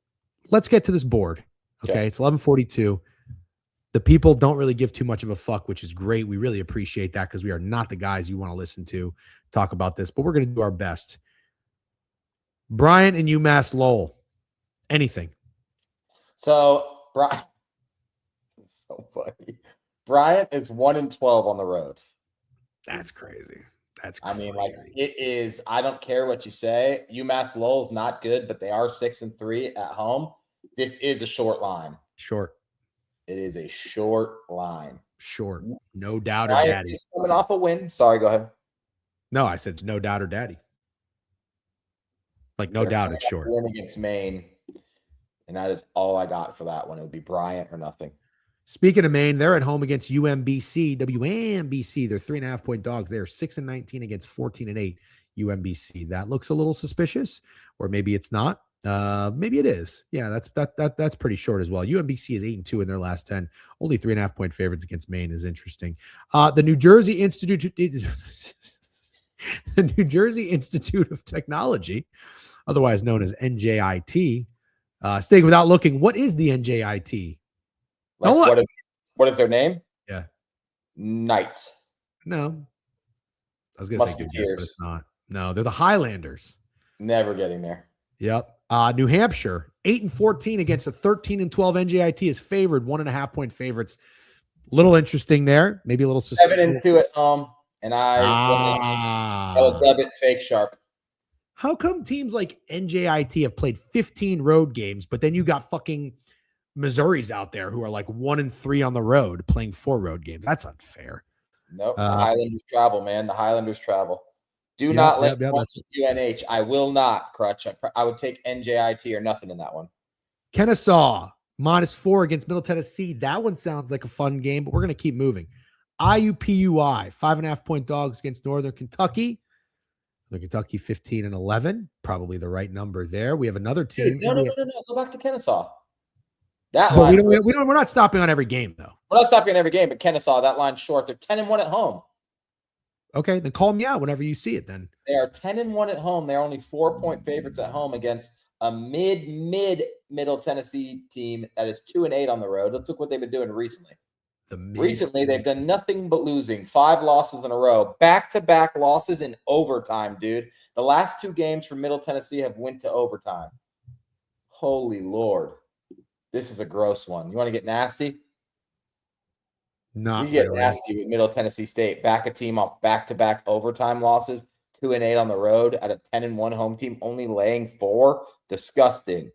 let's get to this board. Okay. It's 11:42. The people don't really give too much of a fuck, which is great. We really appreciate that because we are not the guys you want to listen to talk about this, but we're going to do our best. Bryant and UMass Lowell. Anything. So, Bryant, it's so funny. Bryant is 1-12 on the road. That's crazy. That's I crazy. mean, like it is. I don't care what you say. UMass Lowell's not good, but they are 6-3 at home. This is a short line. Short. It is a short line. Short. No doubt or Bryant daddy. is coming off a win. Sorry, go ahead. No, I said it's no doubt or daddy. Like, no doubt it's short. Win against Maine. And that is all I got for that one. It would be Bryant or nothing. Speaking of Maine, they're at home against UMBC. WMBC, they're 3.5-point dogs. They're 6-19 against 14-8 UMBC. That looks a little suspicious, or maybe it's not. Maybe it is. Yeah, that's pretty short as well. UMBC is 8-2 in their last 10. Only 3.5-point favorites against Maine is interesting. The New Jersey Institute of Technology, otherwise known as NJIT, staying without looking. What is the NJIT? Like, what is their name? Yeah. Knights. No. I was going to say good guess, but it's not. No, they're the Highlanders. Never getting there. Yep. New Hampshire, 8-14 against a 13-12 NJIT is favored, 1.5-point favorites. Little interesting there. Maybe a little 7-2 at home. And I will dub it fake sharp. How come teams like NJIT have played 15 road games, but then you got fucking Missouri's out there who are like 1-3 on the road playing 4 road games? That's unfair. Nope. The Highlanders travel, man. The Highlanders travel. Do not let UNH. I will not, Crutch. I would take NJIT or nothing in that one. Kennesaw, -4 against Middle Tennessee. That one sounds like a fun game, but we're going to keep moving. IUPUI, 5.5-point dogs against Northern Kentucky. Northern Kentucky, 15-11. Probably the right number there. We have another team. Dude, no. Go back to Kennesaw. That line. We're not stopping on every game, though. We're not stopping on every game, but Kennesaw, that line's short. They're 10-1 at home. Okay, then call me out whenever you see it then. They are 10-1 at home. They're only 4-point favorites at home against a middle Tennessee team that is 2-8 on the road. Let's look what they've been doing recently. Recently, they've done nothing but losing. 5 losses in a row. Back-to-back losses in overtime, dude. The last 2 games for Middle Tennessee have went to overtime. Holy Lord. This is a gross one. You want to get nasty? Not you get nasty with Middle Tennessee State. Back a team off back-to-back overtime losses. 2-8 on the road at a 10-1 home team, only laying 4. Disgusting.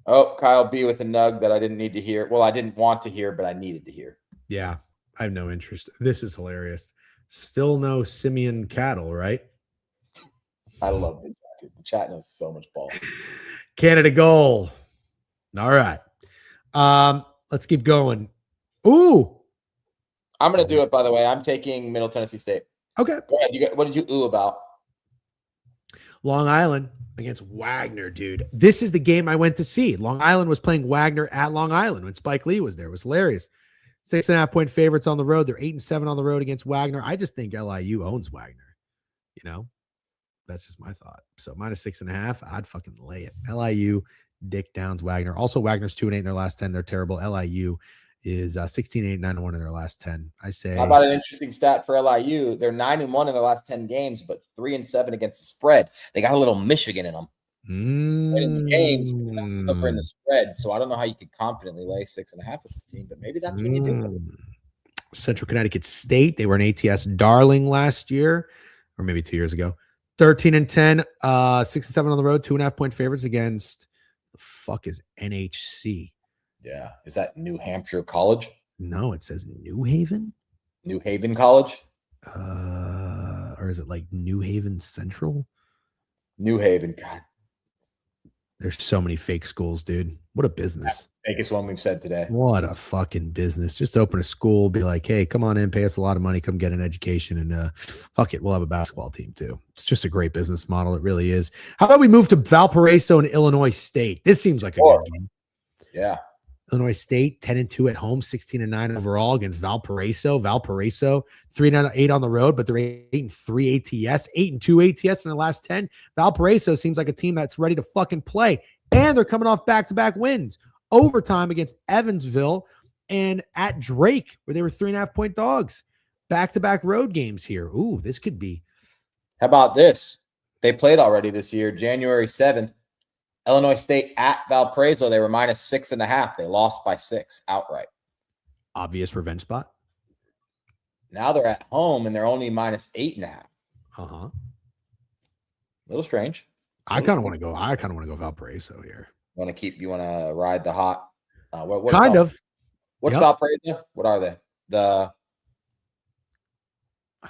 Oh, Kyle B with a nug that I didn't need to hear. Well, I didn't want to hear, but I needed to hear. Yeah, I have no interest. This is hilarious. Still no Simeon Cattle, right? I love the chat, dude. The chat knows so much ball. Canada goal. All right. Let's keep going. Ooh. I'm going to do it, by the way. I'm taking Middle Tennessee State. Okay. Go ahead. What did you ooh about? Long Island against Wagner, dude. This is the game I went to see. Long Island was playing Wagner at Long Island when Spike Lee was there. It was hilarious. 6.5-point favorites on the road. They're 8-7 on the road against Wagner. I just think LIU owns Wagner. You know, that's just my thought. So -6.5, I'd fucking lay it. LIU, Dick Downs, Wagner. Also, Wagner's 2-8 in their last 10. They're terrible. LIU is 16-8, 9-1 in their last 10. I say. How about an interesting stat for LIU? They're 9-1 in their last 10 games, but 3-7 against the spread. They got a little Michigan in them. In the games, covering the spread. So I don't know how you could confidently lay 6.5 with this team, but maybe that's what you do. Central Connecticut State. They were an ATS darling last year, or maybe 2 years ago. 13-10, 6-7 on the road, 2.5-point favorites against the fuck is NHC. Yeah. Is that New Hampshire College? No, it says New Haven. New Haven College? Or is it like New Haven Central? New Haven. God. There's so many fake schools, dude. What a business. Fakest one we've said today. What a fucking business. Just open a school, be like, hey, come on in, pay us a lot of money, come get an education, and fuck it, we'll have a basketball team too. It's just a great business model. It really is. How about we move to Valparaiso and Illinois State? This seems like a good game. Yeah. Illinois State, 10-2 at home, 16-9 overall against Valparaiso. Valparaiso, 3-8 on the road, but they're 8-3 ATS, 8-2 ATS in the last 10. Valparaiso seems like a team that's ready to fucking play. And they're coming off back-to-back wins. Overtime against Evansville and at Drake, where they were 3.5-point dogs. Back-to-back road games here. Ooh, this could be. How about this? They played already this year, January 7th. Illinois State at Valparaiso, they were -6.5. They lost by 6 outright. Obvious revenge spot. Now they're at home and they're only -8.5. Uh-huh. A little strange. I kind of want to go Valparaiso here. You want to ride the hot? What kind of. What's Valparaiso? What are they? I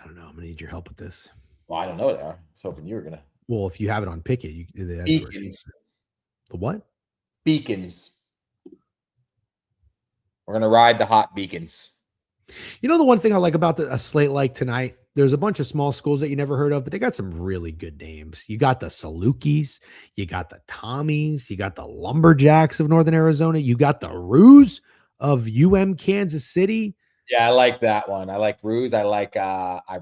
don't know. I'm gonna need your help with this. Well, I don't know. I was hoping you were gonna. Well, if you have it on Picket, Beacons. The what? Beacons. We're gonna ride the hot Beacons. You know, the one thing I like about a slate like tonight, there's a bunch of small schools that you never heard of, but they got some really good names. You got the Salukis, you got the Tommies, you got the Lumberjacks of Northern Arizona, you got the Roos of Kansas City. Yeah, I like that one. I like Roos. I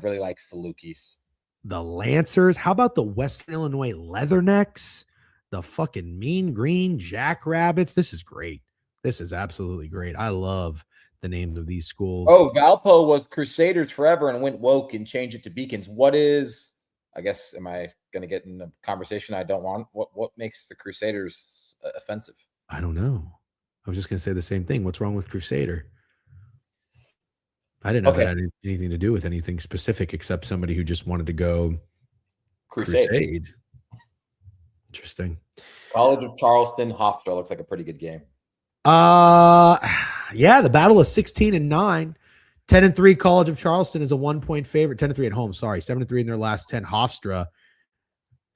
really like Salukis. The Lancers. How about the Western Illinois Leathernecks? The fucking Mean Green Jackrabbits. This is great. This is absolutely great. I love the names of these schools. Oh, Valpo was Crusaders forever and went woke and changed it to Beacons. What is, I guess, am I going to get in a conversation I don't want? What makes the Crusaders offensive? I don't know. I was just going to say the same thing. What's wrong with Crusader? I didn't know that had anything to do with anything specific except somebody who just wanted to go Crusade. Interesting. College of Charleston, Hofstra looks like a pretty good game. Yeah, the battle is 16-9. 10-3 College of Charleston is a 1-point favorite. 10-3 at home. Sorry, 7-3 in their last 10. Hofstra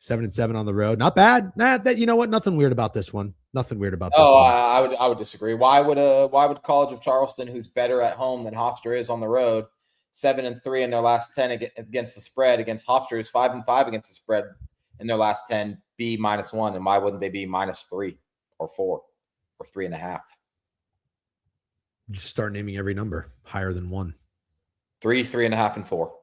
7-7 on the road. Not bad. That you know what? Nothing weird about this one. Nothing weird about this one. I would disagree. Why would College of Charleston, who's better at home than Hofstra is on the road, 7-3 in their last 10 against the spread, against Hofstra, who's 5-5 against the spread in their last 10, be -1, and why wouldn't they be -3 or 4 or 3.5? Just start naming every number higher than 1. 3, 3.5, and 4.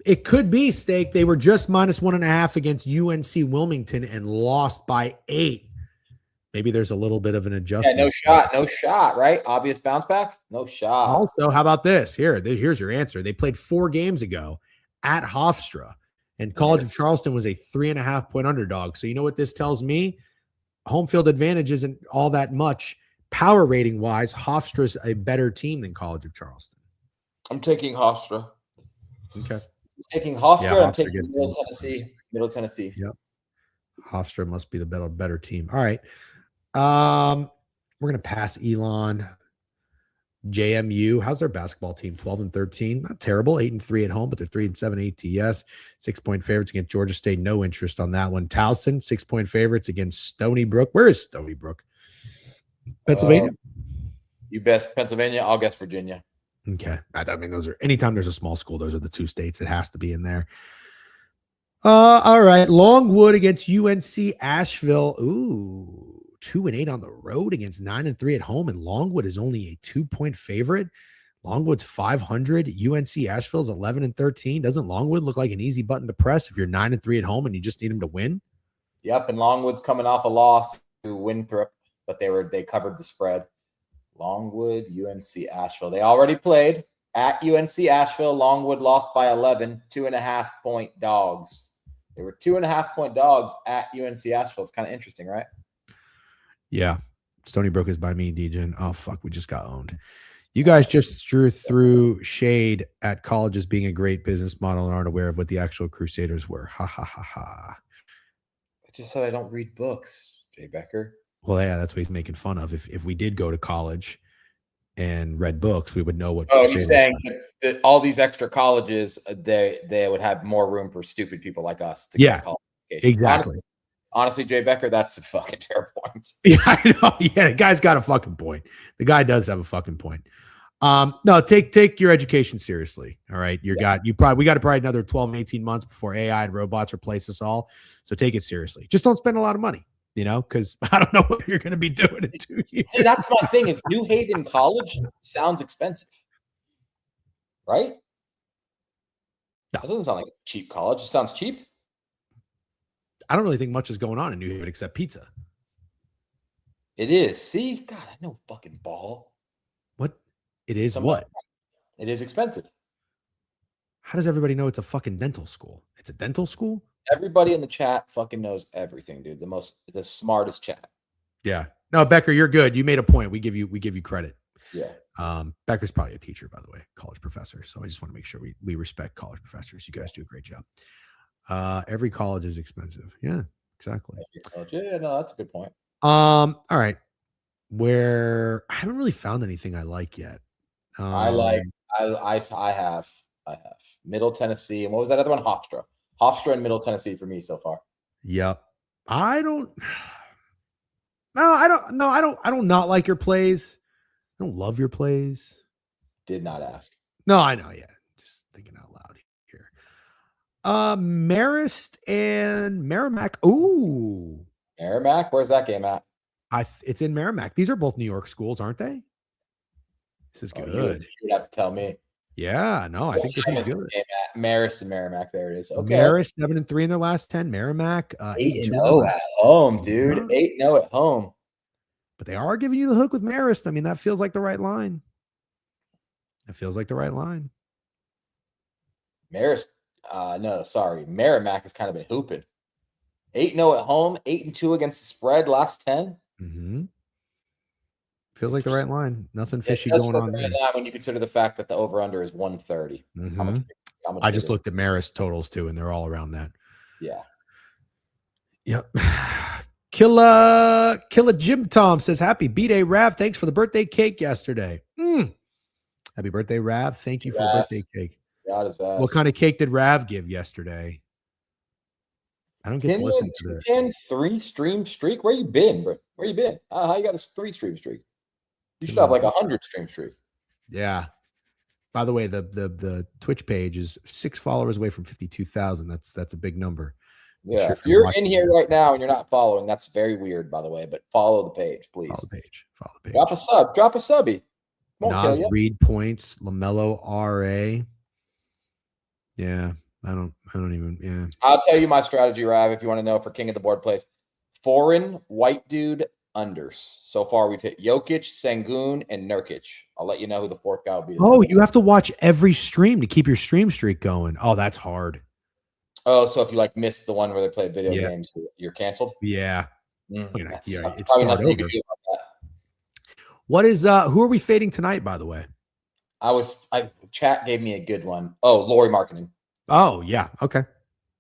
It could be, Steak. They were just -1.5 against UNC Wilmington and lost by 8. Maybe there's a little bit of an adjustment. Yeah, no shot, right? Obvious bounce back? No shot. Also, how about this? Here's your answer. They played 4 games ago at Hofstra, and College of Charleston was a 3.5-point underdog. So you know what this tells me? Home field advantage isn't all that much. Power rating wise, Hofstra's a better team than College of Charleston. I'm taking Hofstra. Okay. I'm taking Hofstra. Yeah, I'm taking Middle Tennessee. Yep. Hofstra must be the better team. All right. We're gonna pass Elon. JMU. How's their basketball team? 12-13. Not terrible. 8-3 at home, but they're 3-7 ATS. 6-point favorites against Georgia State. No interest on that one. Towson, 6-point favorites against Stony Brook. Where is Stony Brook? Pennsylvania. You best Pennsylvania. I'll guess Virginia. Okay. I mean, those are anytime there's a small school, those are the 2 states. It has to be in there. All right. Longwood against UNC Asheville. Ooh, 2-8 on the road against 9-3 at home, and Longwood is only a 2-point favorite. Longwood's 500. UNC Asheville's 11-13. Doesn't Longwood look like an easy button to press if you're 9-3 at home and you just need them to win? Yep, and Longwood's coming off a loss to Winthrop, but they covered the spread. Longwood, UNC Asheville. They already played at UNC Asheville. Longwood lost by 11, 2.5-point dogs. They were 2.5-point dogs at UNC Asheville. It's kind of interesting, right? Yeah. Stony Brook is by me, Degen. Oh, fuck. We just got owned. You guys just threw shade at colleges being a great business model and aren't aware of what the actual Crusaders were. Ha, ha, ha, ha. I just said I don't read books, Jay Becker. Well, yeah, that's what he's making fun of. If we did go to college and read books, we would know what. Oh, he's saying that all these extra colleges, they would have more room for stupid people like us to get college education. Exactly. Honestly, Jay Becker, that's a fucking fair point. Yeah, I know. Yeah, the guy's got a fucking point. The guy does have a fucking point. No, take your education seriously. All right. We got to probably another 12, 18 months before AI and robots replace us all. So take it seriously. Just don't spend a lot of money. Because I don't know what you're going to be doing in 2 years. See, that's my thing is New Haven College sounds expensive, right? No. That doesn't sound like a cheap college. It sounds cheap. I don't really think much is going on in New Haven except pizza. It is. See? God, I know fucking ball. What? It is what? It is expensive. How does everybody know it's a fucking dental school? It's a dental school? Everybody in the chat fucking knows everything, dude. The smartest chat. Yeah. No, Becker, you're good. You made a point. We give you credit. Becker's probably a teacher, by the way, college professor. So I just want to make sure we respect college professors. You guys do a great job. Every college is expensive. Yeah, exactly. Yeah, no, that's a good point. All right. Where I haven't really found anything I like yet. I have Middle Tennessee. And what was that other one? Hofstra and Middle Tennessee for me so far. Yep. I don't not like your plays. I don't love your plays. Did not ask. No, I know. Yeah. Just thinking out loud here. Marist and Merrimack. Ooh. Merrimack? Where's that game at? It's in Merrimack. These are both New York schools, aren't they? This is good. You would have to tell me. Yeah, no, I think this is good. Marist and Merrimack. There it is. Okay. Marist 7-3 in their last 10. Merrimack 8-0 at home, dude. 8-0 at home. But they are giving you the hook with Marist. I mean, that feels like the right line. Marist, no, sorry. Merrimack has kind of been hooping. 8-0 at home, 8-2 against the spread last 10. Mm-hmm. Feels like the right line. Nothing fishy going on there. When you consider the fact that the over-under is 130. Mm-hmm. How much I just looked at Marist totals too, and they're all around that. Yeah. Yep. Killa Jim Tom says, happy B-Day, Rav. Thanks for the birthday cake yesterday. Happy birthday, Rav. Thank you for the birthday cake. God is what kind of cake did Rav give yesterday? I don't get to listen to this. 3-stream streak? Where you been, bro? Where you been? How you got a 3-stream streak? You should have like 100-stream streak. Yeah. By the way, the Twitch page is 6 followers away from 52,000. That's a big number. Yeah. If you're in here right now and you're not following, that's very weird, by the way. But follow the page, please. Follow the page. Drop a subby. Nas Reed points. LaMelo RA. Yeah. I don't even. Yeah. I'll tell you my strategy, Rav, if you want to know for king of the board plays. Foreign white dude unders. So far, we've hit Jokic, Sengun, and Nurkic. I'll let you know who the fourth guy will be. Oh, you have to watch every stream to keep your stream streak going. Oh, that's hard. Oh, so if you miss the one where they play video games, you're canceled? Yeah. It's probably nothing you can do about that. What is who are we fading tonight, by the way? Chat gave me a good one. Oh, Lori Marketing. Oh, yeah. Okay.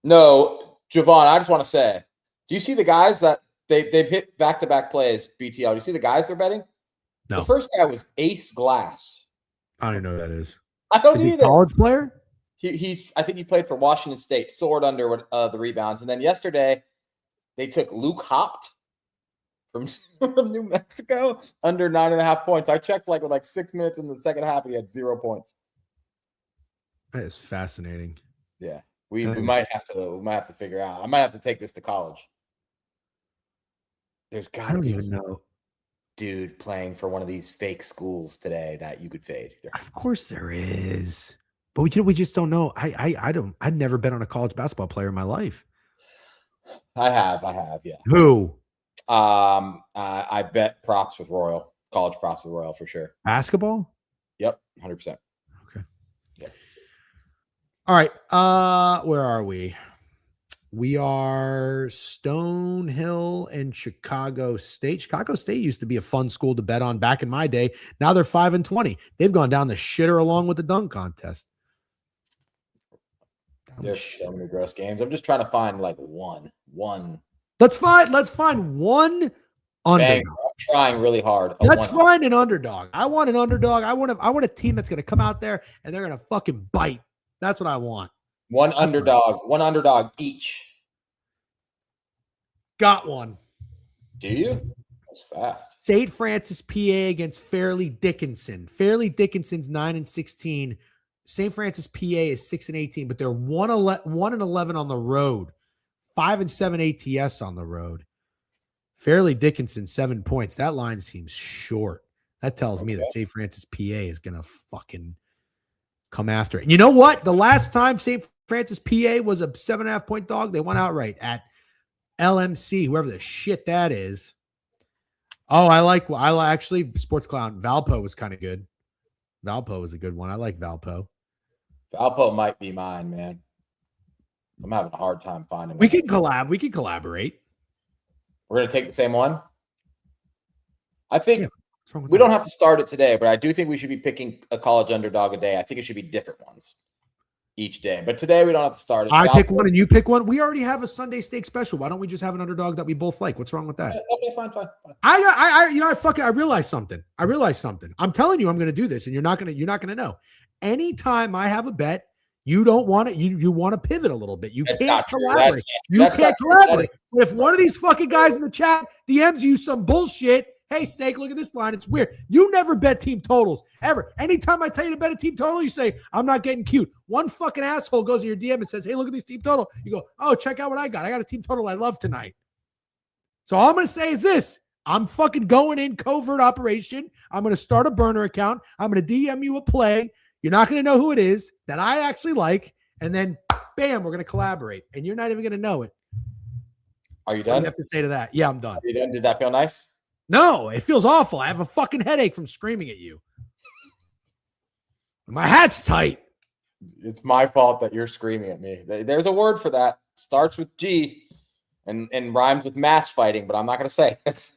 No, Jovan, I just want to say, do you see the guys that they've hit back-to-back plays, BTL? Do you see the guys they're betting? No. The first guy was Ace Glass. I don't even know who that is. I don't either. College player? I think he played for Washington State, soared under the rebounds. And then yesterday, they took Luke Hopt from New Mexico under 9.5 points. I checked with 6 minutes in the second half, and he had 0 points. That is fascinating. Yeah, we might have to figure out. I might have to take this to college. There's got to be even know, dude playing for one of these fake schools today that you could fade. Of course there is, but we just don't know. I'd never been on a college basketball player in my life. I have, yeah. Who? I bet props with Royal, college props with Royal for sure. Basketball? Yep, 100%. Okay. Yeah. All right. Where are we? We are Stonehill and Chicago State. Chicago State used to be a fun school to bet on back in my day. Now they're 5-20. They've gone down the shitter along with the dunk contest. There's so many gross games. I'm just trying to find one. Let's find one underdog. I'm trying really hard. Let's find an underdog. I want an underdog. I want a team that's going to come out there and they're going to fucking bite. That's what I want. One underdog each. Got one. Do you? That's fast. St. Francis, PA against Fairleigh Dickinson. Fairleigh Dickinson's 9-16. St. Francis, PA is 6-18, but they're 1-11 on the road. 5-7 ATS on the road. Fairleigh Dickinson, 7 points. That line seems short. That tells me that St. Francis, PA is going to fucking come after it. And you know what? The last time St. Francis, PA was a 7.5 point dog, they went outright at LMC, whoever the shit that is. Oh, I actually, Sports Clown, Valpo was kind of good. Valpo was a good one. I like Valpo. Valpo might be mine, man. I'm having a hard time finding. We can collaborate. We're gonna take the same one. I think What's wrong with We that? don't have to start it today, but I do think we should be picking a college underdog a day. I think it should be different ones each day. But today we don't have to start it. I pick one and you pick one. We already have a Sunday steak special. Why don't we just have an underdog that we both like? What's wrong with that? Okay, fine. I realized something. I'm telling you, I'm going to do this, and you're not going to know. Anytime I have a bet, you don't want it. You want to pivot a little bit. You can't collaborate. You can't collaborate. If one of these fucking guys in the chat DMs you some bullshit, hey, Steak, look at this line. It's weird. You never bet team totals, ever. Anytime I tell you to bet a team total, you say, I'm not getting cute. One fucking asshole goes in your DM and says, hey, look at this team total. You go, oh, check out what I got. I got a team total I love tonight. So all I'm going to say is this. I'm fucking going in covert operation. I'm going to start a burner account. I'm going to DM you a play. You're not going to know who it is that I actually like. And then, bam, we're going to collaborate. And you're not even going to know it. Are you What do done? you have to say to that? Yeah, I'm done. Are you done? Did that feel nice? No, it feels awful. I have a fucking headache from screaming at you. My hat's tight. It's my fault that you're screaming at me. There's a word for that. Starts with G and rhymes with mass fighting, but I'm not going to say it.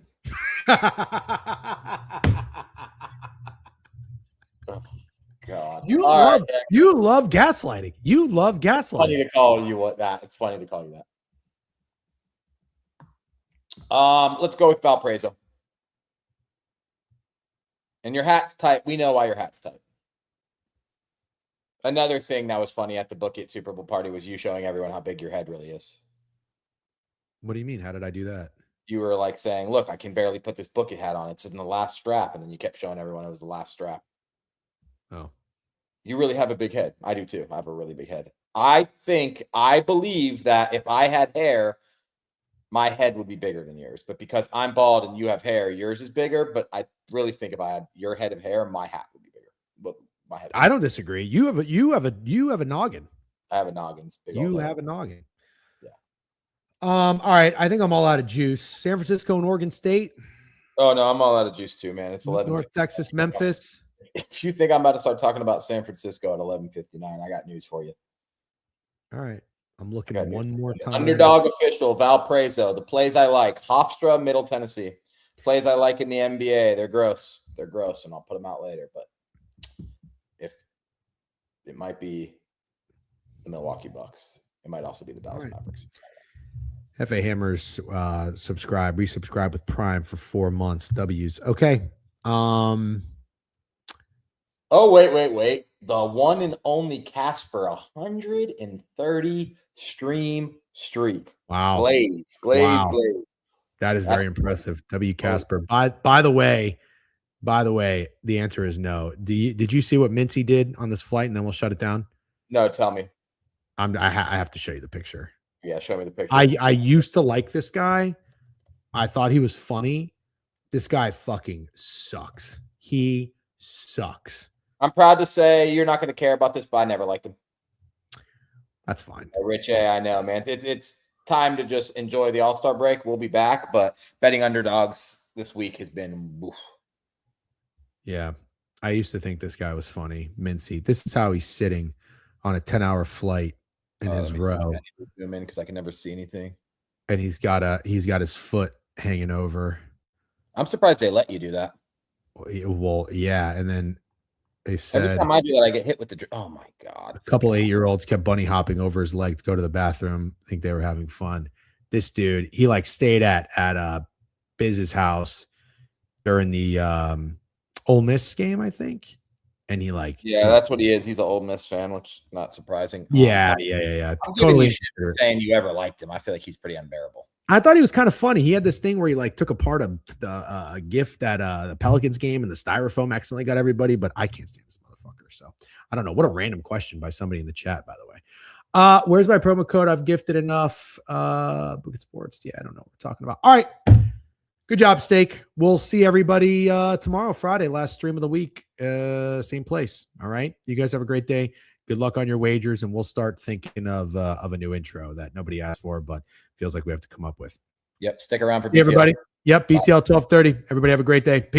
Oh, God. You love gaslighting. You love It's funny gaslighting. to call you that. It's funny to call you that. Let's go with Valparaiso. And your hat's tight. We know why your hat's tight. Another thing that was funny at the Book It Super Bowl party was you showing everyone how big your head really is. What do you mean? How did I do that? You were like saying, look, I can barely put this Book It hat on. It's in the last strap. And then you kept showing everyone it was the last strap. Oh. You really have a big head. I do too. I have a really big head. I believe that if I had hair, my head would be bigger than yours. But because I'm bald and you have hair, yours is bigger. But I really think if I had your head of hair, my hat would be bigger. But my head. I don't disagree. You have a noggin. I have a noggin. It's big. You have a noggin. Yeah. All right. I think I'm all out of juice. San Francisco and Oregon State. Oh no, I'm all out of juice too, man. It's 11. North Texas, Memphis. If you think I'm about to start talking about San Francisco at 11:59, I got news for you. All right. I'm looking at one more time. Underdog official, Valparaiso. The plays I like. Hofstra, Middle Tennessee. Plays I like in the NBA. They're gross. They're gross, and I'll put them out later. But if it might be the Milwaukee Bucks. It might also be the Dallas Mavericks. F.A. Hammers resubscribe with Prime for 4 months. W's. Okay. Oh, wait. The one and only Casper, 130 stream streak. Wow. Glaze. That is very impressive. W. Casper. By the way, the answer is no. Did you see what Mincy did on this flight? And then we'll shut it down. No, tell me. I have to show you the picture. Yeah, show me the picture. I used to like this guy. I thought he was funny. This guy fucking sucks. He sucks. I'm proud to say you're not going to care about this, but I never liked him. That's fine. Rich A, I know, man. It's time to just enjoy the All-Star break. We'll be back, but betting underdogs this week has been oof. Yeah. I used to think this guy was funny. Mincy. This is how he's sitting on a 10-hour flight in his row. Zoom in because I can never see anything. And he's got his foot hanging over. I'm surprised they let you do that. Well, yeah. And then they said every time I do that, I get hit with the. Oh my God! A couple 8-year-olds kept bunny hopping over his leg to go to the bathroom. I think they were having fun. This dude, he like stayed at Biz's house during the Ole Miss game, I think. And he that's what he is. He's an Ole Miss fan, which is not surprising. Yeah. I'm totally saying you ever liked him. I feel like he's pretty unbearable. I thought he was kind of funny. He had this thing where he like took apart a gift at the Pelicans game and the styrofoam accidentally got everybody, but I can't stand this motherfucker. So I don't know. What a random question by somebody in the chat, by the way. Where's my promo code? I've gifted enough. Book It Sports. Yeah, I don't know what we're talking about. All right. Good job, Steak. We'll see everybody tomorrow, Friday, last stream of the week. Same place. All right. You guys have a great day. Good luck on your wagers, and we'll start thinking of a new intro that nobody asked for, but feels like we have to come up with. Yep. Stick around for BTL. Hey, everybody. Yep. BTL 12:30. Everybody have a great day. Peace.